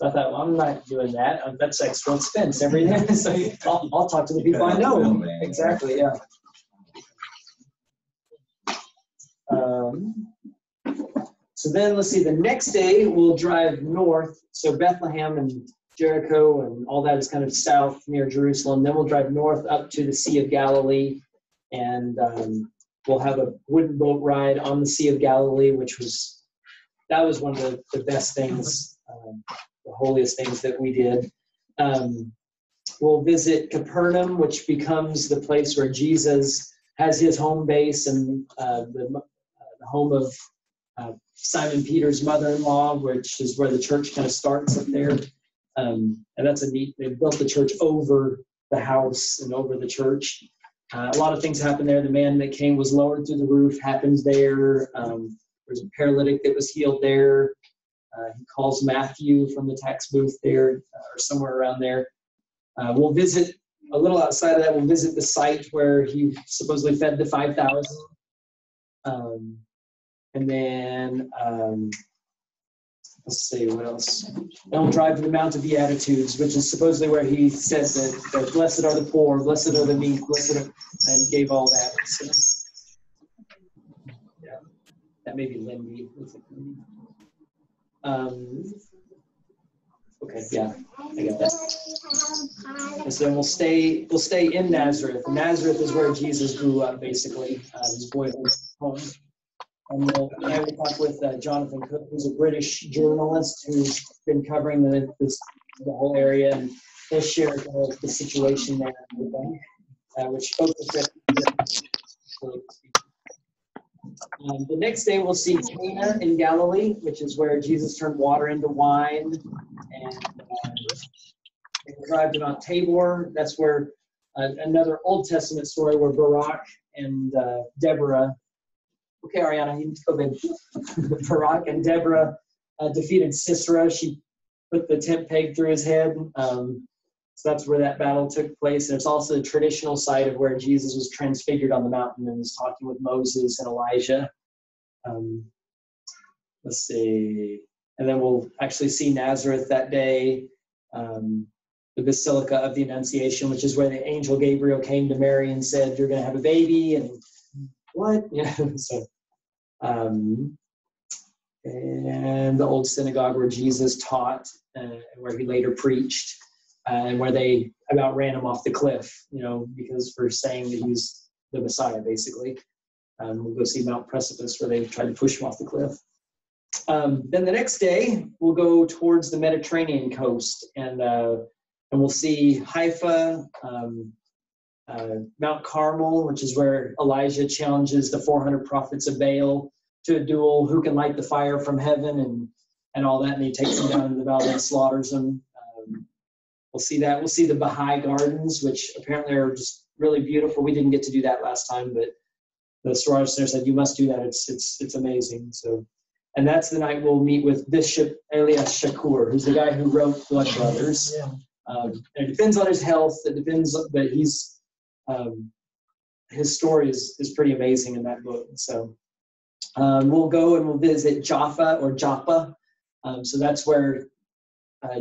[SPEAKER 1] I thought, well, I'm not doing that. That's extra expense every day. So I'll talk to the people I know. Exactly. Yeah. So then let's see. The next day we'll drive north. So Bethlehem and Jericho and all that is kind of south near Jerusalem. Then we'll drive north up to the Sea of Galilee, and we'll have a wooden boat ride on the Sea of Galilee, which was one of the best things, the holiest things that we did. We'll visit Capernaum, which becomes the place where Jesus has his home base, and the home of Simon Peter's mother-in-law, which is where the church kind of starts up there. And that's they built the church over the house and over the church. A lot of things happened there. The man that came was lowered through the roof, happens there. There's a paralytic that was healed there. He calls Matthew from the tax booth there, or somewhere around there. We'll visit, a little outside of that, we'll visit the site where he supposedly fed the 5,000. And then, let's see, what else? Then we'll drive to the Mount of Beatitudes, which is supposedly where he said that blessed are the poor, blessed are the meek, and gave all that. So, yeah, that may be Lindy. Okay, yeah, I got that. And so then we'll stay in Nazareth. Nazareth is where Jesus grew up, basically, his boyhood home. And we'll talk with Jonathan Cook, who's a British journalist who's been covering the whole area, and he'll share the situation there with them, which focuses the next day we'll see Cana in Galilee, which is where Jesus turned water into wine, and we'll drive to Mount Tabor. That's where another Old Testament story where Barak and Deborah. Okay, Ariana, you need to go, baby. Barak and Deborah defeated Sisera. She put the tent peg through his head. So that's where that battle took place. And it's also the traditional site of where Jesus was transfigured on the mountain and was talking with Moses and Elijah. Let's see. And then we'll actually see Nazareth that day, the Basilica of the Annunciation, which is where the angel Gabriel came to Mary and said, you're going to have a baby. And what? Yeah. So, and the old synagogue where Jesus taught, where he later preached, and where they about ran him off the cliff, because for saying that he's the Messiah, basically. We'll go see Mount Precipice where they tried to push him off the cliff. Then the next day we'll go towards the Mediterranean coast, and we'll see Haifa. Mount Carmel, which is where Elijah challenges the 400 prophets of Baal to a duel, who can light the fire from heaven and all that, and he takes them down into the valley and slaughters them. We'll see that. We'll see the Baha'i Gardens, which apparently are just really beautiful. We didn't get to do that last time, but the Siraj Center said, you must do that. It's amazing. So, and that's the night we'll meet with Bishop Elias Shakur, who's the guy who wrote Blood Brothers. It depends on his health. It depends, but his story is pretty amazing in that book. So we'll go and we'll visit Joppa. So that's where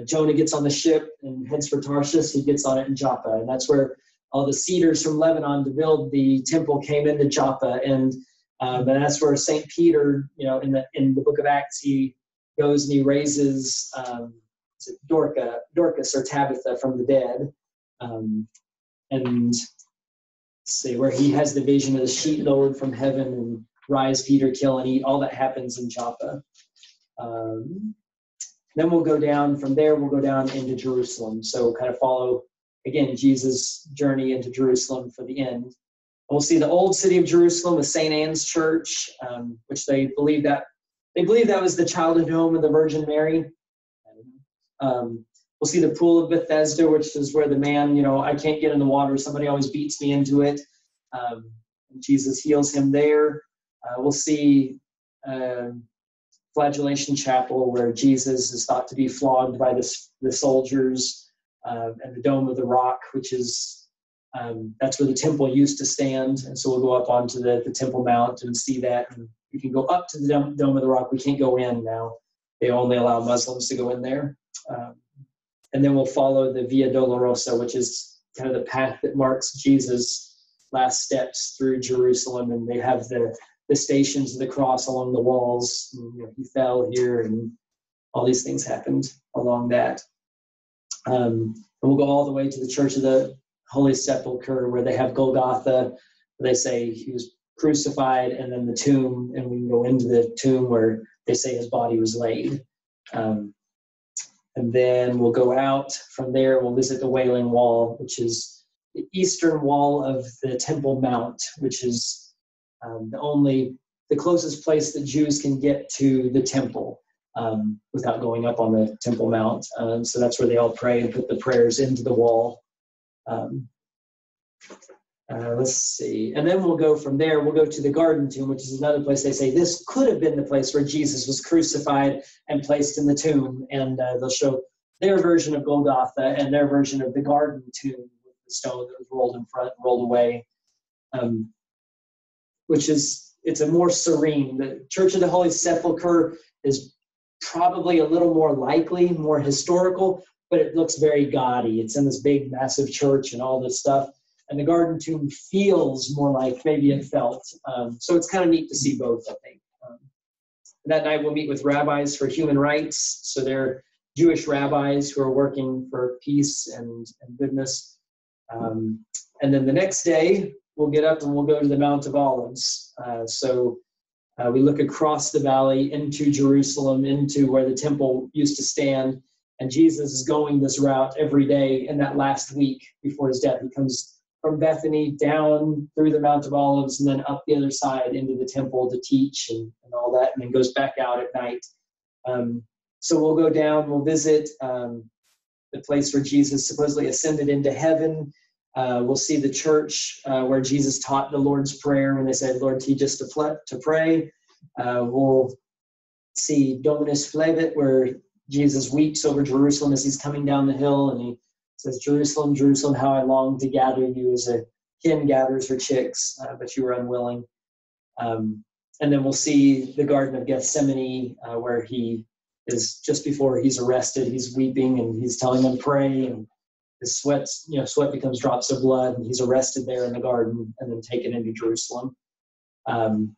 [SPEAKER 1] Jonah gets on the ship and heads for Tarshish. He gets on it in Joppa, and that's where all the cedars from Lebanon to build the temple came into Joppa, and that's where St. Peter, in the book of Acts, he goes and he raises is it Dorcas or Tabitha from the dead. And see where he has the vision of the sheet lowered from heaven and rise, Peter, kill and eat. All that happens in Joppa. Then we'll go down from there. We'll go down into Jerusalem. So kind of follow again Jesus' journey into Jerusalem for the end. We'll see the old city of Jerusalem with St. Anne's Church, which they believe that was the childhood home of the Virgin Mary. We'll see the pool of Bethesda, which is where the man, I can't get in the water. Somebody always beats me into it. Jesus heals him there. We'll see Flagellation Chapel, where Jesus is thought to be flogged by the soldiers, and the Dome of the Rock, which is that's where the temple used to stand. And so we'll go up onto the Temple Mount and see that. And we can go up to the Dome of the Rock. We can't go in now. They only allow Muslims to go in there. And then we'll follow the Via Dolorosa, which is kind of the path that marks Jesus' last steps through Jerusalem. And they have the stations of the cross along the walls. And, he fell here, and all these things happened along that. And we'll go all the way to the Church of the Holy Sepulchre, where they have Golgotha, where they say he was crucified, and then the tomb, and we can go into the tomb where they say his body was laid. And then we'll go out from there. We'll visit the Wailing Wall, which is the eastern wall of the Temple Mount, which is the closest place that Jews can get to the temple without going up on the Temple Mount. So that's where they all pray and put the prayers into the wall. Let's see. And then we'll go from there. We'll go to the Garden Tomb, which is another place they say this could have been the place where Jesus was crucified and placed in the tomb. And they'll show their version of Golgotha and their version of the Garden Tomb with the stone that was rolled in front and rolled away, it's a more serene. The Church of the Holy Sepulchre is probably a little more likely, more historical, but it looks very gaudy. It's in this big, massive church and all this stuff. And the Garden Tomb feels more like maybe it felt. So it's kind of neat to see both, I think. That night we'll meet with rabbis for human rights. So they're Jewish rabbis who are working for peace and goodness. And then the next day, we'll get up and we'll go to the Mount of Olives. We look across the valley into Jerusalem, into where the temple used to stand. And Jesus is going this route every day in that last week before his death. He comes from Bethany down through the Mount of Olives and then up the other side into the temple to teach and all that, and then goes back out at night. So we'll go down, we'll visit the place where Jesus supposedly ascended into heaven. We'll see the church where Jesus taught the Lord's Prayer when they said, Lord, teach us to pray. We'll see Dominus Flevit, where Jesus weeps over Jerusalem as he's coming down the hill, and he says, Jerusalem, Jerusalem, how I long to gather you as a hen gathers her chicks, but you were unwilling. And then we'll see the Garden of Gethsemane, where he is just before he's arrested. He's weeping and he's telling them pray, and his sweat becomes drops of blood, and he's arrested there in the garden and then taken into Jerusalem. And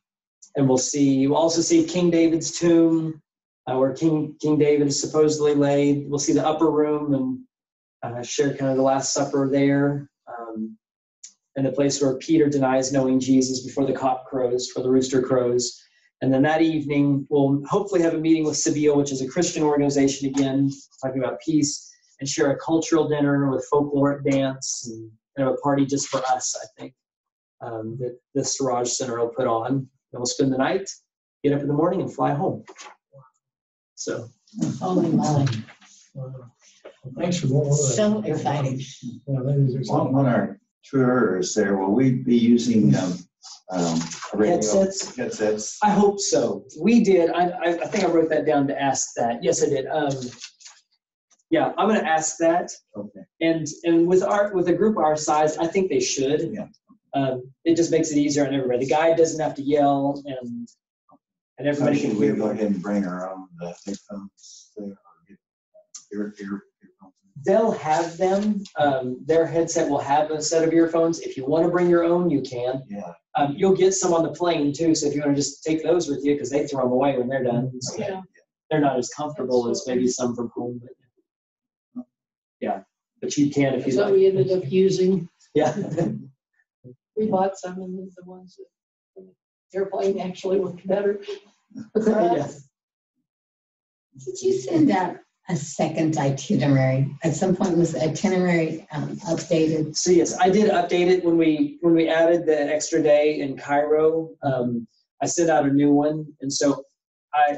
[SPEAKER 1] we'll also see King David's tomb, where King David is supposedly laid. We'll see the upper room and share kind of the Last Supper there, and the place where Peter denies knowing Jesus before the cock crows, before the rooster crows. And then that evening, we'll hopefully have a meeting with Seville, which is a Christian organization again, talking about peace, and share a cultural dinner with folkloric dance and a party just for us, I think, that the Siraj Center will put on. And we'll spend the night, get up in the morning, and fly home. So.
[SPEAKER 9] Holy moly.
[SPEAKER 7] Thanks for going over that.
[SPEAKER 9] So exciting.
[SPEAKER 2] On our tours there, will we be using radio headsets?
[SPEAKER 1] I hope so. We did. I think I wrote that down to ask that. Yes, I did. Yeah, I'm going to ask that.
[SPEAKER 2] Okay.
[SPEAKER 1] And with a group our size, I think they should.
[SPEAKER 2] Yeah.
[SPEAKER 1] It just makes it easier on everybody. The guide doesn't have to yell, and everybody
[SPEAKER 2] Should
[SPEAKER 1] can
[SPEAKER 2] we
[SPEAKER 1] hear.
[SPEAKER 2] go ahead and bring our own headphones there, or earphones?
[SPEAKER 1] They'll have them. Their headset will have a set of earphones. If you want to bring your own, you can.
[SPEAKER 2] Yeah.
[SPEAKER 1] You'll get some on the plane too, so if you want to just take those with you, because they throw them away when they're done. So
[SPEAKER 2] Yeah.
[SPEAKER 1] they're not as comfortable as maybe some from home. But yeah, but you can if you
[SPEAKER 18] So
[SPEAKER 1] like.
[SPEAKER 18] we ended up using,
[SPEAKER 1] Yeah.
[SPEAKER 18] we bought some and then the ones that the airplane actually worked better.
[SPEAKER 1] Yes.
[SPEAKER 9] Did you send out a second itinerary? At some point was the itinerary updated?
[SPEAKER 1] So yes, I did update it when we added the extra day in Cairo. I sent out a new one, and so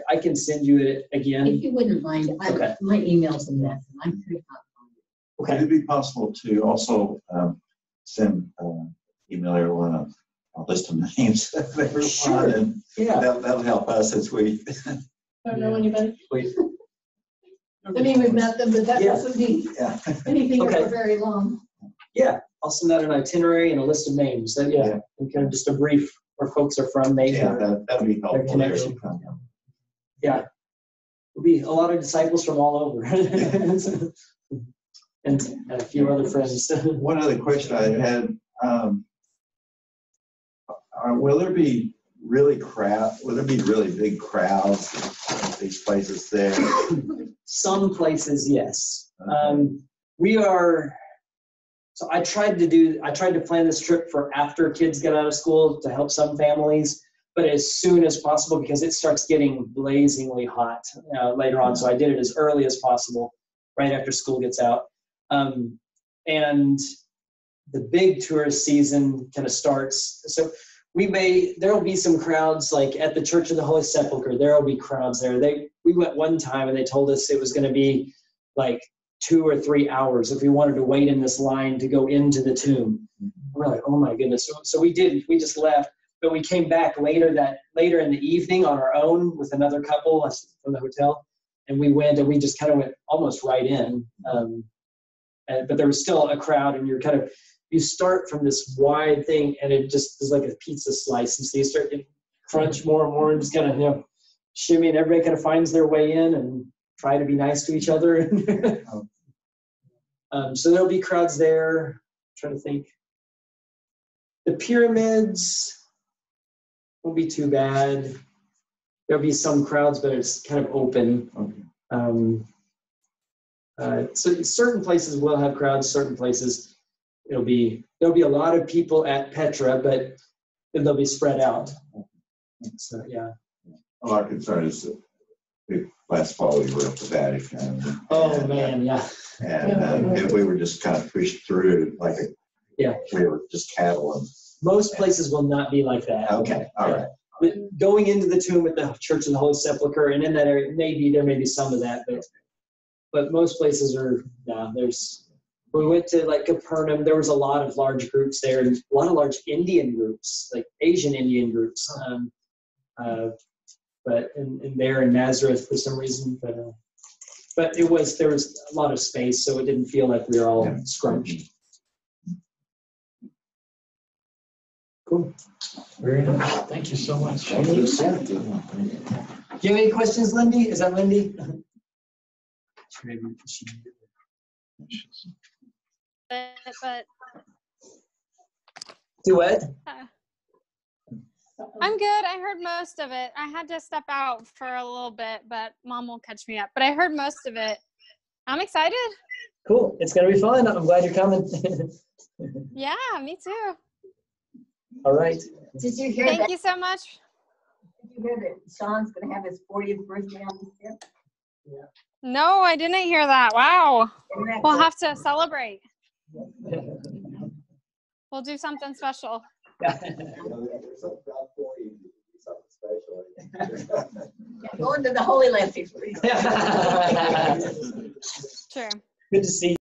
[SPEAKER 1] I can send you it again.
[SPEAKER 9] If you wouldn't mind,
[SPEAKER 1] Okay.
[SPEAKER 9] my email's a mess, and I could not find it.
[SPEAKER 1] Okay.
[SPEAKER 2] Would it be possible to also send, email everyone a list of names of everyone?
[SPEAKER 1] Sure.
[SPEAKER 2] And
[SPEAKER 1] Yeah.
[SPEAKER 2] that'll help us as we.
[SPEAKER 18] Don't know anybody.
[SPEAKER 1] Wait.
[SPEAKER 18] I mean, we've met them, but that
[SPEAKER 1] Yeah.
[SPEAKER 18] doesn't mean
[SPEAKER 2] Yeah.
[SPEAKER 18] anything
[SPEAKER 1] Okay.
[SPEAKER 18] for very long.
[SPEAKER 1] Yeah, I'll send out an itinerary and a list of names. So yeah, and kind of just a brief where folks are from, maybe.
[SPEAKER 2] Yeah, that'd be helpful. There.
[SPEAKER 1] Connection. Yeah, there'll be a lot of disciples from all over, and a few other friends.
[SPEAKER 2] One other question I had: will there be really big crowds at these places there?
[SPEAKER 1] Some places, yes. We are. So I tried to plan this trip for after kids get out of school to help some families, but as soon as possible because it starts getting blazingly hot later on. So I did it as early as possible, right after school gets out. And the big tourist season kind of starts. So there will be some crowds like at the Church of the Holy Sepulchre. There will be crowds there. We went one time and they told us it was going to be like 2 or 3 hours if we wanted to wait in this line to go into the tomb. We're like, oh my goodness. So we didn't. We just left. But we came back later in the evening on our own with another couple from the hotel. And we went and we just kind of went almost right in. But there was still a crowd and you start from this wide thing and it just is like a pizza slice. And so you start to crunch more and more and just kind of, shimmy, and everybody kind of finds their way in and try to be nice to each other. So there'll be crowds there. I'm trying to think. The pyramids won't be too bad. There'll be some crowds, but it's kind of open. So certain places will have crowds. Certain places there'll be a lot of people at Petra, but they'll be spread out. So yeah.
[SPEAKER 2] Well, our concern is that last fall we were at the Vatican.
[SPEAKER 1] Oh man, yeah.
[SPEAKER 2] And we were just kind of pushed through we were just cattle. And
[SPEAKER 1] most places will not be like that.
[SPEAKER 2] Okay, all right.
[SPEAKER 1] But going into the tomb at the Church of the Holy Sepulchre and in that area, there may be some of that, but most places are. We went to like Capernaum. There was a lot of large groups there, and a lot of large Indian groups, like Asian Indian groups. But in there in Nazareth for some reason, but there was a lot of space, so it didn't feel like we were all scrunched. Cool.
[SPEAKER 14] Very nice. Thank you so much.
[SPEAKER 1] Do you have any questions, Lindy? Is that Lindy?
[SPEAKER 19] But
[SPEAKER 1] Do what?
[SPEAKER 19] I'm good. I heard most of it. I had to step out for a little bit, but Mom will catch me up. But I heard most of it. I'm excited.
[SPEAKER 1] Cool. It's going to be fun. I'm glad you're coming.
[SPEAKER 19] Yeah, me too.
[SPEAKER 1] All right.
[SPEAKER 9] Did you hear
[SPEAKER 19] Thank you so much.
[SPEAKER 9] Did you hear that Shawn's going to have his 40th birthday on this year?
[SPEAKER 1] Yeah.
[SPEAKER 19] No, I didn't hear that. Wow. We'll have to celebrate. We'll do something special.
[SPEAKER 9] Going to the Holy Land, please.
[SPEAKER 19] Sure.
[SPEAKER 1] Good to see you.